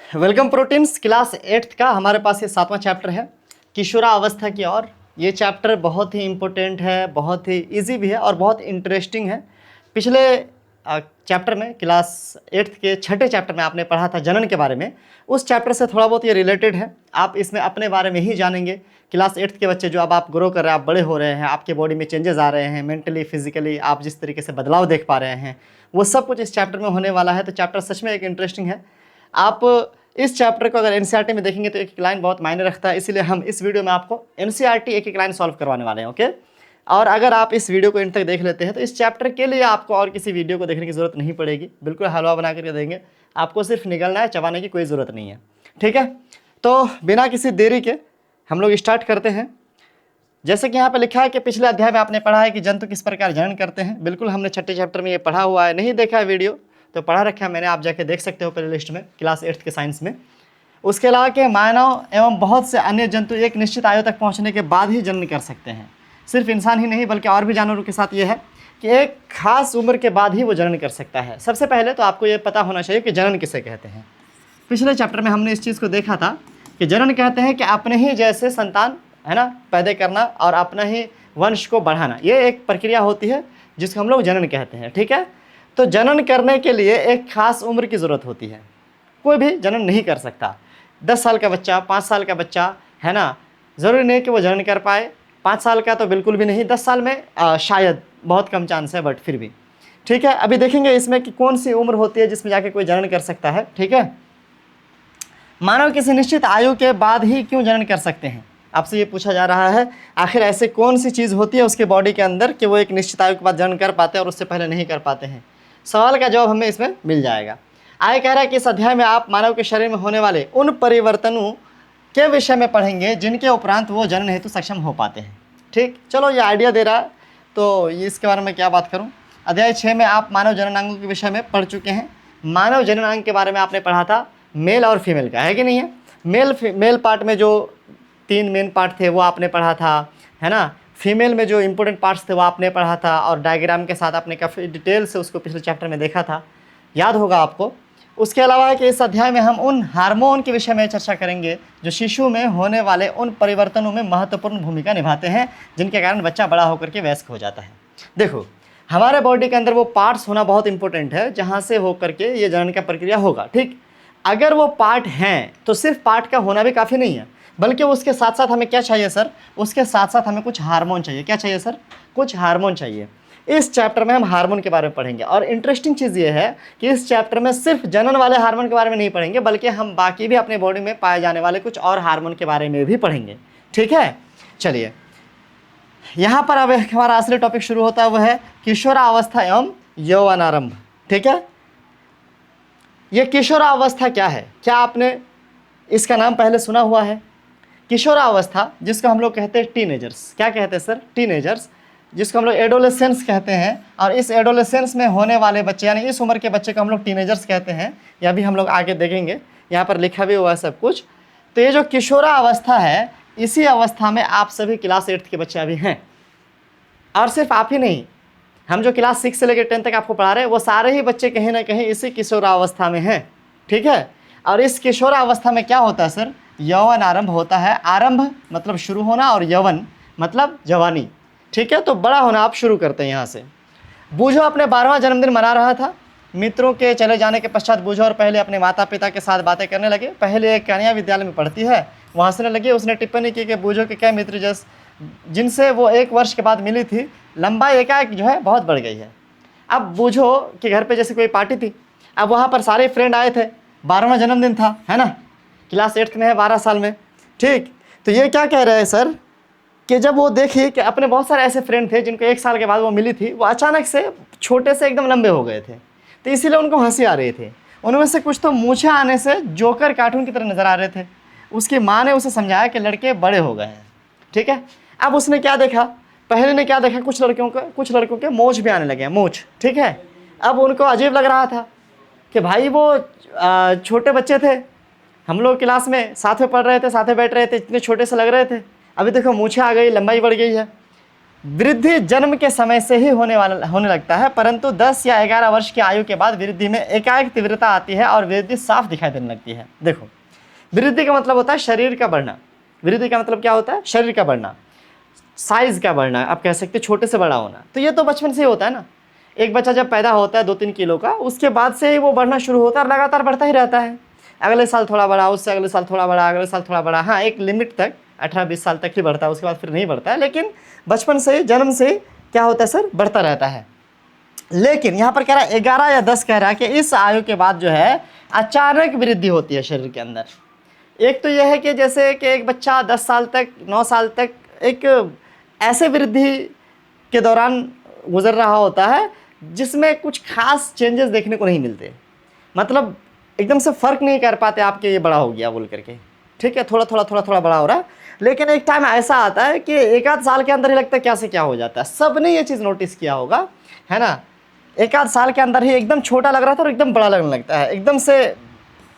Welcome proteins class 8th का हमारे पास ये 7वां चैप्टर है किशोरावस्था की ओर। ये चैप्टर बहुत ही इम्पोर्टेंट है, बहुत ही इजी भी है और बहुत इंटरेस्टिंग है। पिछले चैप्टर में क्लास 8th के 6ठे चैप्टर में आपने पढ़ा था जनन के बारे में। उस चैप्टर से थोड़ा बहुत ये रिलेटेड है। आप इसमें अपने बारे में ही जानेंगे। क्लास 8th के बच्चे जो अब आप ग्रो कर रहे हैं, आप बड़े हो रहे हैं, आपके बॉडी में चेंजेस आ रहे हैं, मेंटली फिजिकली आप जिस तरीके से बदलाव देख पा रहे हैं, वो सब कुछ इस चैप्टर में होने वाला है। तो चैप्टर सच में एक इंटरेस्टिंग है। आप इस चैप्टर को अगर एनसीईआरटी में देखेंगे तो एक एक लाइन बहुत मायने रखता है, इसीलिए हम इस वीडियो में आपको एनसीईआरटी एक एक लाइन सॉल्व करवाने वाले हैं। ओके, और अगर आप इस वीडियो को इन तक देख लेते हैं तो इस चैप्टर के लिए आपको और किसी वीडियो को देखने की ज़रूरत नहीं पड़ेगी। बिल्कुल हलवा बना करके देंगे, आपको सिर्फ निकलना है, चबाने की कोई ज़रूरत नहीं है। ठीक है, तो बिना किसी देरी के हम लोग स्टार्ट करते हैं। जैसे कि यहाँ पे लिखा है कि पिछले अध्याय में आपने पढ़ा है कि जंतु किस प्रकार जनन करते हैं। बिल्कुल हमने 6ठे चैप्टर में ये पढ़ा हुआ है। नहीं देखा है वीडियो तो पढ़ा रखा है मैंने, आप जाके देख सकते हो प्ले लिस्ट में क्लास 8th के साइंस में। उसके अलावा कि मानव एवं बहुत से अन्य जंतु एक निश्चित आयु तक पहुंचने के बाद ही जनन कर सकते हैं। सिर्फ इंसान ही नहीं बल्कि और भी जानवरों के साथ ये है कि एक खास उम्र के बाद ही वो जनन कर सकता है। सबसे पहले तो आपको ये पता होना चाहिए कि जनन किसे कहते हैं। पिछले चैप्टर में हमने इस चीज़ को देखा था कि जनन कहते हैं कि अपने ही जैसे संतान है ना पैदा करना और अपना ही वंश को बढ़ाना, ये एक प्रक्रिया होती है जिसको हम लोग जनन कहते हैं। ठीक है, तो जनन करने के लिए एक खास उम्र की ज़रूरत होती है। कोई भी जनन नहीं कर सकता। 10 साल का बच्चा, 5 साल का बच्चा है ना, ज़रूरी नहीं कि वो जनन कर पाए। 5 साल का तो बिल्कुल भी नहीं, 10 साल में शायद बहुत कम चांस है, बट फिर भी ठीक है। अभी देखेंगे इसमें कि कौन सी उम्र होती है जिसमें जाके कोई जनन कर सकता है। ठीक है, मानव किसी निश्चित आयु के बाद ही क्यों जनन कर सकते हैं, आपसे ये पूछा जा रहा है। आखिर ऐसे कौन सी चीज़ होती है उसके बॉडी के अंदर कि वो एक निश्चित आयु के बाद जनन कर पाते हैं और उससे पहले नहीं कर पाते हैं। सवाल का जवाब हमें इसमें मिल जाएगा। आगे कह रहा है कि इस अध्याय में आप मानव के शरीर में होने वाले उन परिवर्तनों के विषय में पढ़ेंगे जिनके उपरांत वो जनन हेतु सक्षम हो पाते हैं। ठीक, चलो ये आइडिया दे रहा है तो इसके बारे में क्या बात करूं। अध्याय 6 में आप मानव जननांगों के विषय में पढ़ चुके हैं। मानव जननांग के बारे में आपने पढ़ा था मेल और फीमेल का, है कि नहीं है। मेल पार्ट में जो 3 मेन पार्ट थे वो आपने पढ़ा था, है ना। फीमेल में जो इंपॉर्टेंट पार्ट्स थे वो आपने पढ़ा था और डायग्राम के साथ आपने काफ़ी डिटेल से उसको पिछले चैप्टर में देखा था, याद होगा आपको। उसके अलावा कि इस अध्याय में हम उन हार्मोन के विषय में चर्चा करेंगे जो शिशु में होने वाले उन परिवर्तनों में महत्वपूर्ण भूमिका निभाते हैं जिनके कारण बच्चा बड़ा होकर के वयस्क हो जाता है। देखो, हमारे बॉडी के अंदर वो पार्ट्स होना बहुत इंपॉर्टेंट है जहाँ से होकर के ये जनन का प्रक्रिया होगा। ठीक, अगर वो पार्ट हैं तो सिर्फ पार्ट का होना भी काफ़ी नहीं है, बल्कि उसके साथ साथ हमें क्या चाहिए सर, उसके साथ साथ हमें कुछ हार्मोन चाहिए। क्या चाहिए सर, कुछ हार्मोन चाहिए। इस चैप्टर में हम हार्मोन के बारे में पढ़ेंगे और इंटरेस्टिंग चीज़ ये है कि इस चैप्टर में सिर्फ जनन वाले हार्मोन के बारे में नहीं पढ़ेंगे, बल्कि हम बाकी भी अपने बॉडी में पाए जाने वाले कुछ और हार्मोन के बारे में भी पढ़ेंगे। ठीक है, चलिए यहाँ पर अब हमारा असली टॉपिक शुरू होता है, वह है किशोरावस्था एवं यौवनारंभ। ठीक है, ये किशोरावस्था क्या है, क्या आपने इसका नाम पहले सुना हुआ है। किशोरावस्था जिसको हम लोग कहते हैं टीनेजर्स, क्या कहते हैं सर, टीनेजर्स, जिसको हम लोग एडोलेसेंस कहते हैं। और इस एडोलेसेंस में होने वाले बच्चे यानी इस उम्र के बच्चे को हम लोग टीनेजर्स कहते हैं। यह भी हम लोग आगे देखेंगे, यहाँ पर लिखा भी हुआ है सब कुछ। तो ये जो किशोरावस्था है, इसी अवस्था में आप सभी क्लास 8th के बच्चे अभी हैं। और सिर्फ आप ही नहीं, हम जो क्लास 6 से लेकर 10 तक आपको पढ़ा रहे हैं वो सारे ही बच्चे कहीं ना कहीं इसी किशोरावस्था में हैं। ठीक है, और इस किशोरावस्था में क्या होता है सर, यौवन आरंभ होता है। आरंभ मतलब शुरू होना और यौवन मतलब जवानी। ठीक है, तो बड़ा होना आप शुरू करते हैं यहाँ से। बूझो अपने 12वां जन्मदिन मना रहा था। मित्रों के चले जाने के पश्चात बूझो और पहले अपने माता पिता के साथ बातें करने लगे। पहले एक कन्या विद्यालय में पढ़ती है, वो हंसने लगी। उसने टिप्पणी की कि बूझो के क्या मित्र जिनसे वो 1 वर्ष के बाद मिली थी, लंबाई एकाएक जो है बहुत बढ़ गई है। अब बूझो के घर पे जैसे कोई पार्टी थी, अब वहाँ पर सारे फ्रेंड आए थे, 12वां जन्मदिन था, है ना, क्लास 8th में है, 12 साल में। ठीक, तो ये क्या कह रहे हैं सर कि जब वो देखी कि अपने बहुत सारे ऐसे फ्रेंड थे जिनको 1 साल के बाद वो मिली थी, वो अचानक से छोटे से एकदम लंबे हो गए थे, तो इसीलिए उनको हंसी आ रही थी। उनमें से कुछ तो मूछें आने से जोकर कार्टून की तरह नज़र आ रहे थे। उसकी माँ ने उसे समझाया कि लड़के बड़े हो गए हैं। ठीक है, अब उसने क्या देखा, पहले ने क्या देखा, कुछ लड़कों के मोछ भी आने लगे हैं, मोछ। ठीक है, अब उनको अजीब लग रहा था कि भाई वो छोटे बच्चे थे, हम लोग क्लास में साथ में पढ़ रहे थे, साथ में बैठ रहे थे, इतने छोटे से लग रहे थे, अभी देखो मूछें आ गई, लंबाई बढ़ गई है। वृद्धि जन्म के समय से ही होने लगता है, परंतु 10 या 11 वर्ष की आयु के बाद वृद्धि में एकाएक तीव्रता आती है और वृद्धि साफ दिखाई देने लगती है। देखो, वृद्धि का मतलब होता है शरीर का बढ़ना। वृद्धि का मतलब क्या होता है? शरीर का बढ़ना, साइज का बढ़ना, आप कह सकते हैं छोटे से बड़ा होना। तो ये तो बचपन से ही होता है ना। एक बच्चा जब पैदा होता है 2-3 किलो का, उसके बाद से ही वो बढ़ना शुरू होता है और लगातार बढ़ता ही रहता है। अगले साल थोड़ा बड़ा, उससे अगले साल थोड़ा बड़ा, अगले साल थोड़ा बड़ा। हाँ, एक लिमिट तक 18-20 साल तक ही बढ़ता है, उसके बाद फिर नहीं बढ़ता है। लेकिन बचपन से, जन्म से क्या होता है सर? बढ़ता रहता है। लेकिन यहाँ पर कह रहा है 11 या 10 कह रहा है कि इस आयु के बाद जो है अचानक वृद्धि होती है शरीर के अंदर। एक तो यह है कि जैसे कि एक बच्चा 10 साल तक, 9 साल तक एक ऐसे वृद्धि के दौरान गुजर रहा होता है जिसमें कुछ खास चेंजेस देखने को नहीं मिलते। मतलब एकदम से फ़र्क नहीं कर पाते आपके ये बड़ा हो गया बोल करके, ठीक है, थोड़ा थोड़ा बड़ा हो रहा है। लेकिन एक टाइम ऐसा आता है कि 1-8 साल के अंदर ही लगता है क्या से क्या हो जाता है। सब ने ये चीज़ नोटिस किया होगा, है ना। 1-8 साल के अंदर ही एकदम छोटा लग रहा था और एकदम बड़ा लगने लगता है। एकदम से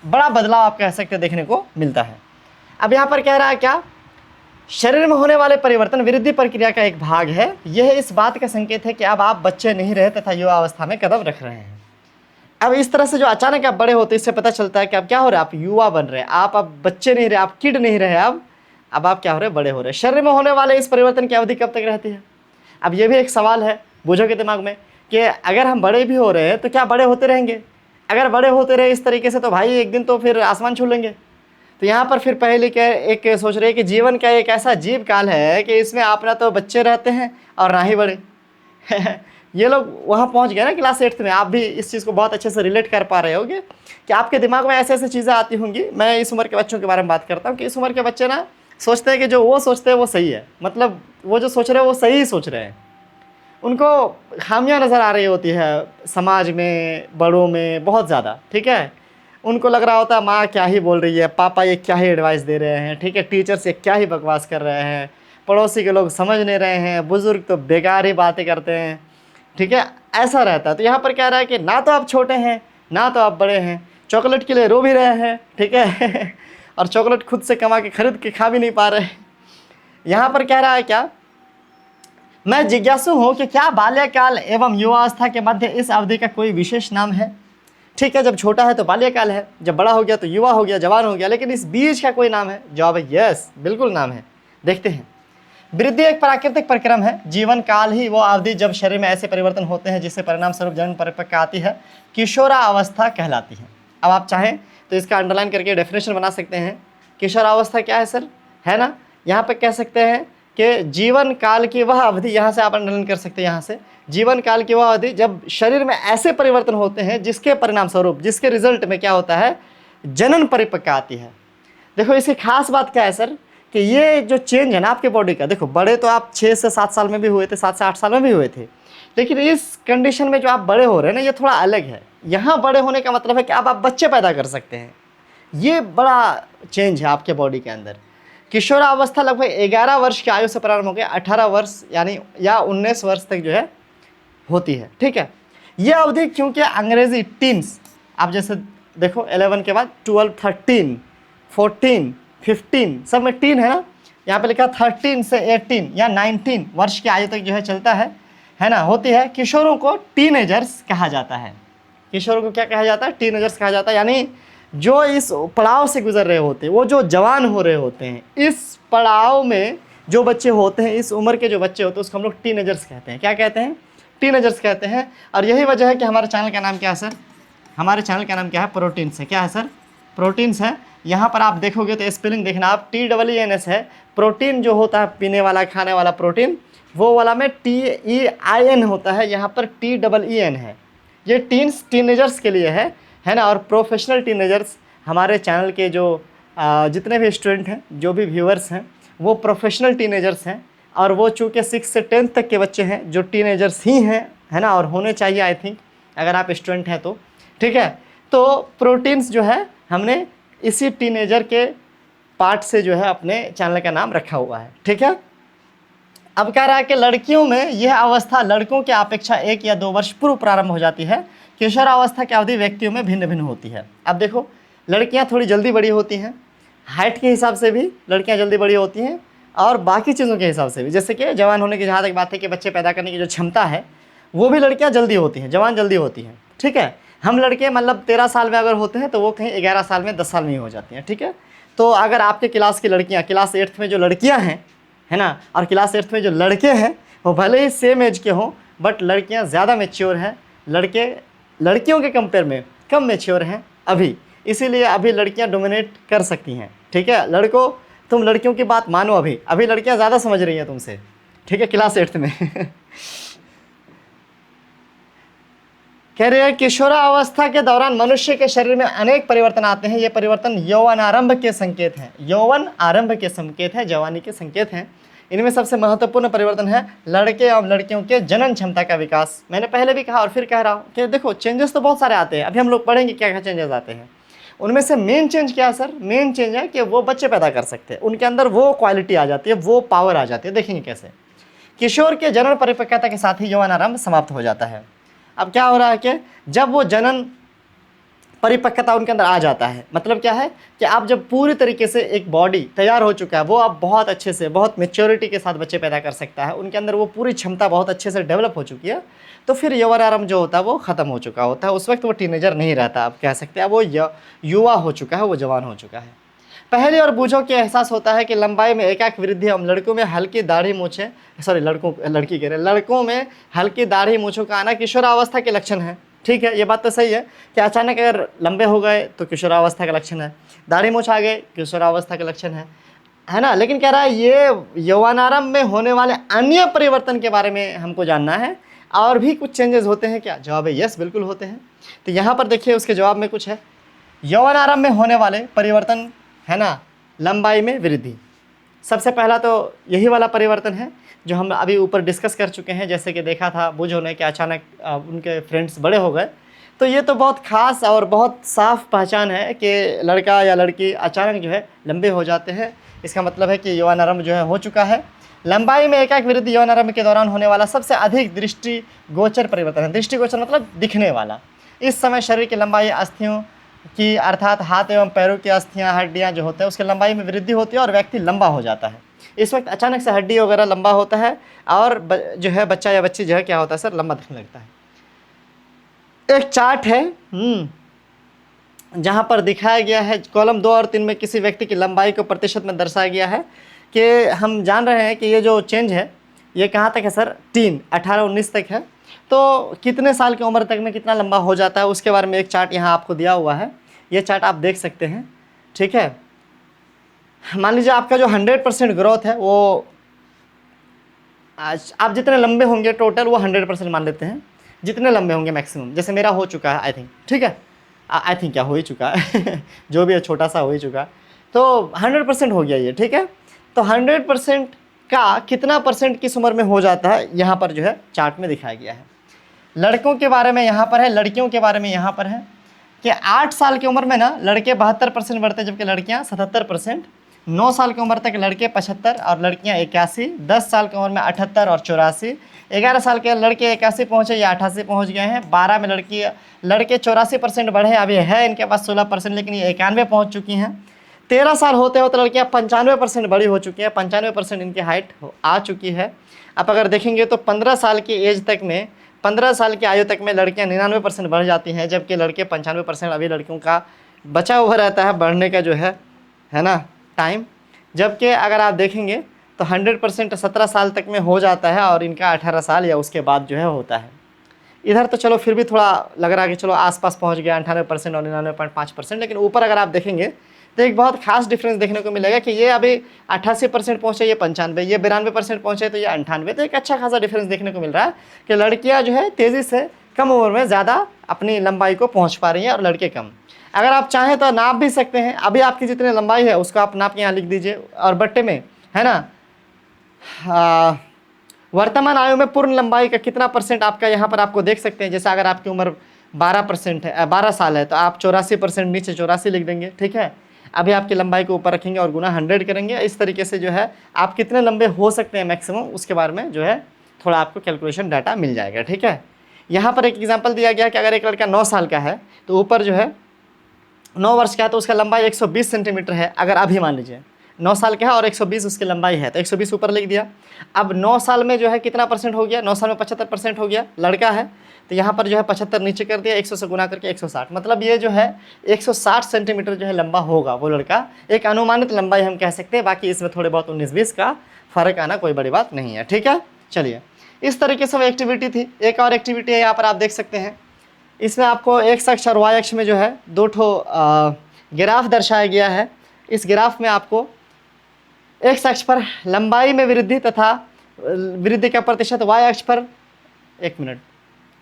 बड़ा बदलाव आप कह सकते देखने को मिलता है। अब यहाँ पर कह रहा है क्या? शरीर में होने वाले परिवर्तन वृद्धि प्रक्रिया का एक भाग है। यह इस बात का संकेत है कि अब आप बच्चे नहीं रहे तथा युवा अवस्था में कदम रख रहे हैं। अब इस तरह से जो अचानक आप बड़े होते, इससे पता चलता है कि अब क्या हो रहा है? आप युवा बन रहे हैं। आप अब बच्चे नहीं रहे, आप किड नहीं रहे, अब आप क्या हो रहे हैं? बड़े हो रहे हैं। शरीर में होने वाले इस परिवर्तन की अवधि कब तक रहती है? अब ये भी एक सवाल है बूझों दिमाग में कि अगर हम बड़े भी हो रहे हैं तो क्या बड़े होते रहेंगे? अगर बड़े होते रहे इस तरीके से तो भाई एक दिन तो फिर आसमान छू लेंगे। तो यहाँ पर फिर पहले क्या एक सोच रहे हैं कि जीवन का एक ऐसा जीव काल है कि इसमें आप ना तो बच्चे रहते हैं और ना ही बड़े। ये लोग वहाँ पहुँच गए ना क्लास 8th में। आप भी इस चीज़ को बहुत अच्छे से रिलेट कर पा रहे होगे कि आपके दिमाग में ऐसे ऐसे चीज़ें आती होंगी। मैं इस उम्र के बच्चों के बारे में बात करता हूँ कि इस उम्र के बच्चे ना सोचते हैं कि जो वो सोचते हैं वो सही है। मतलब वो जो सोच रहे हैं वो सही ही सोच रहे हैं। उनको खामियां नज़र आ रही होती है समाज में, बड़ों में बहुत ज़्यादा, ठीक है। उनको लग रहा होता है माँ क्या ही बोल रही है, पापा ये क्या ही एडवाइस दे रहे हैं, ठीक है, टीचर्स ये क्या ही बकवास कर रहे हैं, पड़ोसी के लोग समझ नहीं रहे हैं, बुज़ुर्ग तो बेकार ही बातें करते हैं, ठीक है, ऐसा रहता है। तो यहाँ पर कह रहा है कि ना तो आप छोटे हैं ना तो आप बड़े हैं, चॉकलेट के लिए रो भी रहे हैं, ठीक है और चॉकलेट खुद से कमा के खरीद के खा भी नहीं पा रहे। यहाँ पर कह रहा है क्या? मैं जिज्ञासु हूँ कि क्या बाल्यकाल एवं युवावस्था के मध्य इस अवधि का कोई विशेष नाम है? ठीक है, जब छोटा है तो बाल्यकाल है, जब बड़ा हो गया तो युवा हो गया, जवान हो गया, लेकिन इस बीच का कोई नाम है? जवाब है यस, बिल्कुल नाम है। देखते हैं। वृद्धि एक प्राकृतिक परिक्रम है। जीवन काल ही वो अवधि जब शरीर में ऐसे परिवर्तन होते हैं जिससे परिणाम स्वरूप जन्म परिपक्वता आती है, किशोरावस्था कहलाती है। अब आप चाहें तो इसका अंडरलाइन करके डेफिनेशन बना सकते हैं। किशोरावस्था क्या है सर? है ना, यहाँ पे कह सकते हैं कि जीवन काल की वह अवधि, यहाँ से आप अंडरलाइन कर सकते हैं, यहाँ से जीवन काल की वह अवधि जब शरीर में ऐसे परिवर्तन होते हैं जिसके परिणाम स्वरूप, जिसके रिजल्ट में क्या होता है? जनन परिपक्वता आती है। देखो इसकी खास बात क्या है सर कि ये जो चेंज है ना आपके बॉडी का, देखो बड़े तो आप 6 से 7 साल में भी हुए थे, 7 से 8 साल में भी हुए थे, लेकिन इस कंडीशन में जो आप बड़े हो रहे हैं ना ये थोड़ा अलग है। यहाँ बड़े होने का मतलब है कि अब आप बच्चे पैदा कर सकते हैं। ये बड़ा चेंज है आपके बॉडी के अंदर। किशोरावस्था लगभग 11 वर्ष की आयु से प्रारंभ हो गया 18 वर्ष यानी या 19 वर्ष तक जो है होती है, ठीक है। ये अवधि क्योंकि अंग्रेजी टीन्स, आप जैसे देखो 11 के बाद 12, 13, 14, 15 सब में टीन है ना, यहाँ पे लिखा 13 से 18 या 19 वर्ष की आयु तक जो है चलता है ना, होती है। किशोरों को टीनेजर्स कहा जाता है। किशोरों को क्या कहा जाता है? टीनेजर्स कहा जाता है। यानी जो इस पड़ाव से गुजर रहे होते हैं, वो जो जवान हो रहे होते हैं, इस पड़ाव में जो बच्चे होते हैं, इस उम्र के जो बच्चे होते हैं उसको हम लोग टीनेजर्स कहते हैं। क्या कहते हैं? टीनेजर्स कहते हैं। और यही वजह है कि हमारे चैनल का नाम क्या है सर? हमारे चैनल का नाम क्या है? प्रोटीन्स है। क्या है सर? प्रोटीन्स है। यहाँ पर आप देखोगे तो स्पेलिंग देखना आप, TEENS है। प्रोटीन जो होता है पीने वाला, खाने वाला प्रोटीन, वो वाला में TEIN होता है, यहाँ पर TEEN है। ये टीन्स, टीनेजर्स के लिए है ना। और प्रोफेशनल टीनेजर्स, हमारे चैनल के जो जितने भी स्टूडेंट हैं, जो भी व्यूअर्स हैं, वो प्रोफेशनल टीनेजर्स हैं। और वो चूँकि 6 से 10 तक के बच्चे हैं जो टीनेजर्स ही हैं, है ना, और होने चाहिए आई थिंक, अगर आप स्टूडेंट हैं तो, ठीक है। तो प्रोटीन्स जो है हमने इसी टीनेजर के पार्ट से जो है अपने चैनल का नाम रखा हुआ है, ठीक है। अब कह रहा है कि लड़कियों में यह अवस्था लड़कों की अपेक्षा 1 या 2 वर्ष पूर्व प्रारंभ हो जाती है। किशोरावस्था की अवधि व्यक्तियों में भिन्न भिन्न होती है। अब देखो लड़कियां थोड़ी जल्दी बड़ी होती हैं, हाइट के हिसाब से भी लड़कियां जल्दी बड़ी होती हैं, और बाकी चीज़ों के हिसाब से भी, जैसे कि जवान होने की जहाँ तक बात है कि बच्चे पैदा करने की जो क्षमता है वो भी लड़कियाँ जल्दी होती हैं, जवान जल्दी होती हैं, ठीक है। हम लड़के मतलब 13 साल में अगर होते हैं तो वो कहीं 11 साल में 10 साल में ही हो जाती हैं, ठीक है। तो अगर आपके क्लास की लड़कियाँ, क्लास 8th में जो लड़कियाँ हैं, है ना, और क्लास 8th में जो लड़के हैं, वो भले ही सेम एज के हों बट लड़कियाँ ज़्यादा मैच्योर हैं, लड़के लड़कियों के कंपेयर में कम मैच्योर हैं अभी, इसीलिए अभी लड़कियाँ डोमिनेट कर सकती हैं, ठीक है। लड़कों, तुम लड़कियों की बात मानो, अभी अभी लड़कियां ज़्यादा समझ रही हैं तुमसे, ठीक है, क्लास 8th में। कह रहे हैं किशोरावस्था के दौरान मनुष्य के शरीर में अनेक परिवर्तन आते हैं। ये परिवर्तन यौवन आरंभ के संकेत हैं, यौवन आरंभ के संकेत हैं, जवानी के संकेत हैं। इनमें सबसे महत्वपूर्ण परिवर्तन है लड़के और लड़कियों के जनन क्षमता का विकास। मैंने पहले भी कहा और फिर कह रहा हूँ कि देखो चेंजेस तो बहुत सारे आते हैं, अभी हम लोग पढ़ेंगे क्या क्या चेंजेस आते हैं। उनमें से मेन चेंज क्या है सर? मेन चेंज है कि वो बच्चे पैदा कर सकते हैं, उनके अंदर वो क्वालिटी आ जाती है, वो पावर आ जाती है। देखेंगे कैसे। किशोर के जनन परिपक्वता के साथ ही यौवनारंभ समाप्त हो जाता है। अब क्या हो रहा है कि जब वो जनन परिपक्वता उनके अंदर आ जाता है, मतलब क्या है कि आप जब पूरी तरीके से एक बॉडी तैयार हो चुका है, वो आप बहुत अच्छे से, बहुत मेच्योरिटी के साथ बच्चे पैदा कर सकता है, उनके अंदर वो पूरी क्षमता बहुत अच्छे से डेवलप हो चुकी है, तो फिर यौवनारंभ जो होता है वो ख़त्म हो चुका होता है। उस वक्त वो टीनेजर नहीं रहता, आप कह सकते हैं वो युवा हो चुका है, वो जवान हो चुका है। पहले और बूझों के एहसास होता है कि लंबाई में एकाएक वृद्धि हम लड़कों में हल्की दाढ़ी मूछें, सॉरी लड़की कह रहे हैं, लड़कों में हल्की दाढ़ी मूछों का आना किशोरावस्था के लक्षण है। ठीक है, ये बात तो सही है कि अचानक अगर लंबे हो गए तो किशोरावस्था का लक्षण है, दाढ़ी मूछ आ गए किशोरावस्था का लक्षण है ना। लेकिन कह रहा है ये यौवनारंभ में होने वाले अन्य परिवर्तन के बारे में हमको जानना है, और भी कुछ चेंजेस होते हैं क्या? जवाब है यस, बिल्कुल होते हैं। तो यहाँ पर देखिए उसके जवाब में कुछ है। यौवनारंभ में होने वाले परिवर्तन है ना, लंबाई में वृद्धि। सबसे पहला तो यही वाला परिवर्तन है जो हम अभी ऊपर डिस्कस कर चुके हैं, जैसे कि देखा था बूझो ने कि अचानक उनके फ्रेंड्स बड़े हो गए। तो ये तो बहुत ख़ास और बहुत साफ पहचान है कि लड़का या लड़की अचानक जो है लंबे हो जाते हैं, इसका मतलब है कि यौवनारंभ जो है हो चुका है। लंबाई में एकाएक वृद्धि यौवनारंभ के दौरान होने वाला सबसे अधिक दृष्टिगोचर परिवर्तन है। दृष्टिगोचर मतलब दिखने वाला। इस समय शरीर की लंबाई अस्थियों की, अर्थात हाथ एवं पैरों की अस्थियां, हड्डियां जो होते हैं उसकी लंबाई में वृद्धि होती है और व्यक्ति लंबा हो जाता है। इस वक्त अचानक से हड्डी वगैरह लंबा होता है और जो है बच्चा या बच्ची जो है क्या होता है सर, लंबा दिखने लगता है। एक चार्ट है जहां पर दिखाया गया है, कॉलम 2 और 3 में किसी व्यक्ति की लंबाई को प्रतिशत में दर्शाया गया है कि हम जान रहे हैं कि ये जो चेंज है ये कहाँ तक है सर, 18-19 तक है। तो कितने साल की उम्र तक में कितना लंबा हो जाता है उसके बारे में एक चार्ट यहाँ आपको दिया हुआ है, ये चार्ट आप देख सकते हैं। ठीक है, मान लीजिए आपका जो 100% ग्रोथ है वो आज आप जितने लंबे होंगे टोटल वो 100% मान लेते हैं, जितने लंबे होंगे मैक्सिमम, जैसे मेरा हो चुका है आई थिंक, ठीक है, आई थिंक क्या हो ही चुका है जो भी है छोटा सा हो ही चुका, तो 100% हो गया ये। ठीक है, तो 100% का कितना परसेंट किस उम्र में हो जाता है यहाँ पर जो है चार्ट में दिखाया गया है। लड़कों के बारे में यहाँ पर है, लड़कियों के बारे में यहाँ पर है कि 8 साल की उम्र में ना लड़के 72% बढ़ते हैं जबकि लड़कियाँ 77%। 9 साल की उम्र तक लड़के 75 और लड़कियाँ 81। 10 साल की उम्र में 78 और 84। 11 साल के लड़के 81 पहुँचे या 88 पहुँच गए हैं। 12 में लड़के 84% बढ़े, अभी है इनके पास 16%, लेकिन ये 91 पहुँच चुकी हैं। 13 साल होते होते लड़कियाँ 95% बड़ी हो चुकी हैं, 95% इनकी हाइट आ चुकी है। अब अगर देखेंगे तो 15 साल की एज तक में, 15 साल की आयु तक में लड़कियां 99% बढ़ जाती हैं जबकि लड़के 95% अभी लड़कियों का बचा हुआ रहता है बढ़ने का जो है ना टाइम। जबकि अगर आप देखेंगे तो 100% 17 साल तक में हो जाता है और इनका 18 साल या उसके बाद जो है होता है। इधर तो चलो फिर भी थोड़ा लग रहा है कि चलो आसपास पहुंच गया 98% और 99.5%, लेकिन ऊपर अगर आप देखेंगे तो एक बहुत खास डिफरेंस देखने को मिलेगा कि ये अभी 88% पहुँचे, ये 95, ये 92% पहुँचे तो ये 98। तो एक अच्छा खासा डिफरेंस देखने को मिल रहा है कि लड़कियां जो है तेज़ी से कम उम्र में ज़्यादा अपनी लंबाई को पहुँच पा रही हैं और लड़के कम। अगर आप चाहें तो नाप भी सकते हैं, अभी आपकी जितनी लंबाई है उसको आप नाप के यहाँ लिख दीजिए और बट्टे में, है ना, वर्तमान आयु में पूर्ण लंबाई का कितना परसेंट आपका यहाँ पर आपको देख सकते हैं। जैसे अगर आपकी उम्र 12% है, 12 साल है तो आप 84%, नीचे 84 लिख देंगे। ठीक है, अभी आपकी लंबाई को ऊपर रखेंगे और गुना 100 करेंगे। इस तरीके से जो है आप कितने लंबे हो सकते हैं मैक्सिमम, उसके बारे में जो है थोड़ा आपको कैलकुलेशन डाटा मिल जाएगा। ठीक है, यहाँ पर एक एग्जांपल दिया गया कि अगर एक लड़का 9 साल का है तो ऊपर जो है 9 वर्ष का है तो उसका लंबाई 120 सेंटीमीटर है। अगर अभी मान लीजिए 9 साल का है और 120 उसकी लंबाई है, तो 120 ऊपर लिख दिया। अब 9 साल में जो है कितना परसेंट हो गया, 9 साल में 75% हो गया, लड़का है तो यहाँ पर जो है 75 नीचे कर दिया, 100 से गुना करके 160, मतलब ये जो है 160 सेंटीमीटर जो है लंबा होगा वो लड़का। एक अनुमानित लंबाई हम कह सकते हैं, बाकी इसमें थोड़े बहुत 19-20 का फ़र्क आना कोई बड़ी बात नहीं है, ठीक है। चलिए, इस तरीके से वो एक्टिविटी थी। एक और एक्टिविटी है, यहाँ पर आप देख सकते हैं, इसमें आपको एक्स अक्ष और वाई अक्ष में जो है 2 ठो ग्राफ दर्शाया गया है। इस ग्राफ में आपको एक्स अक्ष पर लंबाई में वृद्धि तथा वृद्धि का प्रतिशत, वाई अक्ष पर, एक मिनट,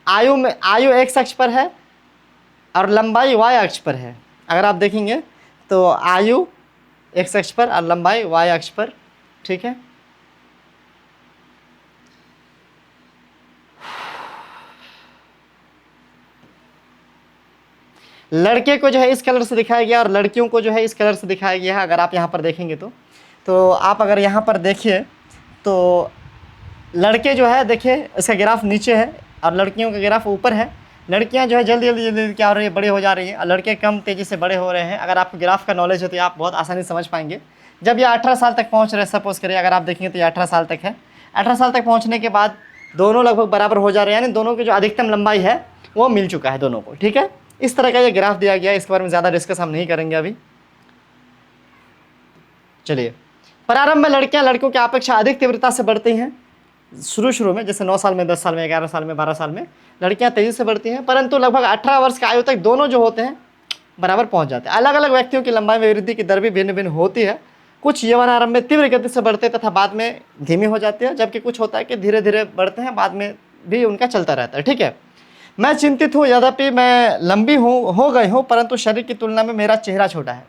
आयु एक्स अक्ष पर है और लंबाई वाई अक्ष पर है। अगर आप देखेंगे तो आयु एक्स अक्ष पर और लंबाई वाई अक्ष पर, ठीक है। लड़के को जो है इस कलर से दिखाया गया और लड़कियों को जो है इस कलर से दिखाया गया है। अगर आप यहाँ पर देखेंगे तो आप अगर यहाँ पर देखिए तो लड़के जो है, देखिए इसका ग्राफ नीचे है और लड़कियों का ग्राफ ऊपर है। लड़कियाँ जो है जल्दी जल्दी क्या हो रही है, बड़े हो जा रही हैं, और लड़के कम तेज़ी से बड़े हो रहे हैं। अगर आपको ग्राफ का नॉलेज है तो आप बहुत आसानी से समझ पाएंगे। जब ये 18 साल तक पहुँच रहे हैं, सपोज करिए अगर आप देखेंगे तो ये 18 साल तक है। 18 साल तक पहुँचने के बाद दोनों लगभग बराबर हो जा रहे हैं, यानी दोनों की जो अधिकतम लंबाई है वो मिल चुका है दोनों को, ठीक है। इस तरह का ये ग्राफ दिया गया है, इसके बारे में ज़्यादा डिस्कस हम नहीं करेंगे अभी। चलिए, प्रारंभ में लड़कियां लड़कों की अपेक्षा अधिक तीव्रता से बढ़ती हैं। शुरू में जैसे 9 साल में, 10 साल में, 11 साल में, 12 साल में लड़कियां तेज़ी से बढ़ती हैं, परंतु लगभग 18 वर्ष की आयु तक दोनों जो होते हैं बराबर पहुंच जाते हैं। अलग अलग व्यक्तियों की लंबाई में वृद्धि की दर भी भिन्न भिन्न होती है। कुछ यौवनारंभ में तीव्र गति से बढ़ते तथा बाद में धीमी हो जाती है, जबकि कुछ होता है कि धीरे धीरे बढ़ते हैं, बाद में भी उनका चलता रहता है, ठीक है। मैं चिंतित हूँ, यद्यपि मैं लंबी हो गई हूँ, परंतु शरीर की तुलना में मेरा चेहरा छोटा है।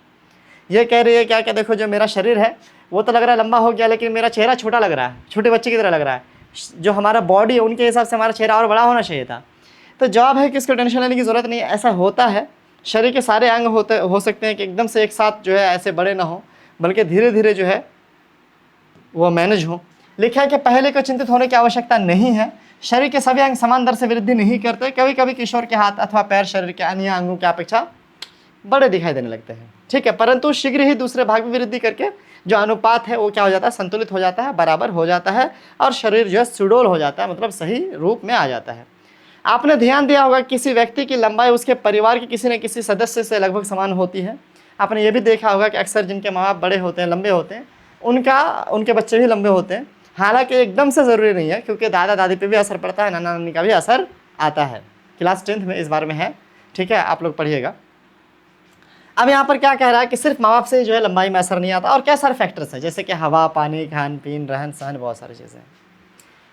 ये कह रही है क्या क्या, देखो जो मेरा शरीर है वो तो लग रहा है लंबा हो गया, लेकिन मेरा चेहरा छोटा लग रहा है, छोटे बच्चे की तरह लग रहा है। जो हमारा बॉडी है उनके हिसाब से हमारा चेहरा और बड़ा होना चाहिए था। तो जवाब है कि इसको टेंशन लेने की ज़रूरत नहीं है, ऐसा होता है। शरीर के सारे अंग हो सकते हैं कि एकदम से एक साथ जो है ऐसे बड़े ना हो, बल्कि धीरे धीरे जो है वो मैनेज हो। लिखा है कि पहले को चिंतित होने की आवश्यकता नहीं है। शरीर के सभी अंग समान दर से वृद्धि नहीं करते। कभी कभी किशोर के हाथ अथवा पैर शरीर के अन्य अंगों की अपेक्षा बड़े दिखाई देने लगते हैं, ठीक है, परंतु शीघ्र ही दूसरे भाग में वृद्धि करके जो अनुपात है वो क्या हो जाता है, संतुलित हो जाता है, बराबर हो जाता है और शरीर जो है सुडौल हो जाता है, मतलब सही रूप में आ जाता है। आपने ध्यान दिया होगा किसी व्यक्ति की लंबाई उसके परिवार के किसी न किसी सदस्य से लगभग समान होती है। आपने ये भी देखा होगा कि अक्सर जिनके माँ बाप बड़े होते हैं, लंबे होते हैं, उनके बच्चे भी लंबे होते हैं। हालांकि एकदम से ज़रूरी नहीं है, क्योंकि दादा दादी पे भी असर पड़ता है, नाना नानी का भी असर आता है। क्लास 10th में इस बारे में है, ठीक है, आप लोग पढ़िएगा। अब यहाँ पर क्या कह रहा है कि सिर्फ माँ बाप से जो है लंबाई में असर नहीं आता, और क्या सारे फैक्टर्स हैं, जैसे कि हवा, पानी, खान पीन, रहन सहन, बहुत सारी चीज़ें।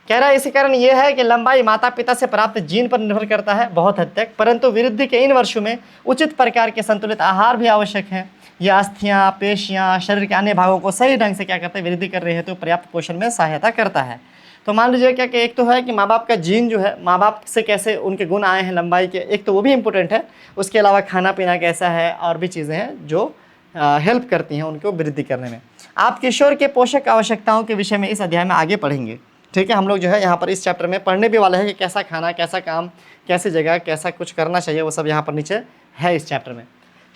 कह रहा है इसी कारण ये है कि लंबाई माता पिता से प्राप्त जीन पर निर्भर करता है बहुत हद तक, परंतु वृद्धि के इन वर्षों में उचित प्रकार के संतुलित आहार भी आवश्यक है। यह अस्थियाँ, पेशियाँ, शरीर के अन्य भागों को सही ढंग से क्या करते हैं, वृद्धि कर रहे हैं, तो पर्याप्त पोषण में सहायता करता है। तो मान लीजिए क्या कि एक तो है कि माँ बाप का जीन जो है, माँ बाप से कैसे उनके गुण आए हैं लंबाई के, एक तो वो भी इम्पोर्टेंट है। उसके अलावा खाना पीना कैसा है और भी चीज़ें हैं जो हेल्प करती हैं उनको वृद्धि करने में। आप किशोर के पोषक आवश्यकताओं के विषय में इस अध्याय में आगे पढ़ेंगे, ठीक है। हम लोग जो है यहाँ पर इस चैप्टर में पढ़ने भी वाले हैं कि कैसा खाना, कैसा काम, कैसी जगह, कैसा कुछ करना चाहिए, वो सब यहाँ पर नीचे है इस चैप्टर में।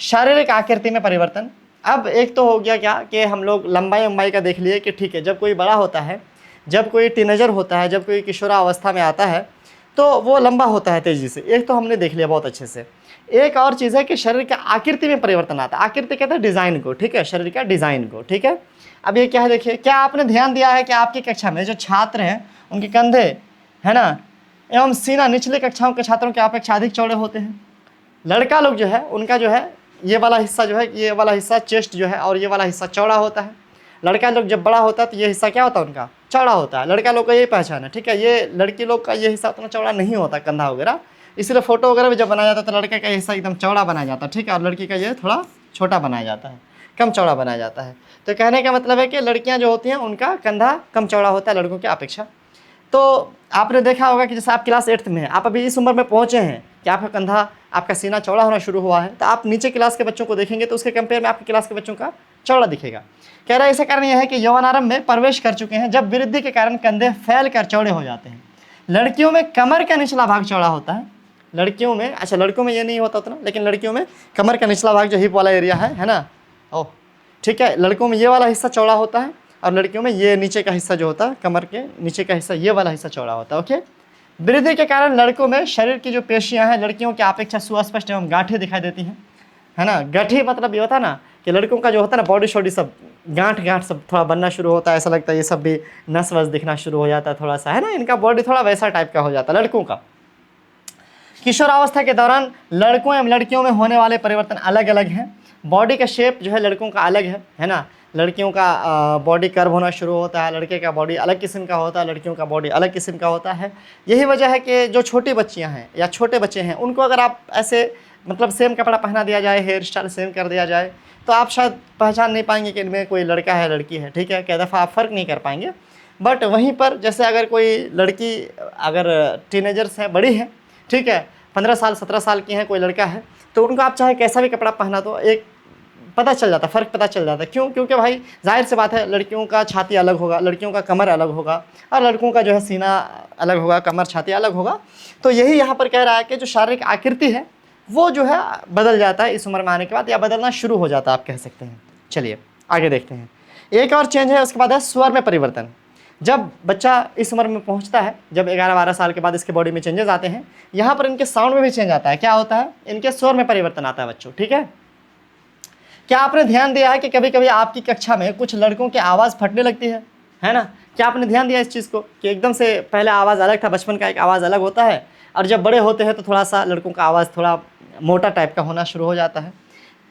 शारीरिक आकृति में परिवर्तन। अब एक तो हो गया क्या कि हम लोग लंबाई का देख लिए कि ठीक है, जब कोई बड़ा होता है, जब कोई टीनेजर होता है, जब कोई किशोरावस्था में आता है तो वो लंबा होता है तेज़ी से, एक तो हमने देख लिया बहुत अच्छे से। एक और चीज़ है कि शरीर की आकृति में परिवर्तन आता है। आकृति कहते हैं डिज़ाइन को, ठीक है, शरीर का डिज़ाइन को, ठीक है। अब ये क्या है, देखिए, क्या आपने ध्यान दिया है कि आपकी कक्षा में जो छात्र हैं उनके कंधे है ना एवं सीना निचले कक्षाओं के छात्रों की अपेक्षा अधिक चौड़े होते हैं। लड़का लोग जो है उनका जो है ये वाला हिस्सा जो है, ये वाला हिस्सा चेस्ट जो है और ये वाला हिस्सा चौड़ा होता है। लड़का लोग जब बड़ा होता है तो ये हिस्सा क्या होता है उनका, चौड़ा होता है। लड़का लोग का यही पहचान है, ठीक है। ये लड़की लोग का ये हिस्सा उतना चौड़ा नहीं होता, कंधा वगैरह, इसलिए फोटो वगैरह भी जब बनाया जाता है तो लड़के का हिस्सा एकदम चौड़ा बनाया जाता है, ठीक है, और लड़की का ये थोड़ा छोटा बनाया जाता है, कम चौड़ा बनाया जाता है। तो कहने का मतलब है कि लड़कियां जो होती हैं उनका कंधा कम चौड़ा होता है लड़कों की अपेक्षा। तो आपने देखा होगा कि जैसे आप क्लास 8th में हैं, आप अभी इस उम्र में पहुँचे हैं कि आपका कंधा, आपका सीना चौड़ा होना शुरू हुआ है, तो आप नीचे क्लास के बच्चों को देखेंगे तो उसके कंपेयर में आपकी क्लास के बच्चों का चौड़ा दिखेगा। कह रहा है इसका कारण यह है कि यौवनारंभ में प्रवेश कर चुके हैं, जब वृद्धि के कारण कंधे फैल कर चौड़े हो जाते हैं। लड़कियों में कमर का निचला भाग चौड़ा होता है, लड़कियों में, अच्छा लड़कों में ये नहीं होता उतना, लेकिन लड़कियों में कमर का निचला भाग जो हिप वाला एरिया है ना, ओह, ठीक है। लड़कों में ये वाला हिस्सा चौड़ा होता है और लड़कियों में ये नीचे का हिस्सा जो होता है, कमर के नीचे का हिस्सा, ये वाला हिस्सा चौड़ा होता है। ओके। वृद्धि के कारण लड़कों में शरीर की जो पेशियां हैं लड़कियों की अपेक्षा सुस्पष्ट एवं गांठें दिखाई देती हैं, है ना। गठी मतलब ये होता है ना कि लड़कों का जो होता है ना बॉडी शॉडी सब गांठ गांठ सब थोड़ा बनना शुरू होता है, ऐसा लगता है ये सब भी नस वस दिखना शुरू हो जाता है थोड़ा सा, है ना। इनका बॉडी थोड़ा वैसा टाइप का हो जाता है लड़कों का। किशोरावस्था के दौरान लड़कों एवं लड़कियों में होने वाले परिवर्तन अलग अलग हैं। बॉडी का शेप जो है लड़कों का अलग है ना। लड़कियों का बॉडी कर्व होना शुरू होता है, लड़के का बॉडी अलग किस्म का होता है, लड़कियों का बॉडी अलग किस्म का होता है। यही वजह है कि जो छोटी बच्चियां हैं या छोटे बच्चे हैं उनको अगर आप ऐसे मतलब सेम कपड़ा पहना दिया जाए, हेयर स्टाइल सेम कर दिया जाए, तो आप शायद पहचान नहीं पाएंगे कि इनमें कोई लड़का है लड़की है, ठीक है। कई दफ़ा आप फ़र्क नहीं कर पाएंगे। बट वहीं पर जैसे अगर कोई लड़की अगर टीनेजर्स हैं, बड़ी हैं, ठीक है, 15 साल 17 साल की हैं, कोई लड़का है, तो उनको आप चाहे कैसा भी कपड़ा पहना दो, एक पता चल जाता, फ़र्क पता चल जाता है। क्यों? क्योंकि भाई जाहिर सी बात है, लड़कियों का छाती अलग होगा, लड़कियों का कमर अलग होगा और लड़कों का जो है सीना अलग होगा, कमर छाती अलग होगा। तो यही यहाँ पर कह रहा है कि जो शारीरिक आकृति है वो जो है बदल जाता है इस उम्र में आने के बाद, या बदलना शुरू हो जाता है आप कह सकते हैं। चलिए आगे देखते हैं। एक और चेंज है उसके बाद है स्वर में परिवर्तन। जब बच्चा इस उम्र में पहुंचता है, जब 11-12 साल के बाद इसके बॉडी में चेंजेस आते हैं, यहाँ पर इनके साउंड में भी चेंज आता है। क्या होता है? इनके स्वर में परिवर्तन आता है बच्चों, ठीक है। क्या आपने ध्यान दिया है कि कभी कभी आपकी कक्षा में कुछ लड़कों की आवाज़ फटने लगती है ना। क्या आपने ध्यान दिया इस चीज़ को कि एकदम से पहले आवाज़ अलग था, बचपन का एक आवाज़ अलग होता है, और जब बड़े होते हैं तो थोड़ा सा लड़कों का आवाज़ थोड़ा मोटा टाइप का होना शुरू हो जाता है।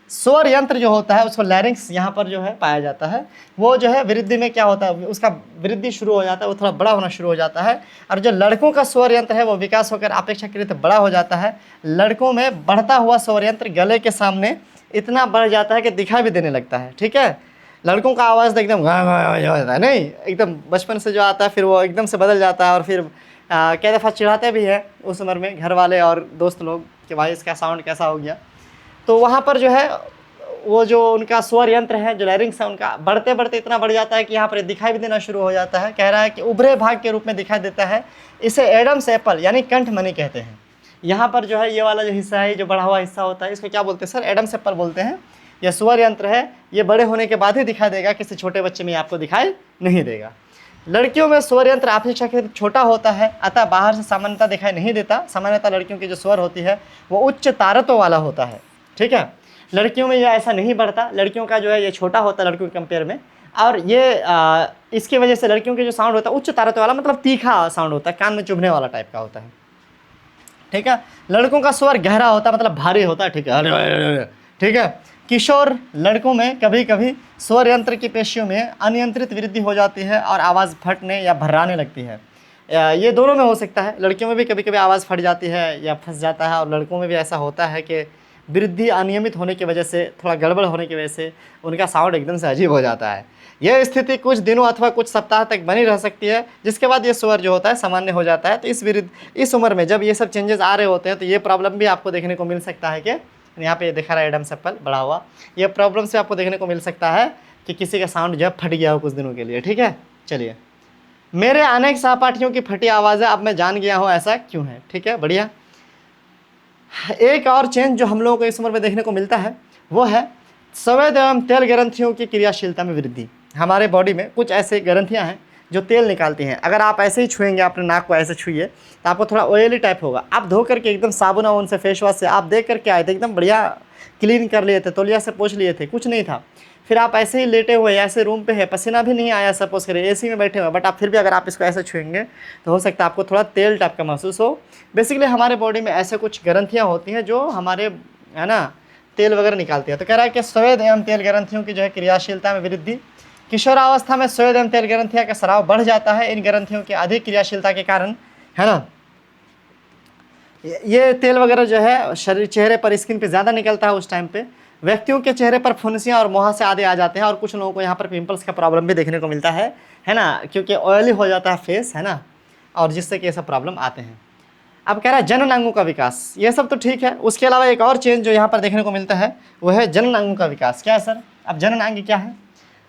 स्वर यंत्र जो होता है उसको लैरिंक्स यहाँ पर जो है पाया जाता है, वो जो है वृद्धि में क्या होता है, उसका वृद्धि शुरू हो जाता है, वो थोड़ा बड़ा होना शुरू हो जाता है। और जो लड़कों का स्वर यंत्र है वो विकास होकर अपेक्षाकृत बड़ा हो जाता है। लड़कों में बढ़ता हुआ स्वर यंत्र गले के सामने इतना बढ़ जाता है कि दिखाई भी देने लगता है, ठीक है। लड़कों का आवाज़ तो एकदम होता है, नहीं एकदम बचपन से जो आता है फिर वो एकदम से बदल जाता है। और फिर कई दफ़ा चिढ़ाते भी हैं उस उम्र में घर वाले और दोस्त लोग कि भाई इसका साउंड कैसा हो गया। तो वहाँ पर जो है वो जो उनका स्वर यंत्र है, जो लैरिंक्स है, उनका बढ़ते बढ़ते इतना बढ़ जाता है कि यहाँ पर दिखाई भी देना शुरू हो जाता है। कह रहा है कि उभरे भाग के रूप में दिखाई देता है। इसे एडम्स एप्पल यानी कंठमणि कहते हैं। यहाँ पर जो है ये वाला जो हिस्सा है, जो बढ़ा हुआ हिस्सा होता है, इसको क्या बोलते हैं सर? एडम्स एप्पल बोलते हैं। यह स्वर यंत्र है, ये बड़े होने के बाद ही दिखाई देगा, किसी छोटे बच्चे में आपको दिखाई नहीं देगा। लड़कियों में स्वर यंत्र अपेक्षाकृत छोटा होता है, अतः बाहर से सामान्यता दिखाई नहीं देता। सामान्यतः लड़कियों की जो स्वर होती है वो उच्च तारत्व वाला होता है, ठीक है। लड़कियों में ये ऐसा नहीं बढ़ता, लड़कियों का जो है ये छोटा होता है लड़कियों के कंपेयर में। और ये इसकी वजह से लड़कियों के जो साउंड होता है उच्च तारत्व वाला, मतलब तीखा साउंड होता है, कान में चुभने वाला टाइप का होता है, ठीक है। लड़कों का स्वर गहरा होता है, मतलब भारी होता है, ठीक है, ठीक है। किशोर लड़कों में कभी कभी स्वर यंत्र की पेशियों में अनियंत्रित वृद्धि हो जाती है और आवाज़ फटने या भर्राने लगती है। ये दोनों में हो सकता है, लड़कियों में भी कभी कभी आवाज़ फट जाती है या फंस जाता है, और लड़कों में भी ऐसा होता है कि वृद्धि अनियमित होने की वजह से, थोड़ा गड़बड़ होने की वजह से उनका साउंड एकदम से अजीब हो जाता है। यह स्थिति कुछ दिनों अथवा कुछ सप्ताह तक बनी रह सकती है, जिसके बाद ये स्वर जो होता है सामान्य हो जाता है। तो इस उम्र में जब ये सब चेंजेस आ रहे होते हैं तो ये प्रॉब्लम भी आपको देखने को मिल सकता है कि यहाँ पे देखा रहा है एडम्स एप्पल बड़ा हुआ, ये प्रॉब्लम से आपको देखने को मिल सकता है कि किसी का साउंड जो है फट गया हो कुछ दिनों के लिए, ठीक है। चलिए, मेरे अनेक सहपाठियों की फटी आवाज़ें अब मैं जान गया हूँ ऐसा क्यों है, ठीक है, बढ़िया। एक और चेंज जो हम लोगों को इस उम्र में देखने को मिलता है वो है संवेद एवं तेल ग्रंथियों की क्रियाशीलता में वृद्धि। हमारे बॉडी में कुछ ऐसे ग्रंथियां हैं जो तेल निकालती हैं। अगर आप ऐसे ही छुएंगे, अपने नाक को ऐसे छुइए तो आपको थोड़ा ऑयली टाइप होगा। आप धो करके एकदम साबुन वाबुन से, फेस वॉश से आप देख करके आए थे, एकदम बढ़िया क्लीन कर लिए थे, तौलिया से पोंछ लिए थे, कुछ नहीं था। फिर आप ऐसे ही लेटे हुए ऐसे रूम पे है, पसीना भी नहीं आया, सपोज करें एसी में बैठे हुए, बट आप फिर भी अगर आप इसको ऐसे छुएंगे तो हो सकता है आपको थोड़ा तेल टाइप का महसूस हो। बेसिकली हमारे बॉडी में ऐसे कुछ ग्रंथियाँ होती हैं जो हमारे, है ना, तेल वगैरह निकालती है। तो कह रहा है कि स्वेद एवं तेल ग्रंथियों की जो है क्रियाशीलता में वृद्धि। किशोरावस्था में स्वेद एवं तेल ग्रंथियों का स्राव बढ़ जाता है। इन ग्रंथियों की अधिक क्रियाशीलता के कारण, है ना, ये तेल वगैरह जो है शरीर, चेहरे पर, स्किन पे ज़्यादा निकलता है। उस टाइम पे व्यक्तियों के चेहरे पर फुंसियाँ और मुहासे आदि आ जाते हैं, और कुछ लोगों को यहाँ पर पिंपल्स का प्रॉब्लम भी देखने को मिलता है ना, क्योंकि ऑयली हो जाता है फेस, है ना, और जिससे कि ये सब प्रॉब्लम आते हैं। अब कह रहा है जनन अंगों का विकास, ये सब तो ठीक है। उसके अलावा एक और चेंज जो यहाँ पर देखने को मिलता है वो है जनन अंगों का विकास। क्या है सर? अब जनन अंग क्या है?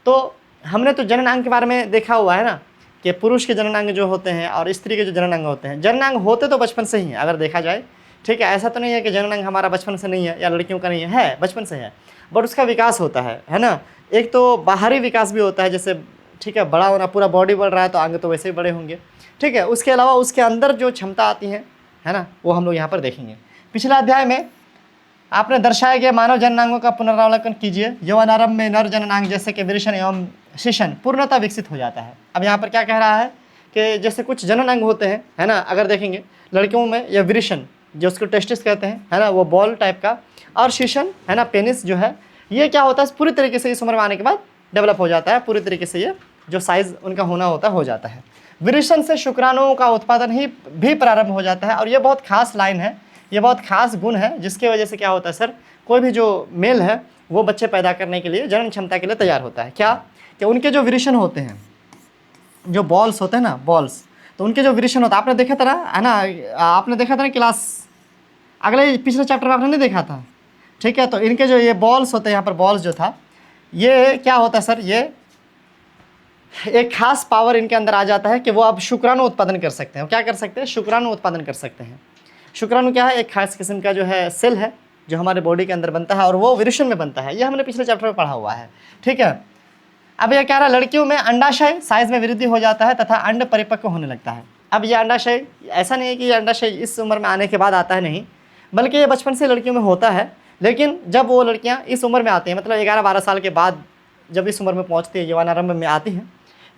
तो हमने तो जनन अंग के बारे में देखा हुआ है ना कि पुरुष के जनन अंग जो होते हैं और स्त्री के जो जनन अंग होते हैं, जनन अंग होते तो बचपन से ही हैं अगर देखा जाए, ठीक है, ऐसा तो नहीं है कि जनन अंग हमारा बचपन से नहीं है या लड़कियों का नहीं है बचपन से है, बट उसका विकास होता है ना। एक तो बाहरी विकास भी होता है, जैसे ठीक है बड़ा होना, पूरा बॉडी बढ़ रहा है तो अंग तो वैसे ही बड़े होंगे, ठीक है। उसके अलावा उसके अंदर जो क्षमता आती है ना, वो हम लोग यहाँ पर देखेंगे। पिछले अध्याय में आपने दर्शाए गए मानव जननांगों का पुनरावलोकन कीजिए। यौवनारंभ में नर जननांग जैसे कि विरेचन एवं शिशन पूर्णतः विकसित हो जाता है। अब यहाँ पर क्या कह रहा है कि जैसे कुछ जनन अंग होते हैं, है ना, अगर देखेंगे लड़कियों में या विरेचन जो उसको टेस्टिस कहते हैं, है ना, वो बॉल टाइप का, और शिशन है ना, पेनिस जो है, ये क्या होता है पूरी तरीके से इस उम्र में आने के बाद डेवलप हो जाता है, पूरी तरीके से ये जो साइज़ उनका होना होता है हो जाता है। विरेचन से शुक्राणुओं का उत्पादन ही भी प्रारंभ हो जाता है, और ये बहुत खास लाइन है, ये बहुत खास गुण है, जिसकी वजह से क्या होता है सर, कोई भी जो मेल है वो बच्चे पैदा करने के लिए, जनन क्षमता के लिए तैयार होता है। क्या कि उनके जो विरेचन होते हैं, जो बॉल्स होते हैं ना, बॉल्स, तो उनके जो विरेचन होता है, आपने देखा था ना, है ना, आपने देखा था ना क्लास अगले पिछले चैप्टर में आपने नहीं देखा था, ठीक है। तो इनके जो ये बॉल्स होते हैं, यहाँ पर बॉल्स जो था, ये क्या होता है सर, ये एक खास पावर इनके अंदर आ जाता है कि वो अब शुक्राणु उत्पादन कर सकते हैं। क्या कर सकते हैं? शुक्राणु उत्पादन कर सकते हैं। शुक्राणु क्या है? एक खास किस्म का जो है सेल है जो हमारे बॉडी के अंदर बनता है, और वो विरेचन में बनता है। ये हमने पिछले चैप्टर में पढ़ा हुआ है, ठीक है। अब यह कह रहा है लड़कियों में अंडाशय साइज में वृद्धि हो जाता है तथा अंड परिपक्व होने लगता है। अब ये अंडाशय ऐसा नहीं है कि ये अंडाशय इस उम्र में आने के बाद आता है, नहीं, बल्कि ये बचपन से लड़कियों में होता है। लेकिन जब वो लड़कियाँ इस उम्र में आती हैं, मतलब 11-12 साल के बाद जब इस उम्र में पहुँचती है, यौवनारंभ में आती हैं,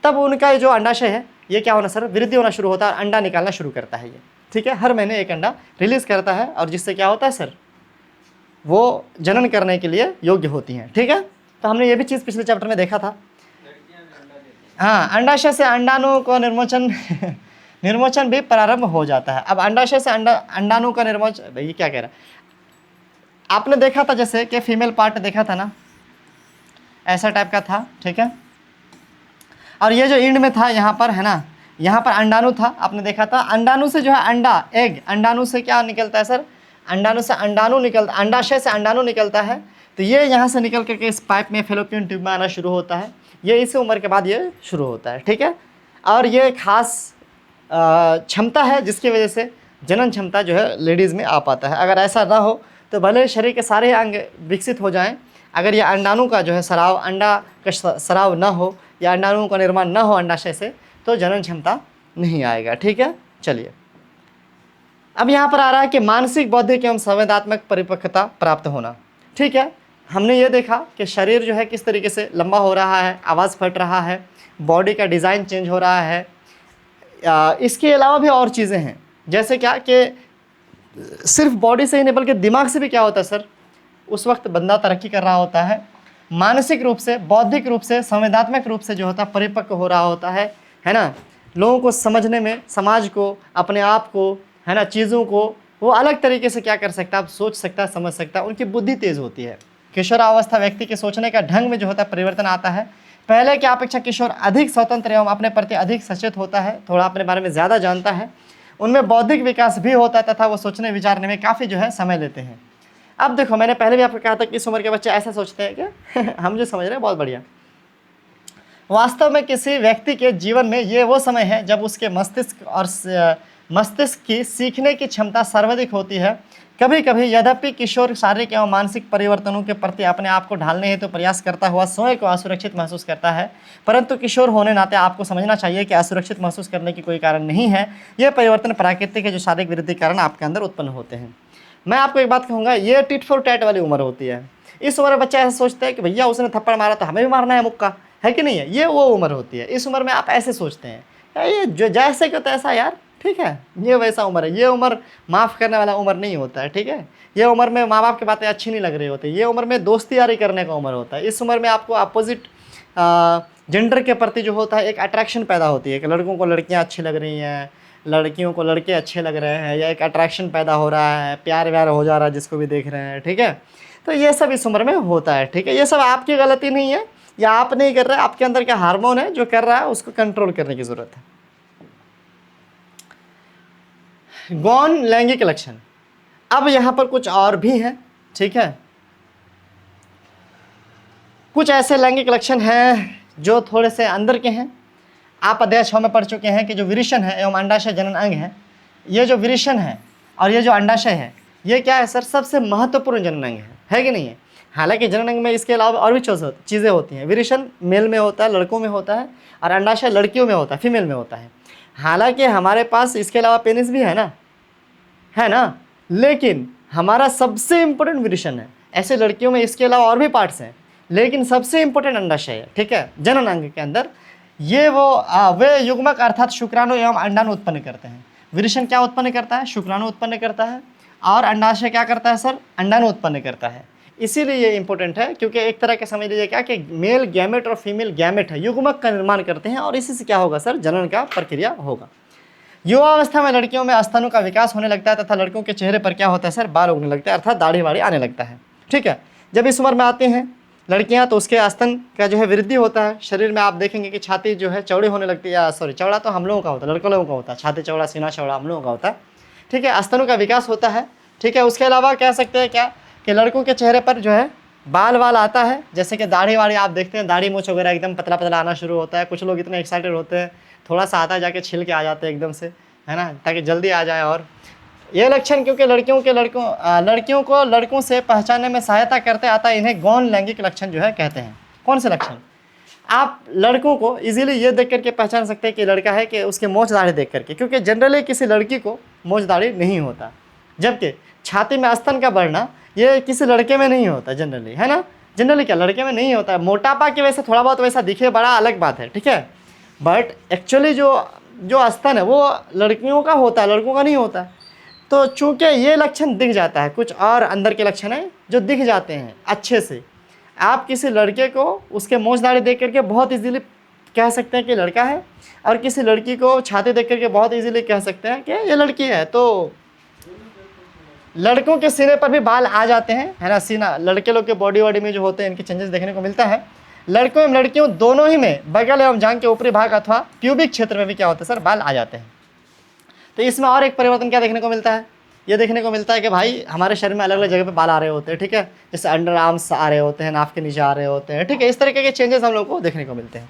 तब उनका जो अंडाशय है ये क्या होना सर, वृद्धि होना शुरू होता है, अंडा निकालना शुरू करता है ये, ठीक है। हर महीने एक अंडा रिलीज़ करता है, और जिससे क्या होता है सर, वो जनन करने के लिए योग्य होती हैं, ठीक है। तो हमने ये भी चीज़ पिछले चैप्टर में देखा था। हाँ, अंडाशय से अंडाणु को निर्मोचन भी प्रारंभ हो जाता है। अब अंडाशय से अंडाणु का निर्मोचन, ये क्या कह रहा है, आपने देखा था जैसे कि फीमेल पार्ट देखा था ना, ऐसा टाइप का था, ठीक है। और ये जो इंड में था यहाँ पर, है ना, यहाँ पर अंडाणु था, आपने देखा था। अंडाणु से जो है अंडा, एग, अंडाणु से क्या निकलता है सर, अंडाणु से अंडाणु निकलता, अंडाशय से अंडाणु निकलता है। तो ये यहाँ से निकल करके इस पाइप में फेलोपियन ट्यूब में आना शुरू होता है। ये इस उम्र के बाद ये शुरू होता है, ठीक है। और ये खास क्षमता है जिसकी वजह से जनन क्षमता जो है लेडीज़ में आ पाता है। अगर ऐसा ना हो तो भले शरीर के सारे अंग विकसित हो जाएं, अगर ये अंडाणु का जो है स्राव, अंडा का स्राव ना हो या अंडाणु का निर्माण ना हो अंडाशय से, तो जनन क्षमता नहीं आएगा, ठीक है। चलिए, अब यहाँ पर आ रहा है कि मानसिक, बौद्धिक एवं संवेदनात्मक परिपक्वता प्राप्त होना, ठीक है। हमने ये देखा कि शरीर जो है किस तरीके से लंबा हो रहा है, आवाज़ फट रहा है, बॉडी का डिज़ाइन चेंज हो रहा है। इसके अलावा भी और चीज़ें हैं, जैसे क्या कि सिर्फ बॉडी से ही नहीं बल्कि दिमाग से भी क्या होता है सर, उस वक्त बंदा तरक्की कर रहा होता है, मानसिक रूप से, बौद्धिक रूप से, संवेदनात्मक रूप से जो होता है परिपक्व हो रहा होता है ना। लोगों को समझने में, समाज को, अपने आप को, है ना, चीज़ों को वो अलग तरीके से क्या कर सकता है, आप सोच सकता है, समझ सकता है, उनकी बुद्धि तेज़ होती है। किशोरावस्था व्यक्ति के सोचने का ढंग में जो होता है परिवर्तन आता है। पहले की अपेक्षा किशोर अधिक स्वतंत्र एवं अपने प्रति अधिक सचेत होता है, थोड़ा अपने बारे में ज़्यादा जानता है। उनमें बौद्धिक विकास भी होता है तथा वो सोचने विचारने में काफ़ी जो है समय लेते हैं। अब देखो, मैंने पहले भी आपको कहा था कि इस उम्र के बच्चे ऐसा सोचते हैं क्या हम जो समझ रहे हैं बहुत बढ़िया। वास्तव में किसी व्यक्ति के जीवन में ये वो समय है जब उसके मस्तिष्क की सीखने की क्षमता सर्वाधिक होती है। कभी कभी यद्यपि किशोर शारीरिक एवं मानसिक परिवर्तनों के प्रति अपने आप को ढालने हेतु प्रयास करता हुआ स्वयं को असुरक्षित महसूस करता है, परंतु किशोर होने नाते आपको समझना चाहिए कि असुरक्षित महसूस करने की कोई कारण नहीं है। यह परिवर्तन प्राकृतिक है जो शारीरिक वृद्धि के कारण आपके अंदर उत्पन्न होते हैं। मैं आपको एक बात कहूँगा, ये टिट फॉर टैट वाली उम्र होती है। इस उम्र में बच्चा ऐसा सोचता है कि भैया उसने थप्पड़ मारा तो हमें भी मारना है मुक्का, है कि नहीं है। ये वो उम्र होती है, इस उम्र में आप ऐसे सोचते हैं, ये जो जैसे क्यों तैसा यार, ठीक है, ये वैसा उम्र है। ये उम्र माफ़ करने वाला उम्र नहीं होता है, ठीक है। ये उम्र में माँ बाप की बातें अच्छी नहीं लग रही होती, ये उम्र में दोस्ती यारी करने का उम्र होता है। इस उम्र में आपको अपोजिट जेंडर के प्रति जो होता है एक अट्रैक्शन पैदा होती है कि लड़कों को लड़कियाँ अच्छी लग रही हैं, लड़कियों को लड़के अच्छे लग रहे हैं, या एक अट्रैक्शन पैदा हो रहा है, प्यार व्यार हो जा रहा है जिसको भी देख रहे हैं, ठीक है। तो ये सब इस उम्र में होता है, ठीक है। ये सब आपकी गलती नहीं है, या आप नहीं कर रहे, आपके अंदर का हार्मोन है जो कर रहा है, उसको कंट्रोल करने की ज़रूरत है। गौण लैंगिक लक्षण, अब यहाँ पर कुछ और भी हैं, ठीक है। कुछ ऐसे लैंगिक लक्षण हैं जो थोड़े से अंदर के हैं। आप अध्याय 6 में पढ़ चुके हैं कि जो विरेचन है एवं अंडाशय जनन अंग है, ये जो विरेचन है और ये जो अंडाशय है ये क्या है सर, सबसे महत्वपूर्ण जनन अंग है कि नहीं है। हालांकि जनन अंग में इसके अलावा और भी चीज़ें होती हैं। विरेचन मेल में होता है, लड़कों में होता है, और अंडाशय लड़कियों में होता है, फीमेल में होता है। हालांकि हमारे पास इसके अलावा पेनिस भी है ना, लेकिन हमारा सबसे इंपॉर्टेंट विरेचन है। ऐसे लड़कियों में इसके अलावा और भी पार्ट्स हैं, लेकिन सबसे इंपॉर्टेंट अंडाशय है, ठीक है, जनन अंग के अंदर। ये वे युग्मक अर्थात शुक्राणु एवं अंडाणु उत्पन्न करते हैं। विरेचन क्या उत्पन्न करता है, शुक्राणु उत्पन्न करता है, और अंडाशय क्या करता है सर, अंडाणु उत्पन्न करता है। इसीलिए ये इंपॉर्टेंट है, क्योंकि एक तरह के समझ लीजिए क्या कि मेल गैमेट और फीमेल गैमेट है, युग्मक का निर्माण करते हैं, और इसी से क्या होगा सर, जनन का प्रक्रिया होगा। युवावस्था में लड़कियों में स्तनों का विकास होने लगता है तथा लड़कों के चेहरे पर क्या होता है सर, बाल उगने लगता है, अर्थात दाढ़ी वाड़ी आने लगता है, ठीक है। जब इस उम्र में आती हैं लड़कियां तो उसके स्तन का जो है वृद्धि होता है। शरीर में आप देखेंगे कि छाती जो है चौड़ी होने लगती है, सॉरी चौड़ा तो हम लोगों का होता है, लड़कों लोगों का होता है, छाती चौड़ा सीना चौड़ा हम लोगों का होता है, ठीक है। स्तनों का विकास होता है, ठीक है। उसके अलावा कह सकते हैं क्या कि लड़कों के चेहरे पर जो है बाल आता है, जैसे कि दाढ़ी वाड़ी आप देखते हैं, दाढ़ी मूछ वगैरह एकदम पतला पतला आना शुरू होता है। कुछ लोग इतने एक्साइटेड होते हैं, थोड़ा सा आता है जाके छिल के आ जाते हैं एकदम से, है ना, ताकि जल्दी आ जाए। और ये लक्षण क्योंकि लड़कियों को लड़कों से पहचानने में सहायता करते आता है, इन्हें गौण लैंगिक लक्षण जो है कहते हैं। कौन से लक्षण? आप लड़कों को इजीली ये देख करके पहचान सकते हैं कि लड़का है कि उसके मोछ दाढ़ी देख करके, क्योंकि जनरली किसी लड़की को मोछ दाढ़ी नहीं होता, जबकि छाती में स्तन का बढ़ना ये किसी लड़के में नहीं होता जनरली, है ना। जनरली क्या लड़के में नहीं होता है, मोटापा की वजह से थोड़ा बहुत वैसा दिखे बड़ा अलग बात है, ठीक है। बट एक्चुअली जो स्तन है वो लड़कियों का होता है, लड़कों का नहीं होता। तो चूँकि ये लक्षण दिख जाता है, कुछ और अंदर के लक्षण हैं जो दिख जाते हैं अच्छे से, आप किसी लड़के को उसके मोछ दाढ़ी देख करके बहुत इजीली कह सकते हैं कि लड़का है, और किसी लड़की को छाती देख करके बहुत इजीली कह सकते हैं कि ये लड़की है। तो लड़कों के सीने पर भी बाल आ जाते हैं, है ना। सीना लड़के लोग के बॉडी में जो होते हैं इनके चेंजेस देखने को मिलता है। लड़कों एवं लड़कियों दोनों ही में बगल एवं जांघ के ऊपरी भाग अथवा प्यूबिक क्षेत्र में भी क्या होता है सर, बाल आ जाते हैं। तो इसमें और एक परिवर्तन क्या देखने को मिलता है, ये देखने को मिलता है कि भाई हमारे शरीर में अलग अलग जगह पे बाल आ रहे होते हैं, ठीक है। जैसे अंडर आर्म्स आ रहे होते हैं, नाक के नीचे आ रहे होते हैं, ठीक है। इस तरीके के चेंजेस हम लोग को देखने को मिलते हैं।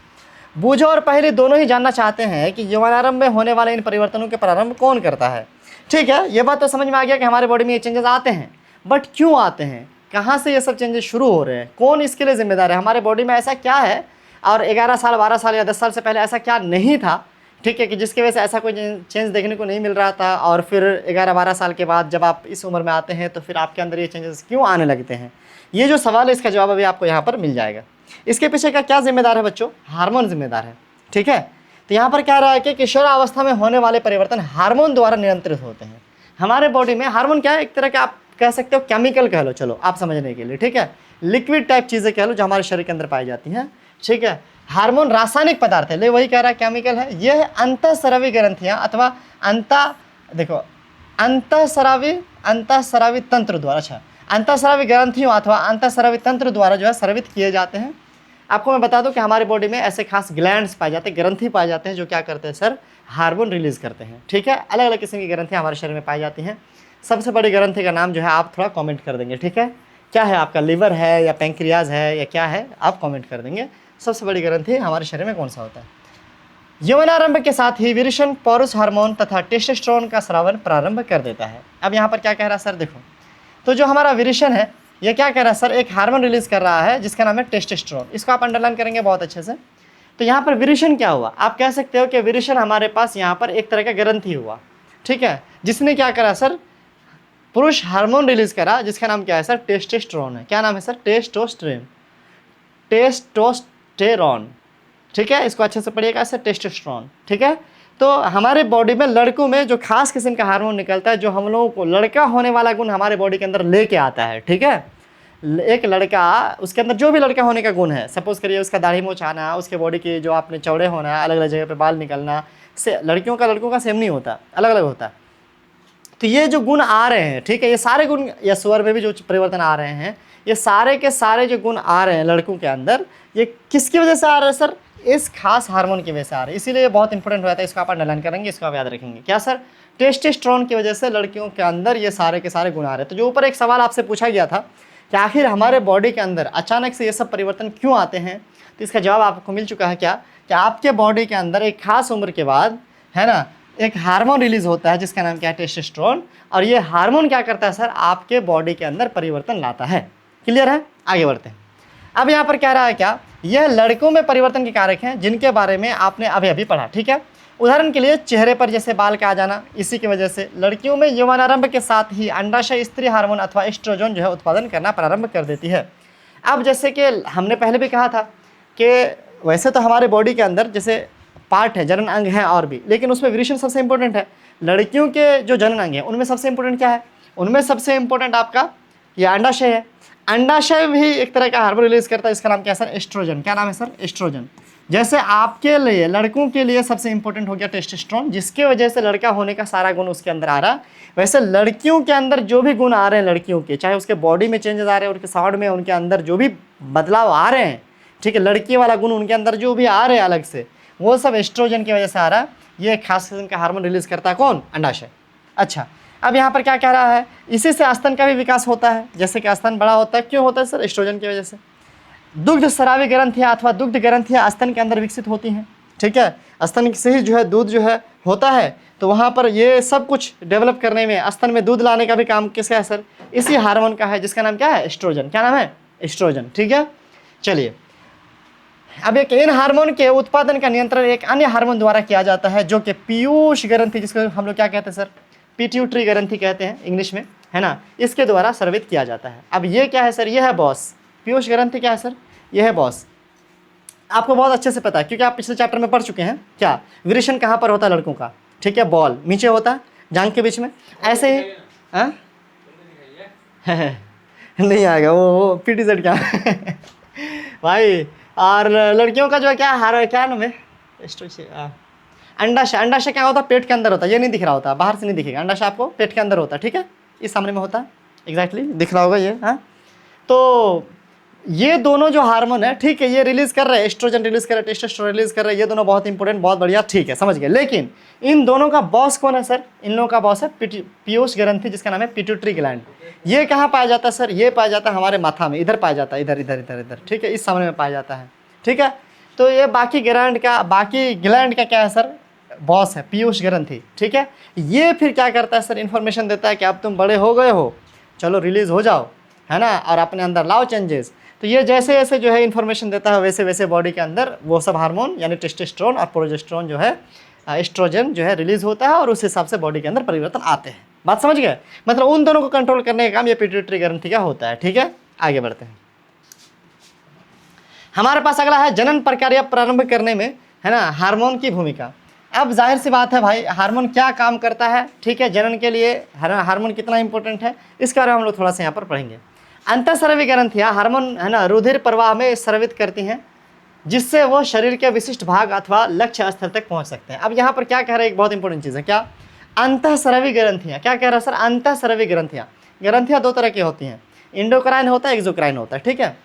बूझो और पहले दोनों ही जानना चाहते हैं कि यौवनारंभ में होने वाले इन परिवर्तनों के प्रारंभ कौन करता है, ठीक है। ये बात तो समझ में आ गया कि हमारे बॉडी में ये चेंजेस आते हैं, बट क्यों आते हैं, कहाँ से ये सब चेंजेस शुरू हो रहे हैं, कौन इसके लिए जिम्मेदार है, हमारे बॉडी में ऐसा क्या है, और 11 साल 12 साल या 10 साल से पहले ऐसा क्या नहीं था, ठीक है, कि जिसकी वजह से ऐसा कोई चेंज देखने को नहीं मिल रहा था, और फिर 11-12 साल के बाद जब आप इस उम्र में आते हैं तो फिर आपके अंदर ये चेंजेस क्यों आने लगते हैं। ये जो सवाल है इसका जवाब अभी आपको यहाँ पर मिल जाएगा। इसके पीछे का क्या जिम्मेदार है बच्चों, हार्मोन जिम्मेदार है, ठीक है। तो यहाँ पर क्या रहा है कि किशोरावस्था में होने वाले परिवर्तन हार्मोन द्वारा नियंत्रित होते हैं। हमारे बॉडी में हार्मोन क्या है, एक तरह का आप कह सकते हो केमिकल कह लो, चलो आप समझने के लिए, ठीक है, लिक्विड टाइप चीज़ें कह लो जो हमारे शरीर के अंदर पाई जाती हैं, ठीक है। हार्मोन रासायनिक पदार्थ है, ले वही कह रहा है केमिकल है। यह अंतःस्रावी ग्रंथियां अथवा अंतःस्रावी तंत्र द्वारा, अच्छा, अंतःस्रावी ग्रंथियों अथवा अंतःस्रावी तंत्र द्वारा जो है स्रावित किए जाते हैं। आपको मैं बता दूं कि हमारे बॉडी में ऐसे खास ग्लैंड्स पाए जाते हैं, ग्रंथि पाए जाते हैं, जो क्या करते हैं सर, हार्मोन रिलीज करते हैं, ठीक है। अलग अलग किस्म की ग्रंथियाँ हमारे शरीर में पाई जाती हैं। सबसे बड़ी ग्रंथि का नाम जो है आप थोड़ा कमेंट कर देंगे, ठीक है। क्या है आपका, लिवर है या पैंक्रियाज है या क्या है, आप कमेंट कर देंगे। सबसे बड़ी ग्रंथि हमारे शरीर में कौन सा होता है। यौवनारंभ के साथ ही विरेचन पौरुष हार्मोन तथा टेस्टोस्टेरोन का स्रावन प्रारंभ कर देता है। अब यहाँ पर क्या कह रहा है सर, देखो, तो जो हमारा विरेचन है ये क्या कह रहा है सर, एक हार्मोन रिलीज कर रहा है जिसका नाम है टेस्टोस्टेरोन। इसको आप अंडरलाइन करेंगे बहुत अच्छे से। तो यहाँ पर विरेचन क्या हुआ, आप कह सकते हो कि विरेचन हमारे पास यहाँ पर एक तरह का ग्रंथि हुआ, ठीक है, जिसने क्या करा सर, पुरुष हार्मोन रिलीज करा जिसका नाम क्या है सर, टेस्टोस्टेरोन है। क्या नाम है सर, टेस्टोस्टेरोन, ठीक है। इसको अच्छे से पढ़िएगा, सर टेस्टोस्टेरोन, ठीक है। तो हमारे बॉडी में लड़कों में जो खास किस्म का हार्मोन निकलता है जो हम लोगों को लड़का होने वाला गुण हमारे बॉडी के अंदर लेके आता है, ठीक है। एक लड़का, उसके अंदर जो भी लड़का होने का गुण है, सपोज करिए उसका दाढ़ी मूछ आना, उसके बॉडी की जो आपने चौड़े होना, अलग अलग जगह पे बाल निकलना, से लड़कियों का लड़कों का सेम नहीं होता, अलग अलग होता है। तो ये जो गुण आ रहे हैं, ठीक है, ये सारे गुण, या स्वर में भी जो परिवर्तन आ रहे हैं, ये सारे के सारे जो गुण आ रहे हैं लड़कों के अंदर, ये किसकी वजह से आ रहे हैं सर, इस खास हार्मोन की वजह से आ रहे हैं। इसीलिए ये बहुत इंपॉर्टेंट रहता है, इसको आप अंडरलाइन करेंगे, इसको आप याद रखेंगे। क्या सर, टेस्टोस्टेरोन की वजह से लड़कियों के अंदर ये सारे के सारे गुण आ रहे हैं। तो जो ऊपर एक सवाल आपसे पूछा गया था कि आखिर हमारे बॉडी के अंदर अचानक से ये सब परिवर्तन क्यों आते हैं, तो इसका जवाब आपको मिल चुका है। क्या कि आपके बॉडी के अंदर एक खास उम्र के बाद, है ना, एक हार्मोन रिलीज होता है जिसका नाम क्या है, टेस्टोस्टेरोन। और ये हार्मोन क्या करता है सर, आपके बॉडी के अंदर परिवर्तन लाता है। क्लियर है, आगे बढ़ते हैं। अब यहाँ पर कह रहा है क्या, यह लड़कों में परिवर्तन के कारक हैं जिनके बारे में आपने अभी अभी पढ़ा। ठीक है, उदाहरण के लिए चेहरे पर जैसे बाल का आ जाना, इसी की वजह से लड़कियों में यौवनारंभ के साथ ही अंडाशय स्त्री हार्मोन अथवा एस्ट्रोजन जो है उत्पादन करना प्रारंभ कर देती है। अब जैसे कि हमने पहले भी कहा था कि वैसे तो हमारे बॉडी के अंदर जैसे पार्ट है, जनन अंग हैं और भी, लेकिन उसमें वृषण सबसे इंपॉर्टेंट है। लड़कियों के जो जनन अंग हैं उनमें सबसे इंपॉर्टेंट क्या है, उनमें सबसे इंपॉर्टेंट आपका ये अंडाशय है। अंडाशय भी एक तरह का हार्मोन रिलीज करता है, इसका नाम क्या है सर, एस्ट्रोजन। क्या नाम है सर, एस्ट्रोजन। जैसे आपके लिए लड़कों के लिए सबसे इंपॉर्टेंट हो गया टेस्टोस्टेरोन, जिसके वजह से लड़का होने का सारा गुण उसके अंदर आ रहा, वैसे लड़कियों के अंदर जो भी गुण आ रहे हैं लड़कियों के, चाहे उसके बॉडी में चेंजेस आ रहे हैं, उनके साउंड में, उनके अंदर जो भी बदलाव आ रहे हैं, ठीक है, लड़की वाला गुण उनके अंदर जो भी आ रहे हैं अलग से, वो सब एस्ट्रोजन की वजह से आ रहा है। ये खास किस्म का हार्मोन रिलीज करता है कौन, अंडाशय। अच्छा, अब यहाँ पर क्या कह रहा है, इसी से स्तन का भी विकास होता है। जैसे कि स्तन बड़ा होता है, क्यों होता है सर, एस्ट्रोजन की वजह से। दुग्ध स्रावी ग्रंथियाँ अथवा दुग्ध ग्रंथियाँ स्तन के अंदर विकसित होती हैं। ठीक है, स्तन से ही जो है दूध जो है होता है, तो वहाँ पर ये सब कुछ डेवलप करने में, स्तन में दूध लाने का भी काम किसका है सर, इसी हार्मोन का है, जिसका नाम क्या है, एस्ट्रोजन। क्या नाम है, एस्ट्रोजन। ठीक है, चलिए अब एक इन हार्मोन के उत्पादन का नियंत्रण एक अन्य हार्मोन द्वारा किया जाता है, जो कि पीयूष ग्रंथि, जिसको हम लोग क्या कहते हैं सर, पिट्यूटरी ग्रंथि कहते हैं इंग्लिश में, है ना, इसके द्वारा स्रावित किया जाता है। अब ये क्या है सर, ये है बॉस। पीयूष ग्रंथि क्या है सर, ये है बॉस। आपको बहुत अच्छे से पता है क्योंकि आप पिछले चैप्टर में पढ़ चुके हैं। क्या विरेचन कहाँ पर होता है लड़कों का, ठीक है, बॉल नीचे होता है, जांघ के बीच में, ऐसे ही। हाँ नहीं आएगा वो पीटीजेड क्या भाई। और लड़कियों का जो है क्या क्या नाम है, अंडाशय। अंडाशय क्या होता है, पेट के अंदर होता है, ये नहीं दिख रहा होता, बाहर से नहीं दिखेगा। अंडाशय आपको पेट के अंदर होता है, ठीक है, इस सामने में होता है, एग्जैक्टली दिख रहा होगा ये। हाँ, तो ये दोनों जो हार्मोन है, ठीक है, ये रिलीज कर रहे हैं, एस्ट्रोजन रिलीज कर रहे हैं, टेस्टोस्टेरोन रिलीज कर रहे हैं, ये दोनों बहुत इंपॉर्टेंट, बहुत बढ़िया, ठीक है, समझ गए। लेकिन इन दोनों का बॉस कौन है सर, इन लोगों का बॉस है पीयूष ग्रंथि, जिसका नाम है पिट्यूटरी ग्लैंड। ये कहाँ पाया जाता है सर, ये पाया जाता है हमारे माथा में, इधर पाया जाता है, इधर इधर इधर इधर, ठीक है, इस सामने में पाया जाता है। ठीक है, तो ये बाकी ग्लैंड का क्या है सर, बॉस है पीयूष ग्रंथि। ठीक है, ये फिर क्या करता है सर, इन्फॉर्मेशन देता है कि अब तुम बड़े हो गए हो, चलो रिलीज हो जाओ, है ना, और अपने अंदर लाओ चेंजेस। तो ये जैसे जैसे जो है इन्फॉर्मेशन देता है, वैसे वैसे बॉडी के अंदर वो सब हार्मोन यानी टेस्टोस्टेरोन और प्रोजेस्टेरोन जो है, एस्ट्रोजन जो है रिलीज होता है, और उस हिसाब से बॉडी के अंदर परिवर्तन आते हैं। बात समझ गए, मतलब उन दोनों को कंट्रोल करने का काम ये पिट्यूटरी ग्रंथि का होता है। ठीक है, आगे बढ़ते हैं। हमारे पास अगला है जनन प्रक्रिया प्रारंभ करने में, है ना, हार्मोन की भूमिका। अब जाहिर सी बात है भाई, हार्मोन क्या काम करता है, ठीक है, जनन के लिए हार्मोन कितना इंपॉर्टेंट है, इसके बारे में हम लोग थोड़ा सा यहाँ पर पढ़ेंगे। अंतःस्रावी ग्रंथियाँ हार्मोन, है ना, रुधिर प्रवाह में स्रावित करती हैं, जिससे वो शरीर के विशिष्ट भाग अथवा लक्ष्य स्थल तक पहुँच सकते हैं। अब यहाँ पर क्या कह रहे हैं, एक बहुत इंपॉर्टेंट चीज़ है, क्या, अंतःस्रावी ग्रंथियाँ। क्या कह रहा है सर, अंतःस्रावी ग्रंथियाँ। ग्रंथियाँ दो तरह की होती हैं, इंडोक्राइन होता है, एक्सोक्राइन होता है। ठीक है,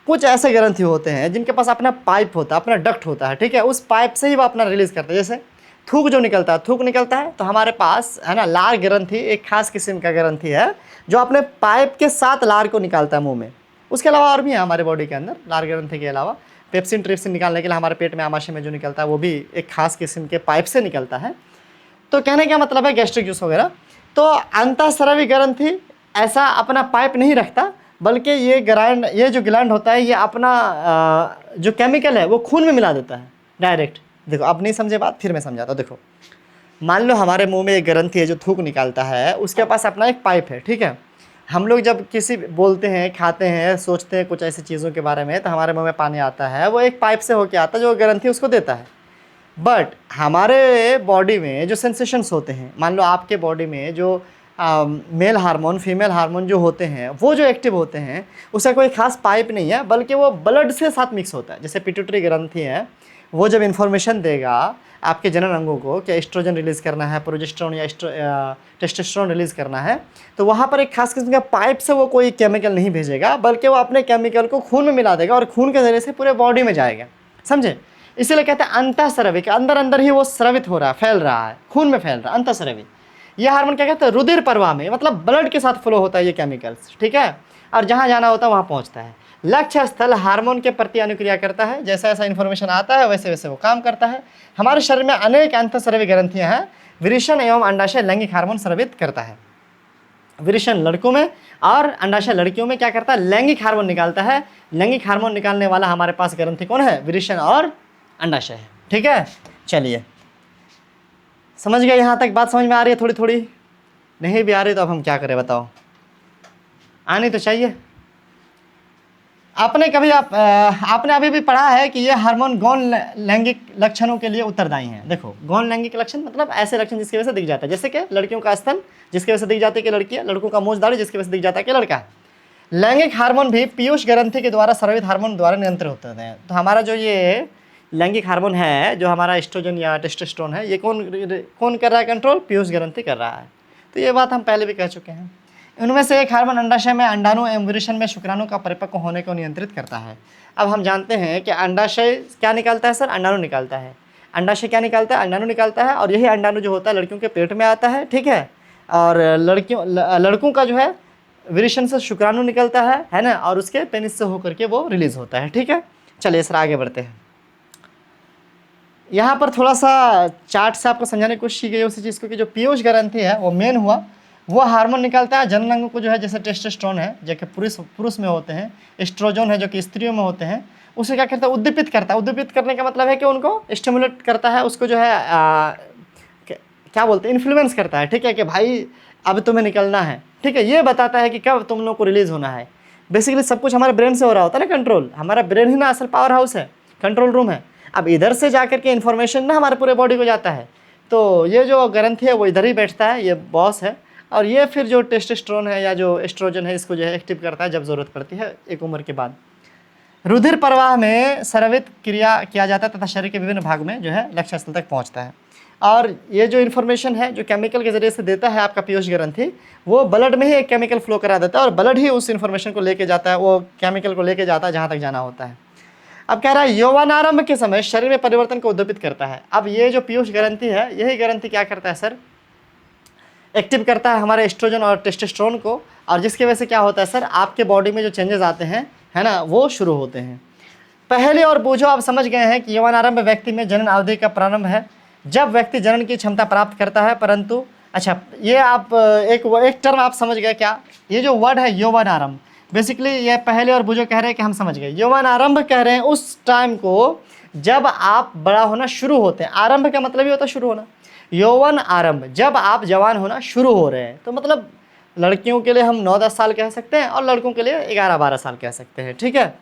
कुछ ऐसे ग्रंथि होते हैं जिनके पास अपना पाइप होता है, अपना डक्ट होता है, ठीक है, उस पाइप से ही वो अपना रिलीज करता है। जैसे थूक जो निकलता है, थूक निकलता है तो हमारे पास, है ना, लार ग्रंथि एक खास किस्म का ग्रंथि है जो अपने पाइप के साथ लार को निकालता है मुंह में। उसके अलावा और भी है हमारे बॉडी के अंदर, लार ग्रंथि के अलावा पेप्सिन ट्रिप्सिन निकालने के लिए हमारे पेट में, आमाशय में जो निकलता है, वो भी एक खास किस्म के पाइप से निकलता है। तो कहने का मतलब है गैस्ट्रिक जूस वगैरह। तो अंतःस्रावी ग्रंथि ऐसा अपना पाइप नहीं रखता, बल्कि ये जो ग्लैंड होता है, ये अपना जो केमिकल है वो खून में मिला देता है डायरेक्ट। देखो, अब नहीं समझे बात, फिर मैं समझाता हूँ। देखो, मान लो हमारे मुंह में एक ग्रंथि है जो थूक निकालता है, उसके पास अपना एक पाइप है, ठीक है। हम लोग जब किसी बोलते हैं, खाते हैं, सोचते हैं कुछ ऐसी चीज़ों के बारे में, तो हमारे मुंह में पानी आता है, वो एक पाइप से होके आता है जो ग्रंथि उसको देता है। बट हमारे बॉडी में जो सेंसेशंस होते हैं, मान लो आपके बॉडी में जो मेल हार्मोन, फीमेल हार्मोन जो होते हैं, वो जो एक्टिव होते हैं, उसका कोई खास पाइप नहीं है, बल्कि वो ब्लड से साथ मिक्स होता है। जैसे पिट्यूटरी ग्रंथि है, वो जब इन्फॉर्मेशन देगा आपके जनन अंगों को कि एस्ट्रोजन रिलीज़ करना है, प्रोजेस्टेरोन या टेस्टोस्टेरोन रिलीज़ करना है, तो वहाँ पर एक खास किस्म का पाइप से वो कोई केमिकल नहीं भेजेगा, बल्कि वो अपने केमिकल को खून में मिला देगा और खून के जरिए से पूरे बॉडी में जाएगा। समझे, इसीलिए कहते हैं अंतःस्रावी, के अंदर अंदर ही वो स्रावित हो रहा है, फैल रहा है, खून में फैल रहा है, अंतःस्रावी। ये हार्मोन क्या कहते हैं, रुधिर प्रवाह में, मतलब ब्लड के साथ फ्लो होता है ये केमिकल्स, ठीक है, और जहाँ जाना होता है वहाँ पहुँचता है। लक्ष्य स्थल हार्मोन के प्रति अनुक्रिया करता है, जैसा ऐसा इन्फॉर्मेशन आता है वैसे वैसे वो काम करता है। हमारे शरीर में अनेक अंतःस्रावी ग्रंथियाँ हैं विरेचन एवं अंडाशय लैंगिक हार्मोन स्रावित करता है। विरेचन लड़कों में और अंडाशय लड़कियों में क्या करता है, लैंगिक हार्मोन निकालता है। लैंगिक हार्मोन निकालने वाला हमारे पास ग्रंथि कौन है, विरेचन और अंडाशय है। ठीक है, चलिए समझ गए, यहाँ तक बात समझ में आ रही है? थोड़ी थोड़ी नहीं भी आ रही तो अब हम क्या करें बताओ, आनी तो चाहिए। आपने अभी भी पढ़ा है कि ये हार्मोन गौण लैंगिक लक्षणों के लिए उत्तरदायी हैं। देखो, गौण लैंगिक लक्षण मतलब ऐसे लक्षण जिसकी वजह से दिख जाता है, जैसे कि लड़कियों का स्तन जिसकी वजह से दिख जाती है कि लड़की है, लड़कों का मूंछदाढ़ी जिसकी वजह से दिख जाता है कि लड़का है। लैंगिक हार्मोन भी पीयूष ग्रंथि के द्वारा स्रावित हार्मोन द्वारा नियंत्रित होते हैं। तो हमारा जो ये लैंगिक हार्मोन है, जो हमारा एस्ट्रोजन या टेस्टोस्टेरोन है, ये कौन कर रहा है कंट्रोल, पीयूष ग्रंथि कर रहा है। तो ये बात हम पहले भी कह चुके हैं। इनमें से एक हार्मोन अंडाशय में अंडाणु एवं विरेचन में शुक्राणु का परिपक्व होने को नियंत्रित करता है। अब हम जानते हैं कि अंडाशय क्या निकालता है सर, अंडाणु निकालता है। अंडाशय क्या निकालता है, अंडाणु निकालता है, और यही अंडाणु जो होता है लड़कियों के पेट में आता है। ठीक है, और लड़कों का जो है विरेचन से शुक्राणु निकलता है ना, और उसके पेनिस से होकर के वो रिलीज होता है। ठीक है, चलिए सर आगे बढ़ते हैं। यहाँ पर थोड़ा सा चार्ट से आपको समझाने की कोशिश की गई उसी चीज़ को कि जो पीयूष ग्रंथि है वो मेन हुआ, वो हार्मोन निकालता है जनन अंगों को जो है, जैसे टेस्टोस्टेरोन है जो कि पुरुष में होते हैं, एस्ट्रोजन है जो कि स्त्रियों में होते हैं, उसे क्या करता है, उद्दीपित करता है। उद्दीपित करने का मतलब है कि उनको स्टिमुलेट करता है, उसको जो है क्या बोलते हैं, इन्फ्लुएंस करता है। ठीक है, कि भाई अब तुम्हें निकलना है। ठीक है, ये बताता है कि कब तुम लोग को रिलीज होना है। बेसिकली सब कुछ हमारे ब्रेन से हो रहा होता है ना कंट्रोल, हमारा ब्रेन ही ना असल पावर हाउस है, कंट्रोल रूम है। अब इधर से जाकर के इन्फॉर्मेशन ना हमारे पूरे बॉडी को जाता है, तो ये जो ग्रंथि है वो इधर ही बैठता है, ये बॉस है, और ये फिर जो टेस्टोस्टेरोन है या जो एस्ट्रोजन है इसको जो है एक्टिव करता है जब ज़रूरत पड़ती है एक उम्र के बाद। रुधिर प्रवाह में स्रावित क्रिया किया जाता है तथा शरीर के विभिन्न भाग में जो है लक्ष्य स्थल तक पहुंचता है। और ये जो इन्फॉर्मेशन है जो केमिकल के जरिए से देता है आपका पीयूष ग्रंथि, वो ब्लड में ही एक केमिकल फ्लो करा देता है और ब्लड ही उस इन्फॉर्मेशन को लेके जाता है, वो केमिकल को लेके जाता है जहाँ तक जाना होता है। अब कह रहा है यौवनारंभ के समय शरीर में परिवर्तन को उद्दीपित करता है। अब ये जो पीयूष ग्रंथि है, यही ग्रंथि क्या करता है सर, एक्टिव करता है हमारे एस्ट्रोजन और टेस्टोस्टेरोन को, और जिसकी वजह से क्या होता है सर, आपके बॉडी में जो चेंजेस आते हैं है ना, वो शुरू होते हैं। पहले और बूझो आप समझ गए हैं कि यौवनारंभ व्यक्ति में जनन अवधि का प्रारंभ है जब व्यक्ति जनन की क्षमता प्राप्त करता है, परंतु अच्छा ये आप एक टर्म आप समझ गए क्या, ये जो वर्ड है यौवनारंभ, बेसिकली ये पहले और बूझो कह रहे हैं कि हम समझ गए। यौवनारंभ कह रहे हैं उस टाइम को जब आप बड़ा होना शुरू होते हैं। आरंभ का मतलब ही होता है शुरू होना। यौवन आरंभ जब आप जवान होना शुरू हो रहे हैं, तो मतलब लड़कियों के लिए हम 9-10 साल कह सकते हैं और लड़कों के लिए 11-12 साल कह सकते हैं। ठीक है,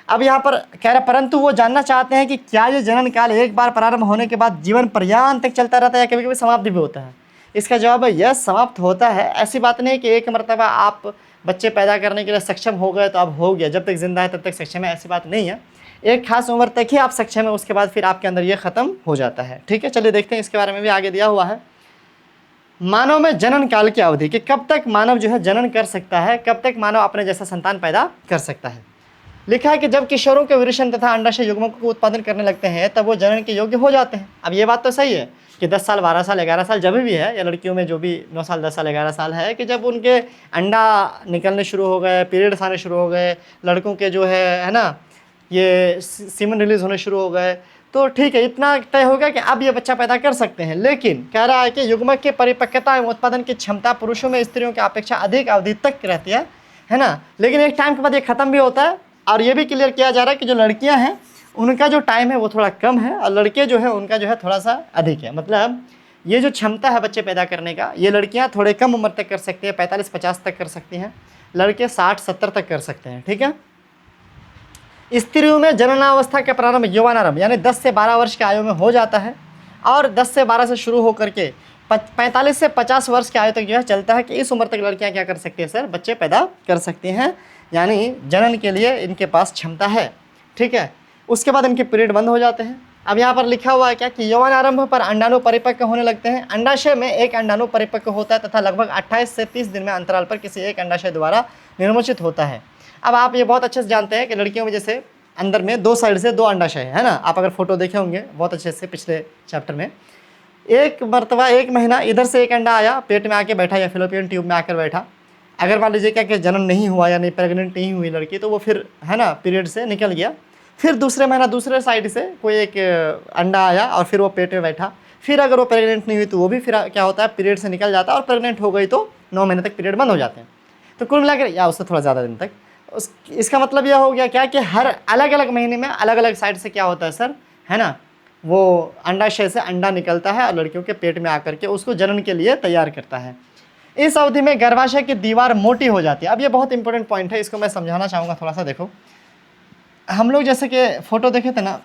अब यहाँ पर कह रहे परंतु वो जानना चाहते हैं कि क्या ये जनन काल एक बार प्रारंभ होने के बाद जीवन पर्यंत तक चलता रहता है या कभी कभी समाप्ति भी होता है। इसका जवाब है यस, समाप्त होता है। ऐसी बात नहीं कि एक मरतबा आप बच्चे पैदा करने के लिए सक्षम हो गए तो अब हो गया, जब तक जिंदा है तब तक सक्षम है, ऐसी बात नहीं है। एक खास उम्र तक ही आप सक्षम है, उसके बाद फिर आपके अंदर ये ख़त्म हो जाता है। ठीक है, चलिए देखते हैं, इसके बारे में भी आगे दिया हुआ है। मानव में जनन काल की अवधि कि कब तक मानव जो है जनन कर सकता है, कब तक मानव अपने जैसा संतान पैदा कर सकता है। लिखा है कि जब किशोरों के विरेचन तथा अंडाशय युग्मकों को उत्पादन करने लगते हैं तब वो जनन के योग्य हो जाते हैं। अब ये बात तो सही है कि 10 साल 12 साल 11 साल जब भी है, या लड़कियों में जो भी 9 साल 10 साल 11 साल है, कि जब उनके अंडा निकलने शुरू हो गए, पीरियड्स आने शुरू हो गए, लड़कों के जो है ना ये सीमन रिलीज होने शुरू हो गए, तो ठीक है, इतना तय हो गया कि अब ये बच्चा पैदा कर सकते हैं। लेकिन कह रहा है कि युग्मक की परिपक्वता एवं उत्पादन की क्षमता पुरुषों में स्त्रियों की अपेक्षा अधिक अवधि तक रहती है ना, लेकिन एक टाइम के बाद ये ख़त्म भी होता है। और ये भी क्लियर किया जा रहा है कि जो लड़कियां हैं उनका जो टाइम है वो थोड़ा कम है और लड़के जो है उनका जो है थोड़ा सा अधिक है। मतलब ये जो क्षमता है बच्चे पैदा करने का, ये लड़कियां थोड़े कम उम्र तक कर सकती हैं, 45-50 तक कर सकती हैं, लड़के 60-70 तक कर सकते हैं। ठीक है, स्त्रियों में जननावस्था का प्रारंभ यौवनारंभ यानी 10 से 12 वर्ष की आयु में हो जाता है और 10 से 12 से शुरू होकर के 45 से 50 वर्ष की आयु तक जो है चलता है कि इस उम्र तक लड़कियां क्या कर सकती हैं सर, बच्चे पैदा कर सकती हैं, यानी जनन के लिए इनके पास क्षमता है। ठीक है, उसके बाद इनके पीरियड बंद हो जाते हैं। अब यहाँ पर लिखा हुआ है क्या कि यौवनारंभ पर अंडाणु परिपक्व होने लगते हैं। अंडाशय में एक अंडाणु परिपक्व होता है तथा लगभग 28 से 30 दिन में अंतराल पर किसी एक अंडाशय द्वारा निर्मोचित होता है। अब आप ये बहुत अच्छे से जानते हैं कि लड़कियों में जैसे अंदर में 2 साइड से 2 अंडाशय है ना, आप अगर फोटो देखे होंगे बहुत अच्छे से पिछले चैप्टर में, एक मरतबा 1 महीना इधर से एक अंडा आया, पेट में आके बैठा या फिलोपियन ट्यूब में आकर बैठा। अगर मान लीजिए क्या कि जनन नहीं हुआ या नहीं प्रेग्नेंट नहीं हुई लड़की, तो वो फिर है ना पीरियड से निकल गया, फिर दूसरे महीना दूसरे साइड से कोई एक अंडा आया और फिर वो पेट में बैठा, फिर अगर वो प्रेग्नेंट नहीं हुई तो वो भी फिर क्या होता है, पीरियड से निकल जाता है, और प्रेग्नेंट हो गई तो 9 महीने तक पीरियड बंद हो जाते हैं। तो कुल मिलाकर, या उससे थोड़ा ज़्यादा दिन तक, इसका मतलब यह हो गया क्या कि हर अलग अलग महीने में अलग अलग साइड से क्या होता है सर, है ना, वो अंडाशय से अंडा निकलता है और लड़कियों के पेट में आकर के उसको जनन के लिए तैयार करता है। इस अवधि में गर्भाशय की दीवार मोटी हो जाती है। अब ये बहुत इंपॉर्टेंट पॉइंट है, इसको मैं समझाना चाहूँगा थोड़ा सा। देखो, हम लोग जैसे कि फ़ोटो देखे थे ना,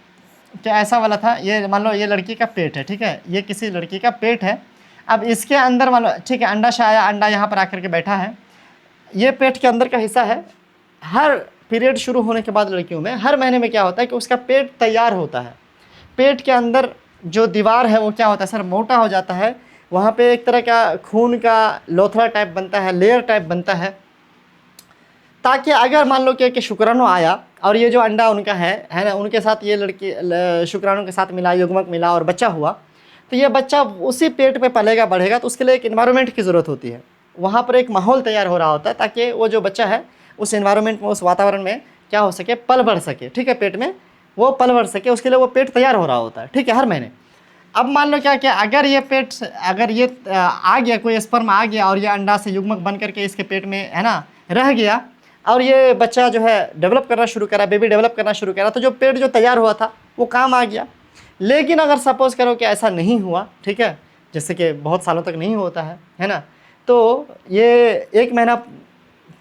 क्या ऐसा वाला था, ये मान लो ये लड़की का पेट है, ठीक है, ये किसी लड़की का पेट है। अब इसके अंदर मान लो, ठीक है, अंडा से आया, अंडा यहाँ पर आकर के बैठा है, ये पेट के अंदर का हिस्सा है। हर पीरियड शुरू होने के बाद लड़कियों में हर महीने में क्या होता है कि उसका पेट तैयार होता है। पेट के अंदर जो दीवार है वो क्या होता है सर, मोटा हो जाता है। वहाँ पे एक तरह का खून का लोथड़ा टाइप बनता है, लेयर टाइप बनता है, ताकि अगर मान लो कि शुक्राणु आया और ये जो अंडा उनका है ना, उनके साथ ये लड़की शुक्राणु के साथ मिला, युग्मक मिला और बच्चा हुआ, तो ये बच्चा उसी पेट पे पलेगा बढ़ेगा। तो उसके लिए एक इन्वायरमेंट की ज़रूरत होती है, वहाँ पर एक माहौल तैयार हो रहा होता है ताकि वो जो बच्चा है उस इन्वायरमेंट में, उस वातावरण में क्या हो सके, पल बढ़ सके, ठीक है, पेट में वो पल बढ़ सके, उसके लिए वो पेट तैयार हो रहा होता है, ठीक है, हर महीने। अब मान लो क्या अगर ये पेट, अगर ये आ गया, कोई स्पर्म आ गया और ये अंडा से युग्मक बन करके इसके पेट में, है ना, रह गया, और ये बच्चा जो है डेवलप करना शुरू करा, बेबी डेवलप करना शुरू करा, तो जो पेट जो तैयार हुआ था वो काम आ गया। लेकिन अगर सपोज करो कि ऐसा नहीं हुआ, ठीक है, जैसे कि बहुत सालों तक नहीं होता है ना, तो ये 1 महीना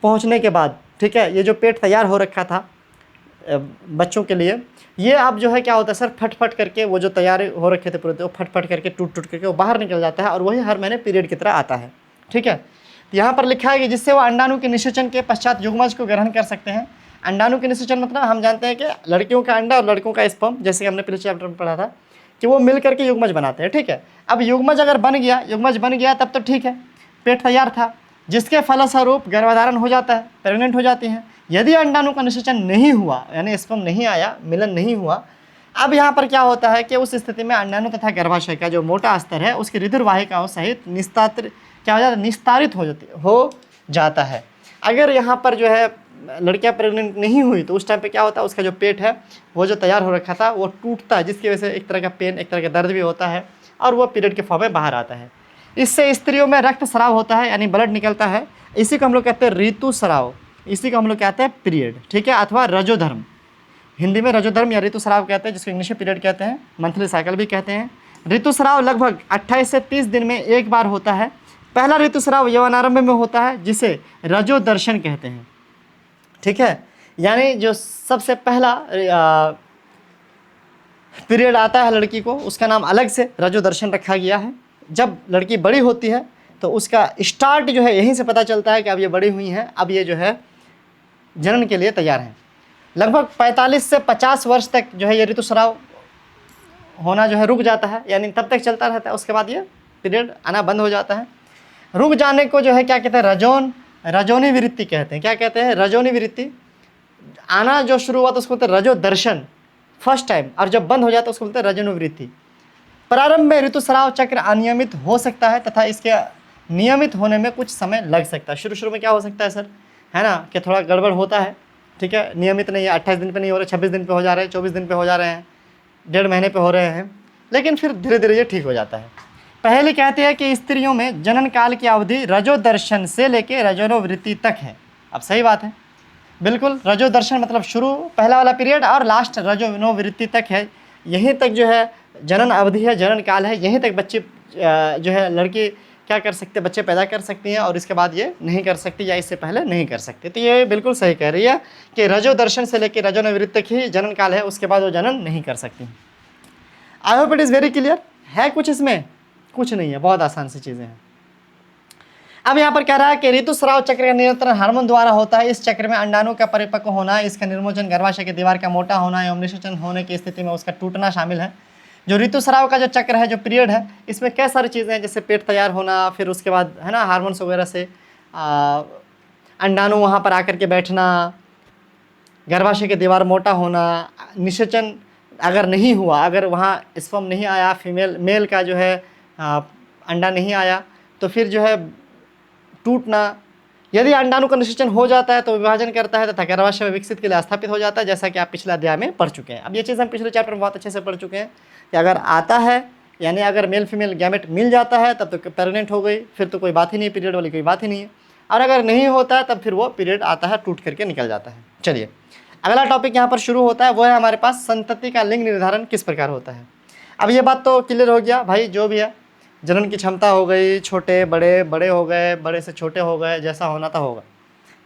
पहुंचने के बाद, ठीक है, ये जो पेट तैयार हो रखा था बच्चों के लिए, ये अब जो है क्या होता है सर, फट फट करके वो जो तैयार हो रखे थे पूरे, वो फट फट करके टूट टूट करके वो बाहर निकल जाता है, और वही हर महीने पीरियड की तरह आता है, ठीक है। तो यहाँ पर लिखा है कि जिससे वो अंडाणु के निषेचन के पश्चात युग्मज को ग्रहण कर सकते हैं। अंडाणु के निषेचन मतलब हम जानते हैं कि लड़कियों का अंडा और लड़कों का स्पर्म, जैसे कि हमने पिछले चैप्टर में पढ़ा था कि वो मिल करके युग्मज बनाते हैं, ठीक है। अब युग्मज अगर बन गया, युग्मज बन गया तब तो ठीक है, पेट तैयार था, जिसके फलस्वरूप गर्भधारण हो जाता है, प्रेग्नेंट हो जाती हैं। यदि अंडाणु का निषेचन नहीं हुआ, यानी स्पर्म नहीं आया, मिलन नहीं हुआ, अब यहाँ पर क्या होता है कि उस स्थिति में अंडाणु तथा गर्भाशय का जो मोटा स्तर है उसकी ऋतुवाहिकाओं सहित निस्तारित हो जाता है। अगर यहाँ पर जो है लड़कियाँ प्रेग्नेंट नहीं हुई तो उस टाइम पे क्या होता है, उसका जो पेट है वो जो तैयार हो रखा था वो टूटता है, जिसकी वजह से एक तरह का पेन, एक तरह का दर्द भी होता है, और वो पीरियड के फॉर्म में बाहर आता है। इससे स्त्रियों में रक्तस्राव होता है, यानी ब्लड निकलता है। इसी को हम लोग कहते हैं ऋतुस्राव, इसी को हम लोग कहते हैं पीरियड, ठीक है, अथवा रजोधर्म। हिंदी में रजोधर्म या ऋतुस्राव कहते हैं, जिसको इंग्लिश में पीरियड कहते हैं, मंथली साइकिल भी कहते हैं। ऋतुस्राव लगभग 28 से 30 दिन में एक बार होता है। पहला ऋतुस्राव यौवनारंभ में होता है, जिसे रजोदर्शन कहते हैं, ठीक है, यानी जो सबसे पहला पीरियड आता है लड़की को, उसका नाम अलग से रजोदर्शन रखा गया है। जब लड़की बड़ी होती है तो उसका स्टार्ट जो है यहीं से पता चलता है कि अब ये बड़ी हुई हैं, अब ये जो है जनन के लिए तैयार हैं। लगभग 45 से 50 वर्ष तक जो है ये ऋतुस्राव होना जो है रुक जाता है, यानी तब तक चलता रहता है, उसके बाद ये पीरियड आना बंद हो जाता है। रुक जाने को जो है क्या कहते हैं, रजोनी वृत्ति कहते हैं। क्या कहते हैं, रजोनी वृत्ति। आना जो शुरू हुआ तो उसको बोलते हैं रजोदर्शन फर्स्ट टाइम, और जब बंद हो जाता है उसको बोलते हैं रजोनिवृत्ति। प्रारंभ में ऋतुस्राव चक्र अनियमित हो सकता है तथा इसके नियमित होने में कुछ समय लग सकता है। शुरू में क्या हो सकता है सर, है ना, कि थोड़ा गड़बड़ होता है, ठीक है, नियमित नहीं है, 28 दिन पे नहीं हो रहे, 26 दिन पे हो जा रहे हैं, 24 दिन पे हो जा रहे हैं, 1.5 महीने पे हो रहे हैं, लेकिन फिर धीरे धीरे ये ठीक हो जाता है। पहले कहते हैं कि स्त्रियों में जनन काल की अवधि रजोदर्शन से लेकर रजोनोवृत्ति तक है। अब सही बात है, बिल्कुल, रजोदर्शन मतलब शुरू पहला वाला पीरियड और लास्ट रजोनोवृत्ति तक है। यहीं तक जो है जनन अवधि है, जनन काल है, यहीं तक बच्चे जो है लड़की क्या कर सकते, बच्चे पैदा कर सकती हैं, और इसके बाद ये नहीं कर सकती या इससे पहले नहीं कर सकती। तो ये बिल्कुल सही कह रही है कि रजोदर्शन से लेकर रजोनोवृत्ति तक ही जनन काल है, उसके बाद वो जनन नहीं कर सकती। I hope it is very clear. है कुछ इसमें? कुछ नहीं है, बहुत आसान सी चीज़ें हैं। अब यहाँ पर कह रहा है कि ऋतुस्राव चक्र का नियंत्रण हार्मोन द्वारा होता है। इस चक्र में अंडाणु का परिपक्व होना, इसका निर्मोचन, गर्भाशय की दीवार का मोटा होना एवं निषेचन होने की स्थिति में उसका टूटना शामिल है। जो ऋतुस्राव का जो चक्र है, जो पीरियड है, इसमें कई सारी चीज़ें हैं, जैसे पेट तैयार होना, फिर उसके बाद है ना हार्मोन्स वगैरह से अंडाणु वहाँ पर आकर के बैठना, गर्भाशय की दीवार मोटा होना, निषेचन अगर नहीं हुआ, अगर वहाँ स्पर्म नहीं आया, मेल का जो है अंडा नहीं आया, तो फिर जो है टूटना। यदि अंडाणु का निषेचन हो जाता है तो विभाजन करता है तथा गर्भाशय में विकसित के लिए स्थापित हो जाता है, जैसा कि आप पिछले अध्याय में पढ़ चुके हैं। अब ये चीज़ हम पिछले चैप्टर में बहुत अच्छे से पढ़ चुके हैं कि अगर आता है यानी अगर मेल फीमेल गैमेट मिल जाता है तब तो प्रेग्नेंट हो गई, फिर तो कोई बात ही नहीं, पीरियड वाली कोई बात ही नहीं है। और अगर नहीं होता है तब फिर वो पीरियड आता है, टूट करके निकल जाता है। चलिए अगला टॉपिक यहाँ पर शुरू होता है, वो है हमारे पास संतति का लिंग निर्धारण किस प्रकार होता है। अब ये बात तो क्लियर हो गया भाई, जो भी है जनन की क्षमता हो गई, छोटे बड़े, बड़े हो गए, बड़े से छोटे हो गए, जैसा होना था होगा,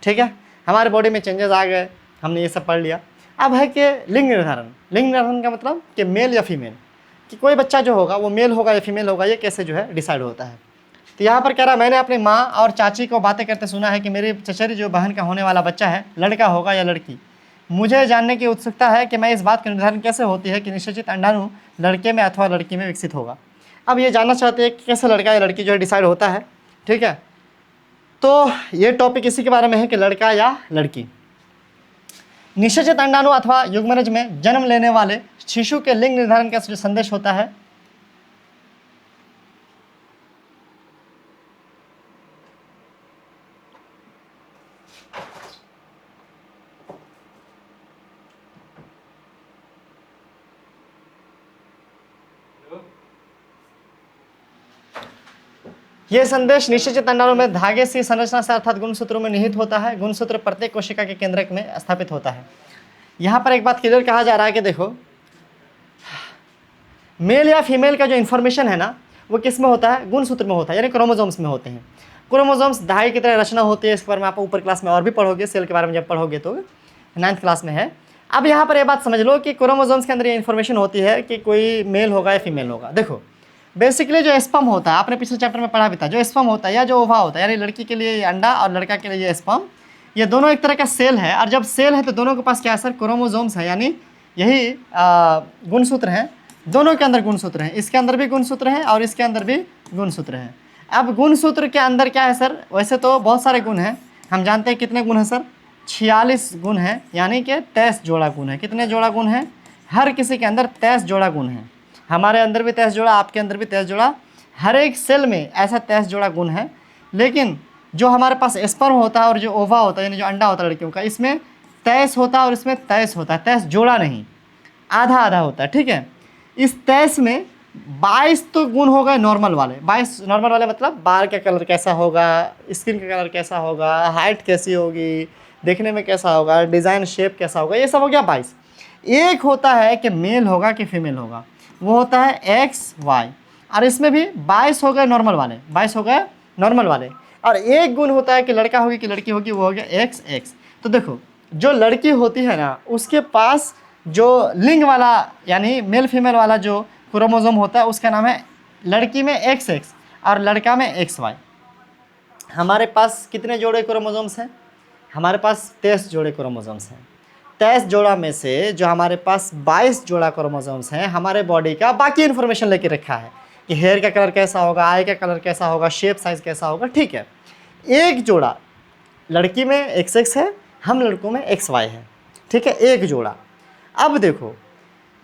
ठीक है। हमारे बॉडी में चेंजेस आ गए, हमने ये सब पढ़ लिया। अब है कि लिंग निर्धारण। लिंग निर्धारण का मतलब कि मेल या फीमेल, कि कोई बच्चा जो होगा वो मेल होगा या फीमेल होगा, ये कैसे जो है डिसाइड होता है। तो यहाँ पर कह रहा, मैंने अपनी माँ और चाची को बातें करते सुना है कि मेरी चचेरी जो बहन का होने वाला बच्चा है लड़का होगा या लड़की। मुझे जानने की उत्सुकता है कि मैं इस बात का निर्धारण कैसे होती है कि निश्चित अंडाणु लड़के में अथवा लड़की में विकसित होगा। अब ये जानना चाहते हैं कि कैसे लड़का या लड़की जो है डिसाइड होता है, ठीक है। तो ये टॉपिक इसी के बारे में है कि लड़का या लड़की। निषेचित अंडाणु अथवा युग्मनज में जन्म लेने वाले शिशु के लिंग निर्धारण का जो संदेश होता है, यह संदेश निषेचित अंडाणु में धागे से संरचना से अर्थात गुणसूत्रों में निहित होता है। गुणसूत्र प्रत्येक कोशिका के केंद्रक में स्थापित होता है। यहाँ पर एक बात क्लियर कहा जा रहा है कि देखो, मेल या फीमेल का जो इन्फॉर्मेशन है ना, वो किस में होता है, गुणसूत्र में होता है, यानी क्रोमोसोम्स में होते हैं। क्रोमोसोम्स धागे की तरह रचना होती है। इसके बारे में आप ऊपर क्लास में और भी पढ़ोगे, सेल के बारे में जब पढ़ोगे तो 9th क्लास में है। अब यहाँ पर ये बात समझ लो कि क्रोमोसोम्स के अंदर ये इन्फॉर्मेशन होती है कि कोई मेल होगा या फीमेल होगा। देखो बेसिकली जो स्पर्म होता है, आपने पिछले चैप्टर में पढ़ा भी था, जो स्पर्म होता है या जो ओवा होता है, यानी लड़की के लिए ये अंडा और लड़का के लिए ये स्पर्म, ये दोनों एक तरह का सेल है। और जब सेल है तो दोनों के पास क्या है सर, क्रोमोसोम्स है, यानी यही गुणसूत्र हैं। दोनों के अंदर गुणसूत्र हैं, इसके अंदर भी गुणसूत्र हैं और इसके अंदर भी गुणसूत्र हैं। अब गुणसूत्र के अंदर क्या है सर, वैसे तो बहुत सारे गुण हैं, हम जानते हैं कितने गुण हैं सर, 46 गुण हैं, यानी कि 23 जोड़ा गुण है। कितने जोड़ा गुण हैं, हर किसी के अंदर 23 जोड़ा गुण है। हमारे अंदर भी 23 जोड़ा, आपके अंदर भी 23 जोड़ा, हर एक सेल में ऐसा 23 जोड़ा गुण है। लेकिन जो हमारे पास स्पर्म होता है और जो ओवा होता है, यानी जो अंडा होता है लड़कियों का, इसमें 23 होता है और इसमें 23 होता है। 23 जोड़ा नहीं, आधा आधा होता है, ठीक है। इस 23 में 22 तो गुण हो गए नॉर्मल वाले। 22 नॉर्मल वाले मतलब बाल का कलर कैसा होगा, स्किन का कलर कैसा होगा, हाइट कैसी होगी, देखने में कैसा होगा, डिज़ाइन शेप कैसा होगा, ये सब हो गया 22। एक होता है कि मेल होगा कि फीमेल होगा, वो होता है XY, और इसमें भी 22 हो गए नॉर्मल वाले, 22 हो गए नॉर्मल वाले। और एक गुण होता है कि लड़का होगी कि लड़की होगी, वो हो गया XX। तो देखो जो लड़की होती है ना, उसके पास जो लिंग वाला यानी मेल फीमेल वाला जो क्रोमोसोम होता है उसका नाम है, लड़की में XX और लड़का में XY। हमारे पास कितने जोड़े क्रोमोसोम्स हैं, हमारे पास 23 जोड़े क्रोमोसोम्स हैं। 23 जोड़ा में से जो हमारे पास 22 जोड़ा क्रोमोसोम्स हैं, हमारे बॉडी का बाकी इन्फॉर्मेशन लेके रखा है कि हेयर का कलर कैसा होगा, आई का कलर कैसा होगा, शेप साइज़ कैसा होगा, ठीक है। एक जोड़ा लड़की में XX है, हम लड़कों में XY है, ठीक है, एक जोड़ा। अब देखो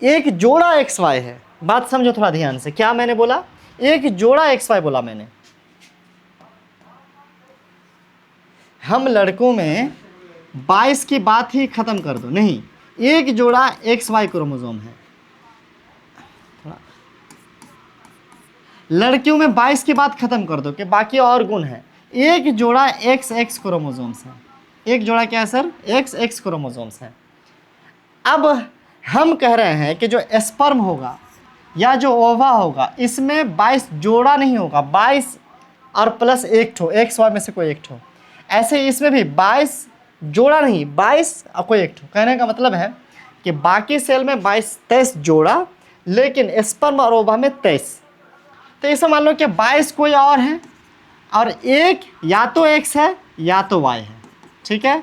एक जोड़ा XY है, बात समझो थोड़ा ध्यान से, क्या मैंने बोला, एक जोड़ा XY बोला मैंने। हम लड़कों में 22 की बात ही खत्म कर दो, नहीं, एक जोड़ा XY क्रोमोसोम है। लड़कियों में 22 की बात खत्म कर दो कि बाकी और गुण है। एक जोड़ा XX क्रोमोसोम्स है, एक जोड़ा क्या है सर, XX क्रोमोसोम्स है। अब हम कह रहे हैं कि जो स्पर्म होगा या जो ओवा होगा, इसमें 22 जोड़ा नहीं होगा, 22 और प्लस एक ठो, XY में से कोई एक ठो। ऐसे इसमें भी 22 जोड़ा नहीं, 22 और कोई एक ठो। कहने का मतलब है कि बाकी सेल में 23 जोड़ा, लेकिन स्पर्म और ओवा में 23। तो इसे मान लो कि 22 कोई और है और एक या तो X है या तो Y है, ठीक है।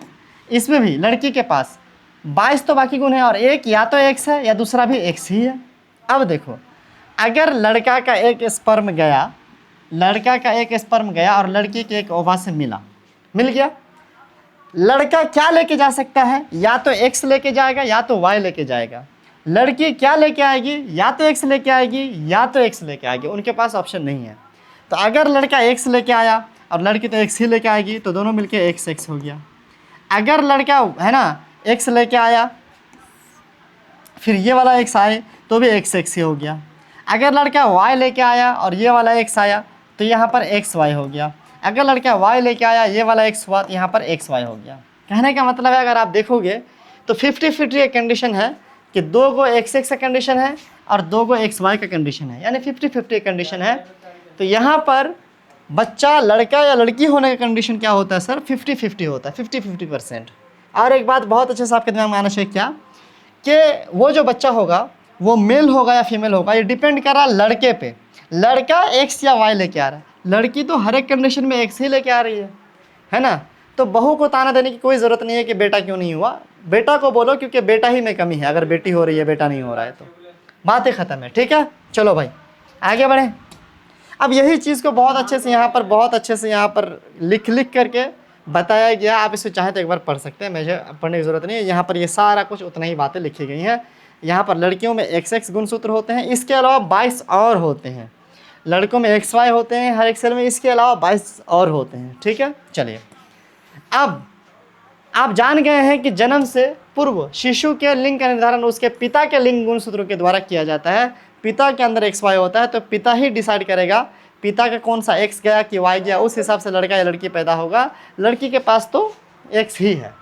इसमें भी लड़की के पास 22 तो बाकी गुण है और एक या तो X है या दूसरा भी X ही है। अब देखो अगर लड़का का एक स्पर्म गया, लड़का का एक स्पर्म गया और लड़की के एक ओवा से मिल गया, लड़का क्या लेके जा सकता है, या तो X लेके जाएगा या तो Y लेके जाएगा। लड़की क्या लेके आएगी, या तो X लेके आएगी या तो X लेके आएगी, उनके पास ऑप्शन नहीं है। तो अगर लड़का X लेके आया और लड़की तो X ही लेके आएगी, तो दोनों मिलके XX हो गया। अगर लड़का है ना X लेके आया, फिर ये वाला X आए तो भी XX ही हो गया। अगर लड़का y लेके आया और ये वाला x आया तो यहाँ पर XY हो गया। अगर लड़का y लेके आया ये वाला x हुआ तो यहाँ पर XY हो गया। कहने का मतलब है अगर आप देखोगे तो 50-50 एक कंडीशन है कि 2 को XX का कंडीशन है और 2 को XY का कंडीशन है, यानी 50-50 एक कंडीशन है। तो यहाँ पर बच्चा लड़का या लड़की होने का कंडीशन क्या होता है सर? 50-50 होता है, 50-50%। और एक बात बहुत अच्छे से आपके दिमाग में आना चाहिए क्या, कि वो जो बच्चा होगा वो मेल होगा या फीमेल होगा, ये डिपेंड कर रहा है लड़के पे। लड़का एक्स या वाई लेके आ रहा है, लड़की तो हर एक कंडीशन में एक्स ही लेके आ रही है ना। तो बहू को ताना देने की कोई ज़रूरत नहीं है कि बेटा क्यों नहीं हुआ, बेटा को बोलो क्योंकि बेटा ही में कमी है, अगर बेटी हो रही है बेटा नहीं हो रहा है तो बातें ख़त्म है। ठीक है, चलो भाई आगे बढ़ें। अब यही चीज़ को बहुत अच्छे से यहाँ पर लिख करके बताया गया। आप इसे चाहे तो एक बार पढ़ सकते हैं, मुझे पढ़ने की ज़रूरत नहीं है। यहाँ पर ये सारा कुछ उतना ही बातें लिखी गई हैं। यहाँ पर लड़कियों में XX गुणसूत्र होते हैं, इसके अलावा 22 और होते हैं। लड़कों में XY होते हैं हर एक सेल में, इसके अलावा 22 और होते हैं। ठीक है, चलिए अब आप जान गए हैं कि जन्म से पूर्व शिशु के लिंग का निर्धारण उसके पिता के लिंग गुणसूत्रों के द्वारा किया जाता है। पिता के अंदर XY होता है तो पिता ही डिसाइड करेगा पिता का कौन सा X गया कि Y गया, उस हिसाब से लड़का या लड़की पैदा होगा। लड़की के पास तो X ही है।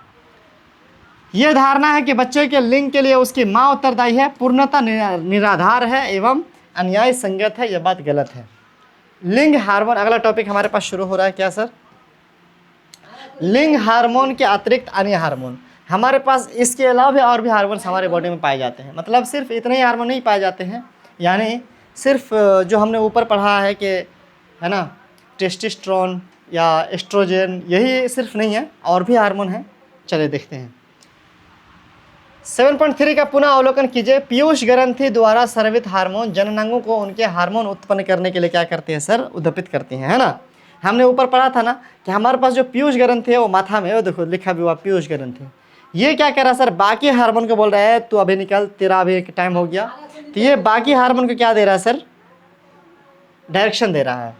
यह धारणा है कि बच्चे के लिंग के लिए उसकी माँ उत्तरदायी है, पूर्णतः निराधार है एवं अन्याय संगत है, यह बात गलत है। लिंग हार्मोन, अगला टॉपिक हमारे पास शुरू हो रहा है क्या सर? लिंग हार्मोन के अतिरिक्त अन्य हार्मोन हमारे पास, इसके अलावा भी और भी हार्मोन्स हमारे बॉडी में पाए जाते हैं। मतलब सिर्फ इतने ही हार्मोन नहीं पाए जाते हैं, यानी सिर्फ जो हमने ऊपर पढ़ा है कि है ना टेस्टोस्टेरोन या एस्ट्रोजन, यही सिर्फ नहीं है, और भी हार्मोन हैं। चलिए देखते हैं। 7.3 का पुनः अवलोकन कीजिए। पीयूष ग्रंथि द्वारा स्रावित हार्मोन जननांगों को उनके हार्मोन उत्पन्न करने के लिए क्या करते हैं सर? उद्दीपित करते हैं, है ना। हमने ऊपर पढ़ा था ना कि हमारे पास जो पीयूष ग्रंथि है वो माथा में, वो देखो लिखा भी हुआ पीयूष ग्रंथि। ये क्या कर रहा है सर? बाकी हार्मोन को बोल रहा है तू अभी निकल, तेरा अभी टाइम हो गया। तो ये बाकी हार्मोन को क्या दे रहा है सर? डायरेक्शन दे रहा है।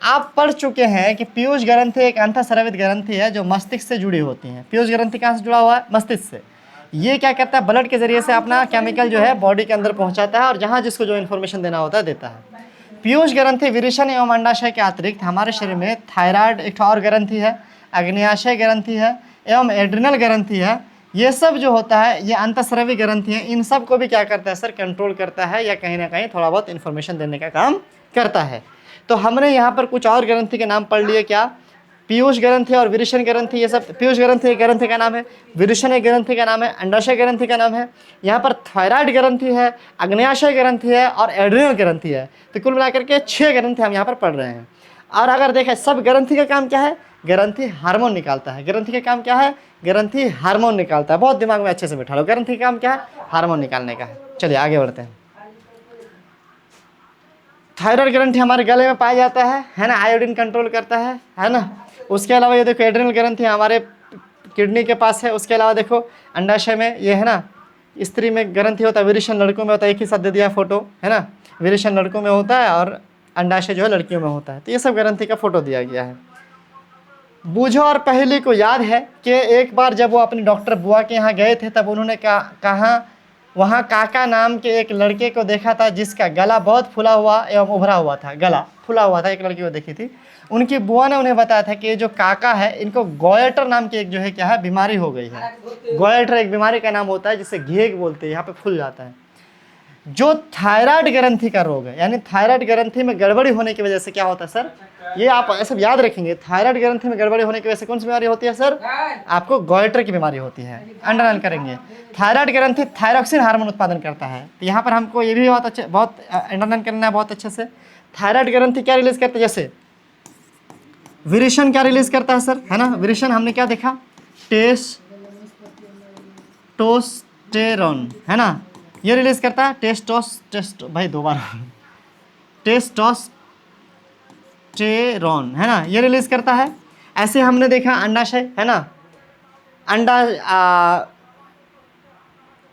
आप पढ़ चुके हैं कि पीयूष ग्रंथि एक अंतःस्रावित ग्रंथि है जो मस्तिष्क से जुड़ी होती है। पीयूष ग्रंथि कहाँ से जुड़ा हुआ है? मस्तिष्क से। ये क्या करता है? ब्लड के जरिए से अपना केमिकल जो है बॉडी के अंदर पहुंचाता है और जहाँ जिसको जो इन्फॉर्मेशन देना होता है देता है। पीयूष ग्रंथि विरेचन एवं अंडाशय के अतिरिक्त हमारे शरीर में थायराइड एक और ग्रंथि है, अग्न्याशय ग्रंथि है एवं एड्रिनल ग्रंथि है। ये सब जो होता है ये अंतःस्रावी ग्रंथि है। इन सब को भी क्या करता है सर? कंट्रोल करता है या कहीं ना कहीं थोड़ा बहुत इन्फॉर्मेशन देने का काम करता है। तो हमने यहाँ पर कुछ और ग्रंथि के नाम पढ़ लिए, क्या? पीयूष ग्रंथि और विरेचन ग्रंथि। ये सब पीयूष ग्रंथि एक ग्रंथि का नाम है, विरेचन एक ग्रंथि का नाम है, अंडाशय ग्रंथि का नाम है। यहाँ पर थायराइड ग्रंथि है, अग्न्याशय ग्रंथि है और एड्रिनल ग्रंथि है। तो कुल मिलाकर के 6 ग्रंथि हम यहाँ पर पढ़ रहे हैं। और अगर देखें सब ग्रंथि का काम क्या है? ग्रंथि हार्मोन निकालता है। ग्रंथि का काम क्या है? ग्रंथि हार्मोन निकालता है। बहुत दिमाग में अच्छे से बैठा लो, ग्रंथि का काम क्या है? हार्मोन निकालने का है। चलिए आगे बढ़ते हैं। थायराइड ग्रंथि हमारे गले में पाया जाता है ना, आयोडीन कंट्रोल करता है ना। उसके अलावा ये देखो एड्रिनल ग्रंथि हमारे किडनी के पास है। उसके अलावा देखो अंडाशय में ये है ना, स्त्री में ग्रंथि होता है, विरेचन लड़कों में होता है। एक ही साथ दे दिया फोटो, है ना। विरेचन लड़कों में होता है और अंडाशय जो है लड़कियों में होता है। तो ये सब ग्रंथि का फोटो दिया गया है। बूझो और पहेली को याद है कि एक बार जब वो अपनी डॉक्टर बुआ के यहाँ गए थे तब उन्होंने कहा वहाँ काका नाम के एक लड़के को देखा था जिसका गला बहुत फुला हुआ एवं उभरा हुआ था। गला फुला हुआ था, एक लड़की को देखी थी। उनकी बुआ ने उन्हें बताया था कि ये जो काका है इनको गोयटर नाम की एक जो है क्या है बीमारी हो गई है। गोयटर एक बीमारी का नाम होता है जिसे घेग बोलते हैं, यहाँ पे फूल जाता है। जो थायराइड ग्रंथि का रोग है, यानी थायराइड ग्रंथि में गड़बड़ी होने की वजह से क्या होता है सर? ये आप ऐसे याद रखेंगे, थायराइड ग्रंथि में गड़बड़ी होने की वजह से कौन सी बीमारी होती है सर? आपको गोयटर की बीमारी होती है। अंडरलाइन करेंगे। थायराइड ग्रंथि थायरॉक्सिन हार्मोन उत्पादन करता है। तो यहाँ पर हमको ये भी बहुत अंडरलाइन करना है बहुत अच्छे से। थायराइड ग्रंथि क्या रिलीज करता है? जैसे विरेचन क्या रिलीज करता है सर, है ना। विरेचन हमने क्या देखा? टेस्टोस्टेरोन, है ना, ये रिलीज करता है। टेस्टोस्टेरोन, है ना, ये रिलीज करता है। ऐसे हमने देखा अंडाशय, है ना,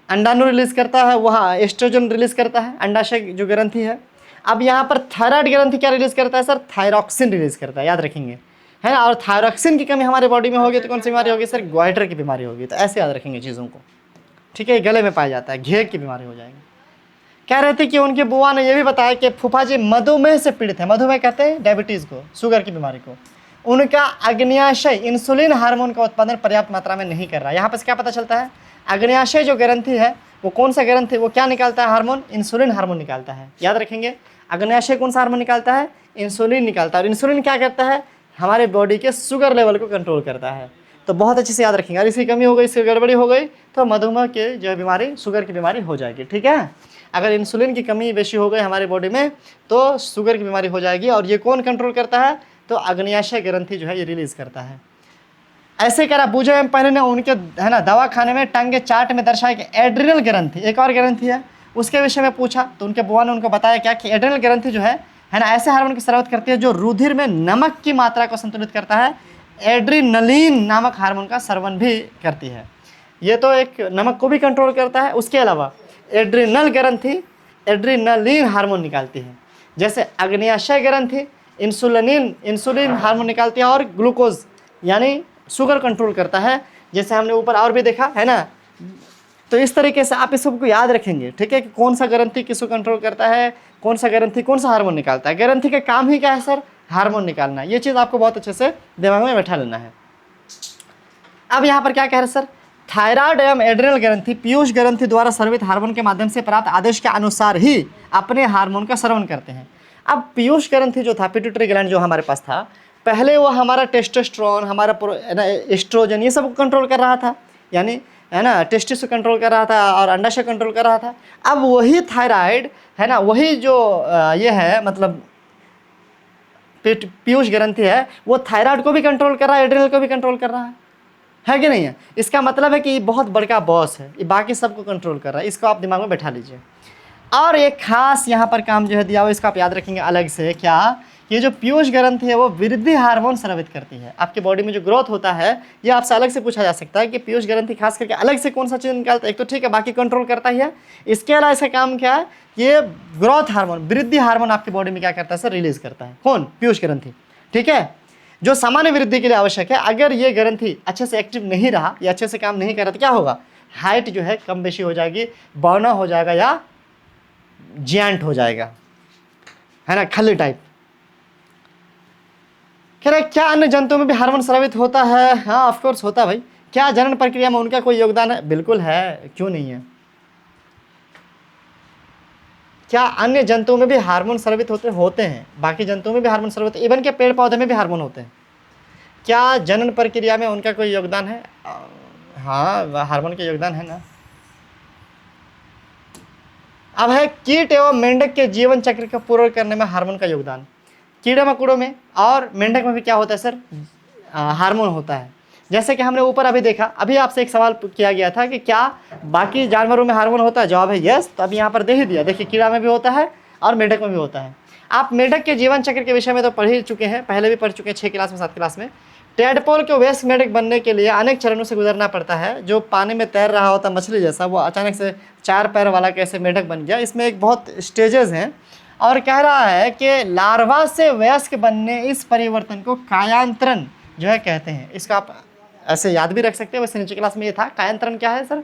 अंडाणु रिलीज करता है, वहाँ एस्ट्रोजन रिलीज करता है, अंडाशय जो ग्रंथि है। अब यहाँ पर थायराइड ग्रंथि क्या रिलीज करता है सर? थायरॉक्सिन रिलीज करता है, याद रखेंगे, है ना। और थायरॉक्सिन की कमी हमारे बॉडी में होगी तो कौन सी बीमारी होगी सर? गोयटर की बीमारी होगी। तो ऐसे याद रखेंगे चीज़ों को, ठीक है। गले में पाया जाता है, घेग की बीमारी हो जाएगी। कह रहे थे कि उनके बुआ ने यह भी बताया कि फूफा जी मधुमेह से पीड़ित है। मधुमेह कहते हैं डायबिटीज़ को, शुगर की बीमारी को। उनका अग्न्याशय इंसुलिन हार्मोन का उत्पादन पर्याप्त मात्रा में नहीं कर रहा है। यहाँ पर क्या पता चलता है, अग्न्याशय जो ग्रंथि है वो कौन सा ग्रंथि, वो क्या निकालता है, हार्मोन, इंसुलिन हार्मोन निकालता है। याद रखेंगे, अग्न्याशय कौन सा हार्मोन निकालता है, इंसुलिन निकालता है। और इंसुलिन क्या करता है, हमारे बॉडी के शुगर लेवल को कंट्रोल करता है। तो बहुत अच्छे से याद रखेंगे। अगर इसकी कमी हो गई, इसकी गड़बड़ी हो गई तो मधुमेह की जो बीमारी, शुगर की बीमारी हो जाएगी। ठीक है, अगर इंसुलिन की कमी बेशी हो गई हमारी बॉडी में तो शुगर की बीमारी हो जाएगी। और ये कौन कंट्रोल करता है, तो अग्न्याशय ग्रंथि जो है ये रिलीज करता है। ऐसे करा बूझे में पहले ने उनके है ना दवा खाने में टंगे चार्ट में दर्शाया कि एड्रिनल ग्रंथि, एक और ग्रंथि है, उसके विषय में पूछा तो उनके बुआ ने उनको बताया क्या कि एड्रिनल ग्रंथि जो है ना ऐसे हार्मोन की स्रावित करती है जो रुधिर में नमक की मात्रा को संतुलित करता है। एड्रीनलिन नामक हार्मोन का स्रावन भी करती है। ये तो एक नमक को भी कंट्रोल करता है, उसके अलावा एड्रिनल ग्रंथि एड्रीनलिन हार्मोन निकालती है। जैसे अग्न्याशय ग्रंथि इंसुलिन हार्मोन निकालती है और ग्लूकोज यानी शुगर कंट्रोल करता है, जैसे हमने ऊपर और भी देखा है ना। तो इस तरीके से आप इस सबको याद रखेंगे। ठीक है, कि कौन सा ग्रंथि किसको कंट्रोल करता है, कौन सा ग्रंथि कौन सा हार्मोन निकालता है। ग्रंथि का काम ही क्या है सर, हार्मोन निकालना। ये चीज़ आपको बहुत अच्छे से दिमाग में बैठा लेना है। अब यहाँ पर क्या कह रहे हैं सर, थायराइड एवं एड्रिनल ग्रंथि पीयूष ग्रंथि द्वारा स्रावित हार्मोन के माध्यम से प्राप्त आदेश के अनुसार ही अपने हार्मोन का स्रावन करते हैं। अब पीयूष ग्रंथि जो था, पिट्यूटरी ग्लैंड जो हमारे पास था, पहले वो हमारा टेस्टोस्टेरोन, हमारा एस्ट्रोजन, ये सब कंट्रोल कर रहा था, यानी है ना टेस्टिस को कंट्रोल कर रहा था और अंडाशय कंट्रोल कर रहा था। अब वही थायराइड है ना, वही जो ये है मतलब पीयूष ग्रंथि है, वो थायराइड को भी कंट्रोल कर रहा है, एड्रिनल को भी कंट्रोल कर रहा है कि नहीं है। इसका मतलब है कि ये बहुत बड़का बॉस है, ये बाकी सबको कंट्रोल कर रहा है। इसको आप दिमाग में बैठा लीजिए। और एक खास यहाँ पर काम जो है दिया हुआ, इसको आप याद रखेंगे अलग से, क्या, ये जो पीयूष ग्रंथि है वो वृद्धि हार्मोन स्रावित करती है। आपके बॉडी में जो ग्रोथ होता है, ये आपसे अलग से पूछा जा सकता है कि पीयूष ग्रंथि खास करके अलग से कौन सा चीज़ निकालता है। एक तो ठीक है, बाकी कंट्रोल करता ही है, इसके अलावा इसका काम क्या है, ये ग्रोथ हार्मोन, वृद्धि हार्मोन आपकी बॉडी में क्या करता है सर, रिलीज करता है। कौन, पीयूष ग्रंथि। ठीक है, जो सामान्य वृद्धि के लिए आवश्यक है। अगर ये ग्रंथि अच्छे से एक्टिव नहीं रहा या अच्छे से काम नहीं कर रहा तो क्या होगा, हाइट जो है कम बेशी हो जाएगी, बौना हो जाएगा या जियांट हो जाएगा, है ना, खली टाइप। कह रहे क्या अन्य जंतुओं में भी हार्मोन स्रावित होता है? हाँ ऑफ कोर्स होता है भाई। क्या जनन प्रक्रिया में उनका कोई योगदान है? बिल्कुल है, क्यों नहीं है। क्या अन्य जंतुओं में भी हार्मोन स्रावित होते हैं? बाकी जंतुओं में भी हार्मोन स्रावित, इवन के पेड़ पौधे में भी हार्मोन होते हैं। क्या जनन प्रक्रिया में उनका कोई योगदान है? हाँ, हार्मोन का योगदान है ना। अब है कीट एवं मेंढक के जीवन चक्र को पूर्ण करने में हार्मोन का योगदान। कीड़े मकोड़ों में और मेंढक में भी क्या होता है सर, हार्मोन होता है। जैसे कि हमने ऊपर अभी देखा, अभी आपसे एक सवाल किया गया था कि क्या बाकी जानवरों में हार्मोन होता है, जवाब है यस। तो अभी यहाँ पर दे ही दिया, देखिए कीड़ा में भी होता है और मेंढक में भी होता है। आप मेंढक के जीवन चक्र के विषय में तो पढ़ ही चुके हैं, पहले भी पढ़ चुके हैं 6 क्लास में 7 क्लास में। टेडपोल को वयस्क मेंढक बनने के लिए अनेक चरणों से गुजरना पड़ता है। जो पानी में तैर रहा होता मछली जैसा, वो अचानक से 4 पैर वाला कैसे मेंढक बन गया। इसमें एक बहुत स्टेजेस हैं और कह रहा है कि लार्वा से वयस्क बनने इस परिवर्तन को कायांतरण जो है कहते हैं। इसका आप ऐसे याद भी रख सकते हैं, वैसे नीचे क्लास में ये था। कायांतरण क्या है सर,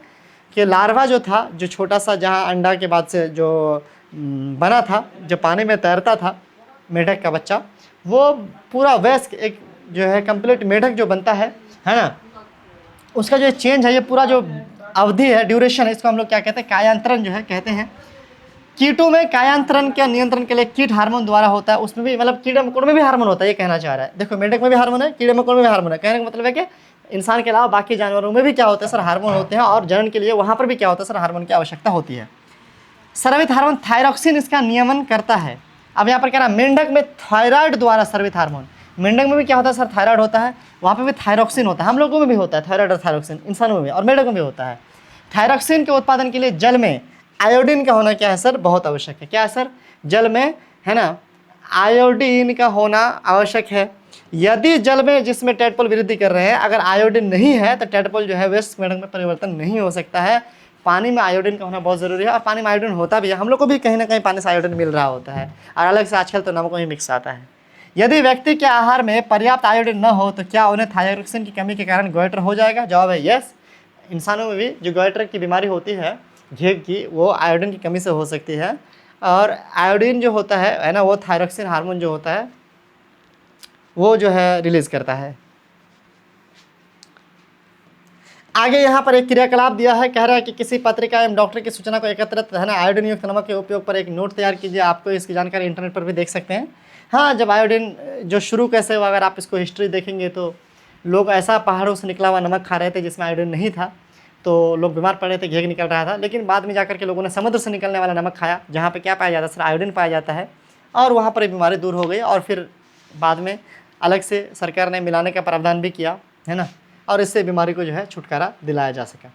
कि लार्वा जो था, जो छोटा सा जहाँ अंडा के बाद से जो बना था, जो पानी में तैरता था मेंढक का बच्चा, वो पूरा वयस्क एक जो है कंप्लीट मेंढक जो बनता है ना, उसका जो चेंज है, ये पूरा जो अवधि है, ड्यूरेशन है, इसको हम लोग क्या कहते हैं, कायांतरण जो है कहते हैं। कीटों में कायांतरण के नियंत्रण के लिए कीट हार्मोन द्वारा होता है। उसमें भी मतलब कीड़े मकोड़ों में भी हार्मोन होता है, ये कहना चाह रहा है। देखो मेंढक में भी हार्मोन है, कीड़े मकोड़ों में भी हार्मोन है। कहने का मतलब है कि इंसान के अलावा बाकी जानवरों में भी क्या होता है सर, हार्मोन होते हैं। और जनन के लिए वहाँ पर भी क्या होता है सर, हार्मोन की आवश्यकता होती है। स्रावित हार्मोन थायरॉक्सिन इसका नियमन करता है। अब यहाँ पर कह रहा है मेंढक में थायराइड द्वारा स्रावित हार्मोन। मेंढक में भी क्या होता है सर, थायराइड होता है, वहाँ पे भी थायरॉक्सिन होता है। हम लोगों में भी होता है थायराइड और थायरॉक्सिन, इंसानों में भी और मेंढक में भी होता है। थायरॉक्सिन के उत्पादन के लिए जल में आयोडीन का होना क्या है सर, बहुत आवश्यक है। क्या है सर, जल में है ना आयोडीन का होना आवश्यक है। यदि जल में जिसमें टेडपोल वृद्धि कर रहे हैं, अगर आयोडीन नहीं है तो टेडपोल जो है वयस्क मेंढक में परिवर्तन नहीं हो सकता है। पानी में आयोडीन का होना बहुत ज़रूरी है और पानी में आयोडीन होता भी है। हम लोग को भी कहीं ना कहीं पानी से आयोडीन मिल रहा होता है और अलग से आजकल तो नमक में मिक्स आता है। यदि व्यक्ति के आहार में पर्याप्त आयोडीन न हो तो क्या उन्हें थायरॉक्सिन की कमी के कारण गोइटर हो जाएगा? जवाब है यस। इंसानों में भी जो गोइटर की बीमारी होती है घी की, वो आयोडीन की कमी से हो सकती है। और आयोडीन जो होता है ना, वो थायरॉक्सिन हार्मोन जो होता है वो जो है रिलीज़ करता है। आगे यहाँ पर एक क्रियाकलाप दिया है, कह रहा है कि किसी पत्रिका एवं डॉक्टर की सूचना को एकत्रित है ना आयोडीन युक्त नमक के उपयोग पर एक नोट तैयार कीजिए। आपको इसकी जानकारी इंटरनेट पर भी देख सकते हैं। हाँ, जब आयोडीन जो शुरू कैसे हुआ, अगर आप इसको हिस्ट्री देखेंगे तो लोग ऐसा पहाड़ों से निकला हुआ नमक खा रहे थे जिसमें आयोडीन नहीं था, तो लोग बीमार पड़ रहे थे, घेग निकल रहा था। लेकिन बाद में जाकर के लोगों ने समुद्र से निकलने वाला नमक खाया, जहाँ पे क्या पाया जाता है सर, आयोडीन पाया जाता है, और वहाँ पर बीमारी दूर हो गई। और फिर बाद में अलग से सरकार ने मिलाने का प्रावधान भी किया, है ना, और इससे बीमारी को जो है छुटकारा दिलाया जा सका।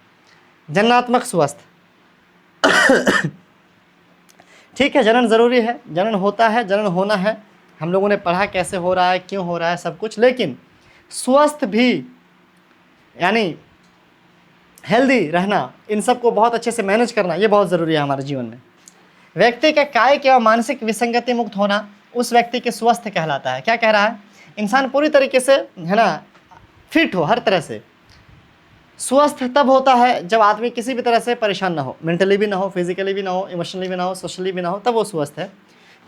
जननात्मक स्वास्थ्य ठीक है, जनन ज़रूरी है, जनन होता है, जनन होना है, हम लोगों ने पढ़ा कैसे हो रहा है, क्यों हो रहा है, सब कुछ। लेकिन स्वस्थ भी यानी हेल्दी रहना, इन सब को बहुत अच्छे से मैनेज करना, ये बहुत ज़रूरी है हमारे जीवन में। व्यक्ति का कायिक एवं मानसिक विसंगति मुक्त होना उस व्यक्ति के स्वस्थ कहलाता है। क्या कह रहा है, इंसान पूरी तरीके से, है ना, फिट हो, हर तरह से। स्वस्थ तब होता है जब आदमी किसी भी तरह से परेशान ना हो, मेंटली भी ना हो, फिजिकली भी ना हो, इमोशनली भी ना हो, सोशली भी ना हो, तब वो स्वस्थ है।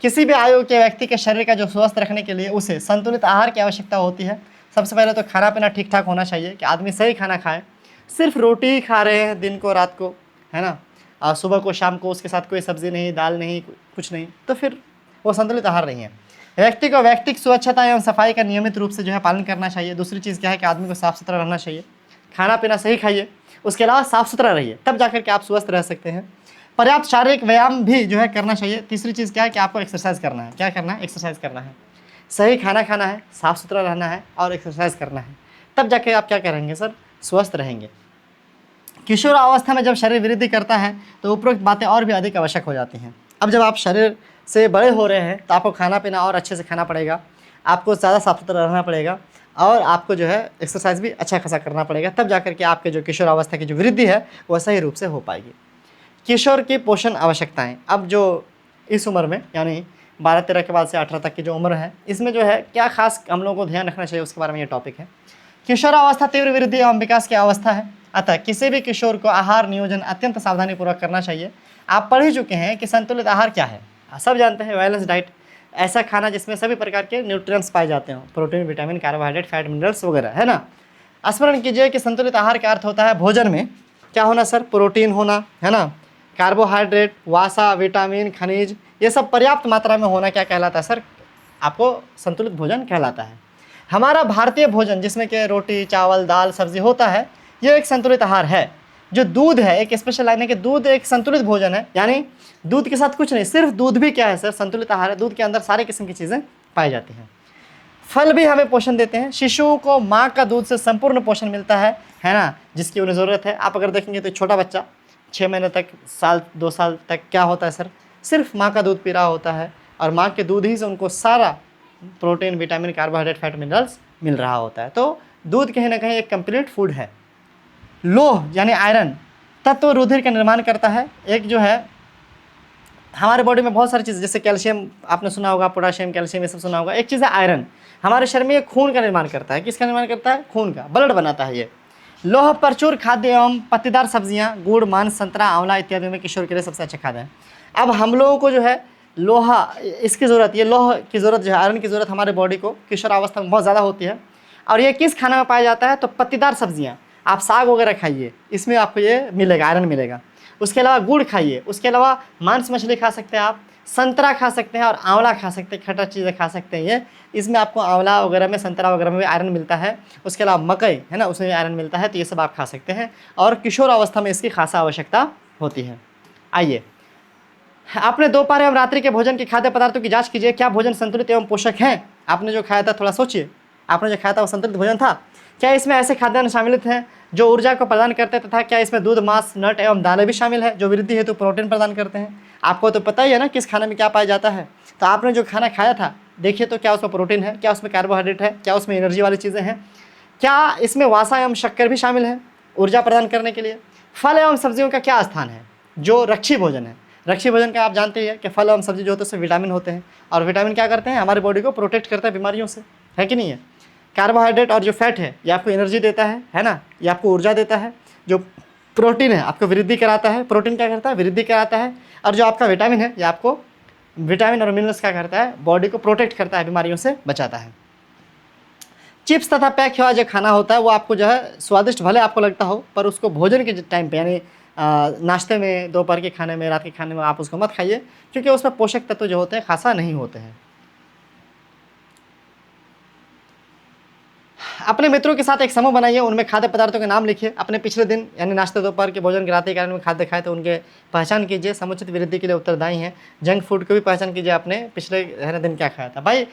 किसी भी आयु के व्यक्ति के शरीर का जो स्वस्थ रखने के लिए उसे संतुलित आहार की आवश्यकता होती है। सबसे पहले तो खाना पीना ठीक ठाक होना चाहिए कि आदमी सही खाना खाए। सिर्फ रोटी ही खा रहे हैं दिन को रात को, है ना, और सुबह को शाम को उसके साथ कोई सब्ज़ी नहीं, दाल नहीं, कुछ नहीं, तो फिर वो संतुलित आहार नहीं है। व्यक्ति को व्यक्तिगत स्वच्छता एवं सफाई का नियमित रूप से जो है पालन करना चाहिए। दूसरी चीज़ क्या है कि आदमी को साफ़ सुथरा रहना चाहिए, खाना पीना सही खाइए, उसके अलावा साफ़ सुथरा रहिए, तब जाकर के आप स्वस्थ रह सकते हैं। पर्याप्त शारीरिक व्यायाम भी जो है करना चाहिए। तीसरी चीज़ क्या है कि आपको एक्सरसाइज करना है। क्या करना है, एक्सरसाइज करना है, सही खाना खाना है, साफ़ सुथरा रहना है और एक्सरसाइज करना है, तब जाके आप क्या करेंगे सर, स्वस्थ रहेंगे। किशोर अवस्था में जब शरीर वृद्धि करता है तो उपरोक्त बातें और भी अधिक आवश्यक हो जाती हैं। अब जब आप शरीर से बड़े हो रहे हैं तो आपको खाना पीना और अच्छे से खाना पड़ेगा, आपको ज़्यादा साफ सुथरा रहना पड़ेगा और आपको जो है एक्सरसाइज भी अच्छा खासा करना पड़ेगा, तब जाकर के आपके जो किशोर अवस्था की जो वृद्धि है वह सही रूप से हो पाएगी। किशोर की पोषण आवश्यकताएँ, अब जो इस उम्र में यानी 12-13 के बाद से 18 तक की जो उम्र है, इसमें जो है क्या खास हम लोगों को ध्यान रखना चाहिए, उसके बारे में ये टॉपिक है। किशोरावस्था तीव्र वृद्धि एवं विकास की अवस्था है, अतः किसी भी किशोर को आहार नियोजन अत्यंत सावधानीपूर्वक करना चाहिए। आप पढ़ ही चुके हैं कि संतुलित आहार क्या है, सब जानते हैं, बैलेंस डाइट, ऐसा खाना जिसमें सभी प्रकार के न्यूट्रिएंट्स पाए जाते हो, protein, vitamin, carbohydrate, fat, minerals वगैरह, है ना। स्मरण कीजिए कि संतुलित आहार का अर्थ होता है भोजन में क्या होना सर, प्रोटीन होना, है ना, कार्बोहाइड्रेट, वसा, विटामिन, खनिज, ये सब पर्याप्त मात्रा में होना क्या कहलाता है सर, आपको संतुलित भोजन कहलाता है। हमारा भारतीय भोजन जिसमें कि रोटी, चावल, दाल, सब्जी होता है, ये एक संतुलित आहार है। जो दूध है, एक स्पेशल लाइन है कि दूध एक संतुलित भोजन है, यानी दूध के साथ कुछ नहीं, सिर्फ दूध भी क्या है सर, संतुलित आहार है। दूध के अंदर सारे किस्म की चीज़ें पाई जाती हैं। फल भी हमें पोषण देते हैं। शिशुओं को माँ का दूध से संपूर्ण पोषण मिलता है ना, जिसकी उन्हें ज़रूरत है। आप अगर देखेंगे तो छोटा बच्चा 6 महीने तक, साल 2 साल तक क्या होता है सर, सिर्फ माँ का दूध पी रहा होता है और माँ के दूध ही से उनको सारा protein, vitamin, carbohydrate, fat, minerals मिल रहा होता है। तो दूध कहीं ना कहीं एक कंप्लीट फूड है। लोह यानी आयरन तत्व रुधिर का निर्माण करता है। एक जो है हमारे बॉडी में बहुत सारी चीज़ें, जैसे कैल्शियम आपने सुना होगा, पोटाशियम, कैल्शियम, ये सब सुना होगा। एक चीज़ है आयरन, हमारे शरीर में ये खून का निर्माण करता है। किसका निर्माण करता है, खून का, ब्लड बनाता है ये। लोह प्रचुर खाद्य एवं पत्तेदार सब्जियां, गुड़, मांस, संतरा, आंवला इत्यादि में किशोर के लिए सबसे अच्छा खाद्य है। अब हम लोगों को जो है लोहा, इसकी ज़रूरत, ये लोह की ज़रूरत जो है, आयरन की ज़रूरत हमारे बॉडी को किशोर अवस्था में बहुत ज़्यादा होती है। और ये किस खाने में पाया जाता है, तो पत्तेदार सब्जियाँ, आप साग वगैरह खाइए, इसमें आपको ये मिलेगा, आयरन मिलेगा। उसके अलावा गुड़ खाइए, उसके अलावा मांस मछली खा सकते हैं आप, संतरा खा सकते हैं और आंवला खा सकते हैं, खट्टा चीज़ें खा सकते हैं। ये इसमें आपको आंवला वगैरह में, संतरा वगैरह में भी आयरन मिलता है। उसके अलावा मकई है ना, उसमें भी आयरन मिलता है। तो ये सब आप खा सकते हैं और किशोर अवस्था में इसकी खासा आवश्यकता होती है। आइए, आपने दोपहर एवं रात्रि के भोजन के खाद्य पदार्थों की जांच कीजिए, क्या भोजन संतुलित एवं पोषक हैं। आपने जो खाया था, थोड़ा सोचिए, आपने जो खाया था वो संतुलित भोजन था क्या? इसमें ऐसे खाद्यान्न शामिल हैं जो ऊर्जा को प्रदान करते हैं, तथा क्या इसमें दूध, मांस, नट एवं दालें भी शामिल है जो वृद्धि हेतु प्रोटीन प्रदान करते हैं। आपको तो पता ही है ना किस खाने में क्या पाया जाता है। तो आपने जो खाना खाया था, देखिए तो क्या उसमें प्रोटीन है, क्या उसमें कार्बोहाइड्रेट है, क्या उसमें एनर्जी वाली चीज़ें हैं, क्या इसमें वसा एवं शक्कर भी शामिल है ऊर्जा प्रदान करने के लिए। फल एवं सब्जियों का क्या स्थान है, जो रक्षी भोजन है। रक्षी भोजन का आप जानते हैं कि फल एवं सब्जी जो होते हैं उसमें विटामिन होते हैं, और विटामिन क्या करते हैं, हमारी बॉडी को प्रोटेक्ट करते हैं बीमारियों से, है कि नहीं है। कार्बोहाइड्रेट और जो फैट है ये आपको एनर्जी देता है ना, ये आपको ऊर्जा देता है। जो प्रोटीन है आपको वृद्धि कराता है, प्रोटीन क्या करता है, वृद्धि कराता है। और जो आपका विटामिन है, ये आपको विटामिन और मिनरल्स क्या करता है, बॉडी को प्रोटेक्ट करता है, बीमारियों से बचाता है। चिप्स तथा पैक हुआ जो खाना होता है वो आपको जो है स्वादिष्ट भले आपको लगता हो, पर उसको भोजन के टाइम पे यानी नाश्ते में, दोपहर के खाने में, रात के खाने में आप उसको मत खाइए, क्योंकि उसमें पोषक तत्व जो होते हैं खासा नहीं होते हैं। अपने मित्रों के साथ एक समूह बनाइए, उनमें खाद्य पदार्थों के नाम लिखिए। अपने पिछले दिन यानी नाश्ते, दोपहर के भोजन के, रात के कारण में खाद्य खाए तो उनके पहचान कीजिए, समुचित वृद्धि के लिए उत्तरदायी हैं। जंक फूड को भी पहचान कीजिए, आपने पिछले दिन क्या खाया था। भाई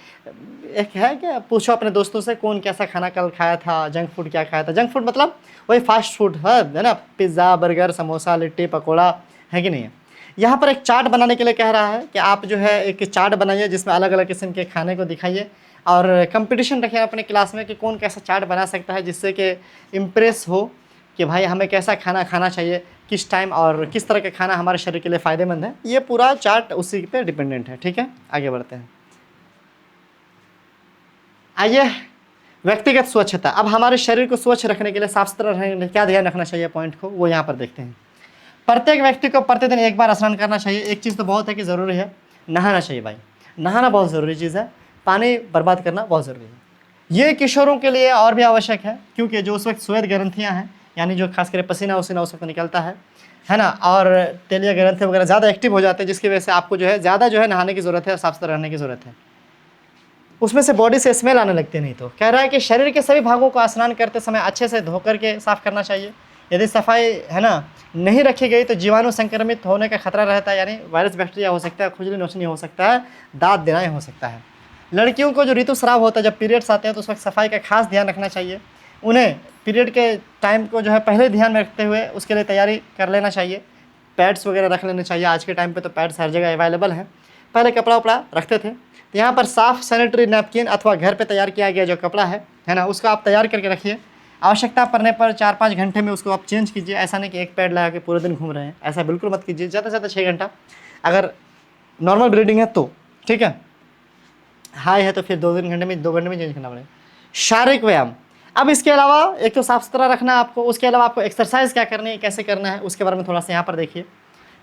एक है कि पूछो अपने दोस्तों से कौन कैसा खाना कल खाया था, जंक फूड क्या खाया था। जंक फूड मतलब वही फास्ट फूड है ना, पिज़्ज़ा, बर्गर, समोसा, लिट्टी, पकौड़ा, है कि नहीं है। यहाँ पर एक चार्ट बनाने के लिए कह रहा है कि आप जो है एक चार्ट बनाइए जिसमें अलग अलग किस्म के खाने को दिखाइए, और कंपटीशन रखें अपने क्लास में कि कौन कैसा चार्ट बना सकता है जिससे कि इम्प्रेस हो कि भाई हमें कैसा खाना खाना चाहिए, किस टाइम और किस तरह का खाना हमारे शरीर के लिए फ़ायदेमंद है। ये पूरा चार्ट उसी पे डिपेंडेंट है। ठीक है, आगे बढ़ते हैं। आइए, व्यक्तिगत स्वच्छता। अब हमारे शरीर को स्वच्छ रखने के लिए, साफ सुथरा रखने के लिए क्या ध्यान रखना चाहिए, पॉइंट को वो यहाँ पर देखते हैं। प्रत्येक व्यक्ति को प्रतिदिन एक बार स्नान करना चाहिए। एक चीज़ तो बहुत है कि ज़रूरी है, नहाना चाहिए भाई, नहाना बहुत ज़रूरी चीज़ है, पानी बर्बाद करना बहुत ज़रूरी है। ये किशोरों के लिए और भी आवश्यक है, क्योंकि जो उस वक्त श्वेत ग्रंथियाँ हैं, यानी जो खास कर पसीना उसीना उस वक्त निकलता है ना, और तेलीय ग्रंथि वगैरह ज़्यादा एक्टिव हो जाते हैं, जिसकी वजह से आपको जो है ज़्यादा जो है नहाने की ज़रूरत है और साफ सुथरा रहने की ज़रूरत है। उसमें से बॉडी से स्मेल आने लगती है। नहीं तो कह रहा है कि शरीर के सभी भागों को स्नान करते समय अच्छे से धोकर के साफ़ करना चाहिए। यदि सफाई है ना नहीं रखी गई तो जीवाणु संक्रमित होने का खतरा रहता है, यानी वायरस बैक्टीरिया हो सकता है, खुजली नोचनी हो सकता है, दांत दिनाई हो सकता है। लड़कियों को जो ऋतुस्राव होता है, जब पीरियड्स आते हैं तो उस वक्त सफाई का खास ध्यान रखना चाहिए। उन्हें पीरियड के टाइम को जो है पहले ध्यान में रखते हुए उसके लिए तैयारी कर लेना चाहिए। पैड्स वगैरह रख लेने चाहिए। आज के टाइम पे तो पैड्स हर जगह अवेलेबल हैं, पहले कपड़ा वपड़ा रखते थे। तो यहाँ पर साफ़ सैनिटरी नैपकिन अथवा घर पे तैयार किया गया जो कपड़ा है ना, उसको आप तैयार करके रखिए। आवश्यकता पड़ने पर 4-5 घंटे में उसको आप चेंज कीजिए। ऐसा नहीं कि एक पैड लगा के पूरे दिन घूम रहे हैं, ऐसा बिल्कुल मत कीजिए। ज़्यादा से ज़्यादा 6 घंटा, अगर नॉर्मल ब्रीडिंग है तो ठीक है, हाई है तो फिर 2-3 घंटे में, 2 घंटे में चेंज करना पड़ेगा। शारीरिक व्यायाम। अब इसके अलावा एक तो साफ़ सुथरा रखना है आपको, उसके अलावा आपको एक्सरसाइज क्या करनी है, कैसे करना है, उसके बारे में थोड़ा सा यहाँ पर देखिए।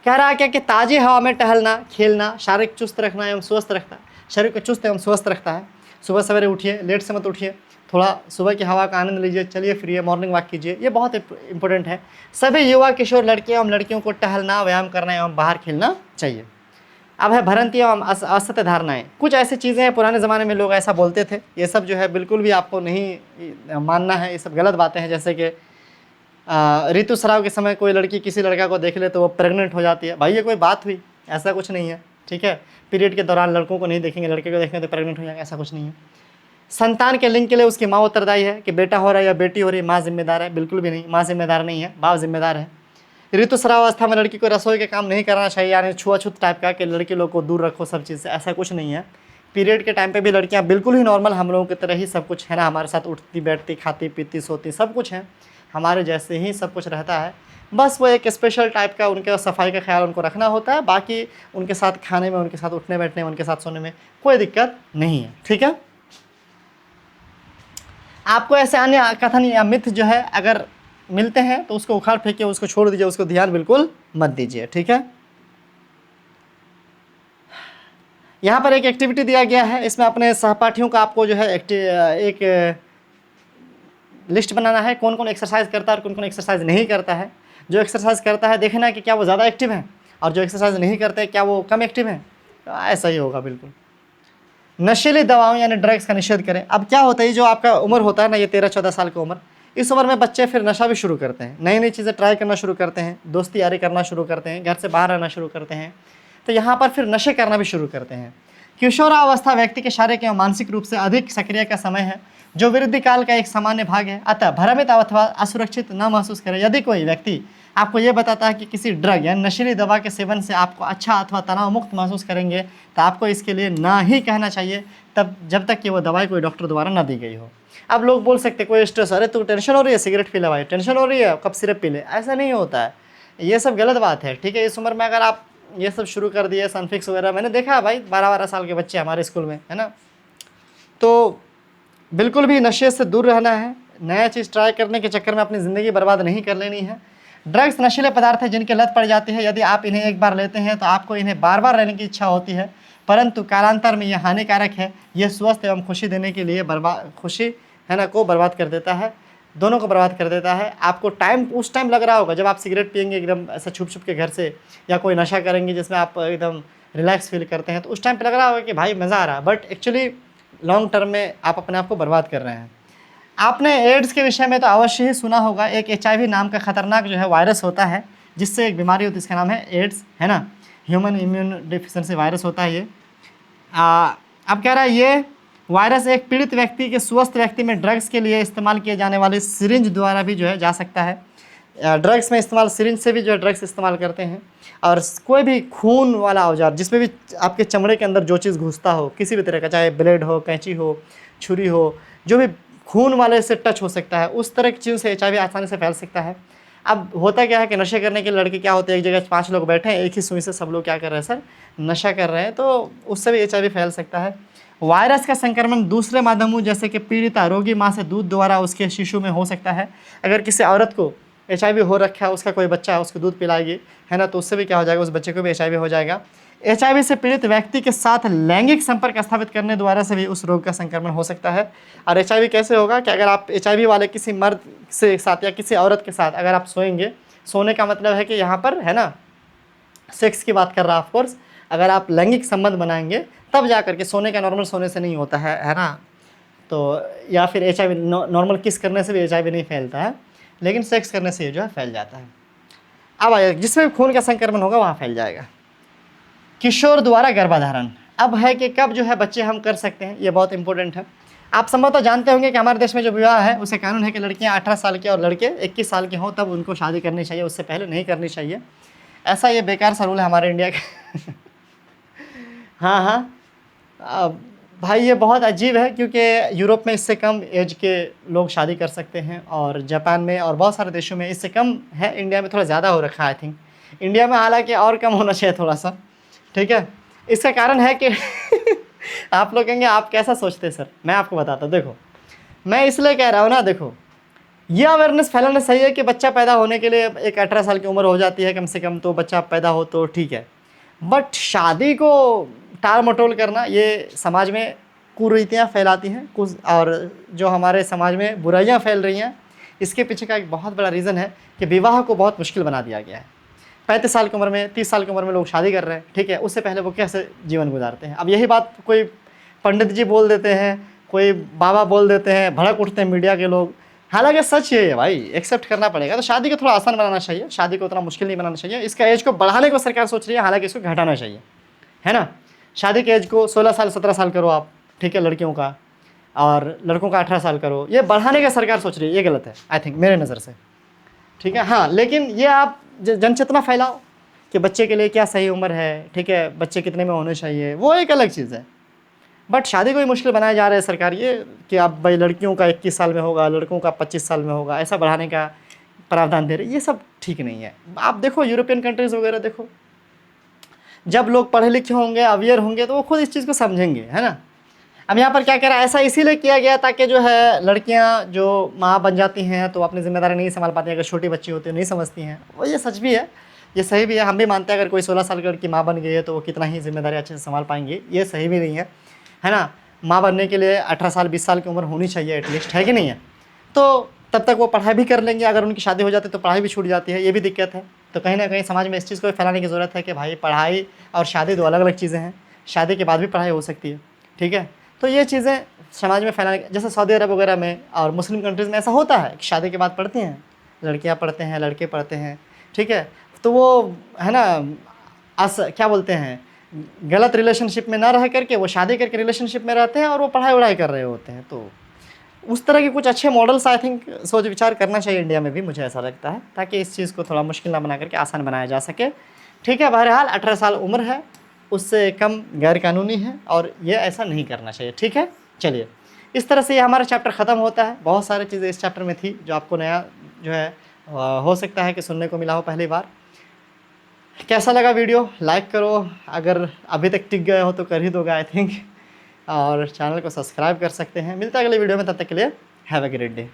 कह रहा है क्या कि ताज़ी हवा में टहलना, खेलना शारीरिक चुस्त रखना एवं स्वस्थ रखता है, शरीर को चुस्त एवं स्वस्थ रखता है। सुबह सवेरे उठिए, लेट से मत उठिए, थोड़ा सुबह की हवा का आनंद लीजिए, चलिए फिरिए, मॉर्निंग वॉक कीजिए, ये बहुत इंपॉर्टेंट है। सभी युवा किशोर लड़के एवं लड़कियों को टहलना, व्यायाम करना एवं बाहर खेलना चाहिए। अब है भ्रांति एवं असत्य धारणाएं। कुछ ऐसी चीज़ें हैं, पुराने ज़माने में लोग ऐसा बोलते थे, ये सब जो है बिल्कुल भी आपको नहीं मानना है, ये सब गलत बातें हैं। जैसे कि ऋतुस्राव के समय कोई लड़की किसी लड़का को देख ले तो वो प्रेग्नेंट हो जाती है। भाई ये कोई बात हुई? ऐसा कुछ नहीं है, ठीक है। पीरियड के दौरान लड़कों को नहीं देखेंगे, लड़के को देखेंगे तो प्रेग्नेंट हो जाएगा, ऐसा कुछ नहीं है। संतान के लिंग के लिए उसकी माँ उत्तरदायी है, कि बेटा हो रहा है या बेटी हो रही है, माँ जिम्मेदार है? बिल्कुल भी नहीं, माँ जिम्मेदार नहीं है, बाप जिम्मेदार है। ऋतुस्राव अवस्था में लड़की को रसोई के काम नहीं करना चाहिए, यानी छुआछूत टाइप का कि लड़के लोग को दूर रखो सब चीज़ से, ऐसा कुछ नहीं है। पीरियड के टाइम पे भी लड़कियां बिल्कुल ही नॉर्मल हम लोगों की तरह ही सब कुछ है ना, हमारे साथ उठती बैठती, खाती पीती, सोती, सब कुछ है, हमारे जैसे ही सब कुछ रहता है। बस वो एक स्पेशल टाइप का उनके सफाई का ख्याल उनको रखना होता है। बाकी उनके साथ खाने में, उनके साथ उठने बैठने में, उनके साथ सोने में कोई दिक्कत नहीं है, ठीक है। आपको ऐसे अन्य कथन या मिथ जो है अगर मिलते हैं तो उसको उखाड़ फेंकिए, उसको छोड़ दीजिए, उसको ध्यान बिल्कुल मत दीजिए, ठीक है। यहाँ पर एक एक्टिविटी दिया गया है, इसमें अपने सहपाठियों का आपको जो है एक लिस्ट बनाना है, कौन कौन एक्सरसाइज करता है और कौन कौन एक्सरसाइज नहीं करता है। जो एक्सरसाइज करता है देखना है कि क्या वो ज़्यादा एक्टिव है, और जो एक्सरसाइज नहीं करते क्या वो कम एक्टिव है, तो ऐसा ही होगा बिल्कुल। नशीली दवाओं यानी ड्रग्स का निषेध करें। अब क्या होता है, जो आपका उम्र होता है ना, ये 13-14 साल की उम्र, इस उम्र में बच्चे फिर नशा भी शुरू करते हैं, नई नई चीज़ें ट्राई करना शुरू करते हैं, दोस्ती यारी करना शुरू करते हैं, घर से बाहर रहना शुरू करते हैं, तो यहाँ पर फिर नशे करना भी शुरू करते हैं। किशोरावस्था व्यक्ति के शारीरिक एवं मानसिक रूप से अधिक सक्रिय का समय है, जो वृद्धि काल का एक सामान्य भाग है। अतः भ्रमित अथवा असुरक्षित न महसूस करें। यदि कोई व्यक्ति आपको ये बताता है कि किसी ड्रग या नशीली दवा के सेवन से आपको अच्छा अथवा तनाव मुक्त महसूस करेंगे, तो आपको इसके लिए ना ही कहना चाहिए, तब जब तक कि वो दवाई कोई डॉक्टर द्वारा ना दी गई हो। अब लोग बोल सकते कोई स्ट्रेस, अरे तू टेंशन हो रही है सिगरेट पी ले भाई, टेंशन हो रही है कब सिरप पी ले, ऐसा नहीं होता है, ये सब गलत बात है, ठीक है। इस उम्र में अगर आप ये सब शुरू कर दिए, सनफिक्स वगैरह, मैंने देखा है भाई 12-12 साल के बच्चे हमारे स्कूल में, है ना। तो बिल्कुल भी नशे से दूर रहना है, नया चीज़ ट्राई करने के चक्कर में अपनी ज़िंदगी बर्बाद नहीं कर लेनी है। ड्रग्स नशीले पदार्थ हैं जिनकी लत पड़ जाती है। यदि आप इन्हें एक बार लेते हैं तो आपको इन्हें बार बार लेने की इच्छा होती है, परंतु कालांतर में यह हानिकारक है। यह स्वस्थ एवं खुशी देने के लिए खुशी है ना को बर्बाद कर देता है, दोनों को बर्बाद कर देता है। आपको उस टाइम लग रहा होगा जब आप सिगरेट पियेंगे एकदम ऐसा छुप छुप के घर से, या कोई नशा करेंगे जिसमें आप एकदम रिलैक्स फील करते हैं, तो उस टाइम पे लग रहा होगा कि भाई मज़ा आ रहा है, बट एक्चुअली लॉन्ग टर्म में आप अपने आप को बर्बाद कर रहे हैं। आपने एड्स के विषय में तो अवश्य ही सुना होगा। एक HIV नाम का खतरनाक जो है वायरस होता है, जिससे एक बीमारी होती है, इसका नाम है एड्स, है ना, ह्यूमन इम्यून डिफिशिएंसी वायरस होता है ये। अब कह रहा है ये वायरस एक पीड़ित व्यक्ति के स्वस्थ व्यक्ति में ड्रग्स के लिए इस्तेमाल किए जाने वाले सिरिंज द्वारा भी जो है जा सकता है। ड्रग्स में इस्तेमाल सिरिंज से भी जो है ड्रग्स इस्तेमाल करते हैं। और कोई भी खून वाला औजार जिसमें भी आपके चमड़े के अंदर जो चीज़ घुसता हो किसी भी तरह का, चाहे ब्लेड हो, कैंची हो, छुरी हो, जो भी खून वाले से टच हो सकता है, उस तरह की चीज़ों से HIV आसानी से फैल सकता है। अब होता क्या है कि नशे करने के लड़के क्या होते हैं, एक जगह 5 लोग बैठे हैं, एक ही सुई से सब लोग क्या कर रहे हैं सर, नशा कर रहे हैं, तो उससे भी HIV फैल सकता है। वायरस का संक्रमण दूसरे माध्यमों जैसे कि पीड़िता रोगी माँ से दूध द्वारा उसके शिशु में हो सकता है। अगर किसी औरत को HIV हो रखा है, उसका कोई बच्चा है, उसको दूध पिलाएगी, है ना, तो उससे भी क्या हो जाएगा, उस बच्चे को भी HIV हो जाएगा। HIV से पीड़ित व्यक्ति के साथ लैंगिक संपर्क स्थापित करने द्वारा से भी उस रोग का संक्रमण हो सकता है। और HIV कैसे होगा कि अगर आप HIV वाले किसी मर्द से साथ या किसी औरत के साथ अगर आप सोएंगे, सोने का मतलब है कि यहाँ पर है ना सेक्स की बात कर रहा है ऑफकोर्स, अगर आप लैंगिक संबंध बनाएंगे तब जा करके, सोने का नॉर्मल सोने से नहीं होता है ना, तो या फिर HIV नॉर्मल किस करने से भी HIV नहीं फैलता है, लेकिन सेक्स करने से ये जो है फैल जाता है। अब आइए, जिसमें भी खून का संक्रमण होगा वहाँ फैल जाएगा। किशोर द्वारा गर्भाधारण, अब है कि कब जो है बच्चे हम कर सकते हैं, ये बहुत इंपॉर्टेंट है। आप संभवतः जानते होंगे कि हमारे देश में जो विवाह है उसे कानून है कि लड़कियां 18 साल की और लड़के 21 साल के हों तब उनको शादी करनी चाहिए, उससे पहले नहीं करनी चाहिए। ऐसा ये बेकार सा रूल है हमारे इंडिया का। हाँ, भाई ये बहुत अजीब है, क्योंकि यूरोप में इससे कम एज के लोग शादी कर सकते हैं, और जापान में और बहुत सारे देशों में इससे कम है। इंडिया में थोड़ा ज़्यादा हो रखा है आई थिंक, इंडिया में हालांकि और कम होना चाहिए थोड़ा सा, ठीक है। इसका कारण है कि आप लोग कहेंगे आप कैसा सोचते हैं सर, मैं आपको बताता हूँ। देखो, मैं इसलिए कह रहा हूँ ना, देखो ये अवेयरनेस फैलाना सही है कि बच्चा पैदा होने के लिए एक 18 साल की उम्र हो जाती है कम से कम, तो बच्चा पैदा हो तो ठीक है, बट शादी को टाल मटोल करना ये समाज में कुरीतियाँ फैलाती हैं कुछ, और जो हमारे समाज में बुराइयाँ फैल रही हैं, इसके पीछे का एक बहुत बड़ा रीज़न है कि विवाह को बहुत मुश्किल बना दिया गया है। 35 साल की उम्र में, 30 साल की उम्र में लोग शादी कर रहे हैं, ठीक है, उससे पहले वो कैसे जीवन गुजारते हैं। अब यही बात कोई पंडित जी बोल देते हैं, कोई बाबा बोल देते हैं, भड़क उठते हैं मीडिया के लोग, हालांकि सच ये है भाई, एक्सेप्ट करना पड़ेगा। तो शादी को थोड़ा आसान बनाना चाहिए, शादी को उतना मुश्किल नहीं बनाना चाहिए। इसका एज को बढ़ाने को सरकार सोच रही है, हालांकि इसको घटाना चाहिए, है ना। शादी के एज को 16 साल 17 साल करो आप, ठीक है, लड़कियों का, और लड़कों का 18 साल करो। ये बढ़ाने का सरकार सोच रही है, ये गलत है आई थिंक मेरे नज़र से, ठीक है। हाँ, लेकिन ये आप जनचेतना फैलाओ कि बच्चे के लिए क्या सही उम्र है, ठीक है, बच्चे कितने में होने चाहिए, वो एक अलग चीज़ है। बट शादी को ही मुश्किल बनाया जा रहा है सरकार ये कि आप भाई लड़कियों का 21 साल में होगा, लड़कों का 25 साल में होगा, ऐसा बढ़ाने का प्रावधान दे रहे, ये सब ठीक नहीं है। आप देखो यूरोपियन कंट्रीज़ वगैरह देखो, जब लोग पढ़े लिखे होंगे, अवेयर होंगे, तो वो खुद इस चीज़ को समझेंगे, है ना। अब यहाँ पर क्या कह रहा है, ऐसा इसीलिए किया गया ताकि जो है लड़कियाँ जो माँ बन जाती हैं तो अपनी जिम्मेदारी नहीं संभाल पाती हैं, अगर छोटी बच्ची होती है नहीं समझती हैं। वो ये सच भी है, ये सही भी है, हम भी मानते हैं अगर कोई 16 साल की लड़की माँ बन गई है तो वो कितना ही जिम्मेदारी अच्छे से संभाल पाएंगी, ये सही भी नहीं है ना। माँ बनने के लिए 18 साल 20 साल की उम्र होनी चाहिए एटलीस्ट, है कि नहीं है। तो तब तक वो पढ़ाई भी कर लेंगे, अगर उनकी शादी हो जाती है तो पढ़ाई भी छूट जाती है, ये भी दिक्कत है। तो कहीं ना कहीं समाज में इस चीज़ को फैलाने की ज़रूरत है कि भाई पढ़ाई और शादी दो अलग अलग चीज़ें हैं, शादी के बाद भी पढ़ाई हो सकती है, ठीक है। तो ये चीज़ें समाज में फैलाने, जैसे सऊदी अरब वगैरह में और मुस्लिम कंट्रीज़ में ऐसा होता है कि शादी के बाद पढ़ती हैं, लड़कियां पढ़ते हैं, लड़के पढ़ते हैं, ठीक है। तो वो है ना क्या बोलते हैं, गलत रिलेशनशिप में ना रह करके वो शादी करके रिलेशनशिप में रहते हैं और वो पढ़ाई वढ़ाई कर रहे होते हैं। तो उस तरह के कुछ अच्छे मॉडल्स आई थिंक सोच विचार करना चाहिए इंडिया में भी, मुझे ऐसा लगता है, ताकि इस चीज़ को थोड़ा मुश्किल ना बना करके आसान बनाया जा सके, ठीक है। बहरहाल 18 साल उम्र है, उससे कम गैर कानूनी है और ये ऐसा नहीं करना चाहिए, ठीक है। चलिए, इस तरह से ये हमारा चैप्टर ख़त्म होता है। बहुत सारी चीज़ें इस चैप्टर में थी जो आपको नया जो है हो सकता है कि सुनने को मिला हो पहली बार। कैसा लगा वीडियो, लाइक करो, अगर अभी तक टिक गए हो तो कर ही दोगे आई थिंक, और चैनल को सब्सक्राइब कर सकते हैं। मिलता है अगले वीडियो में, तब तक के लिए हैव अ ग्रेट डे।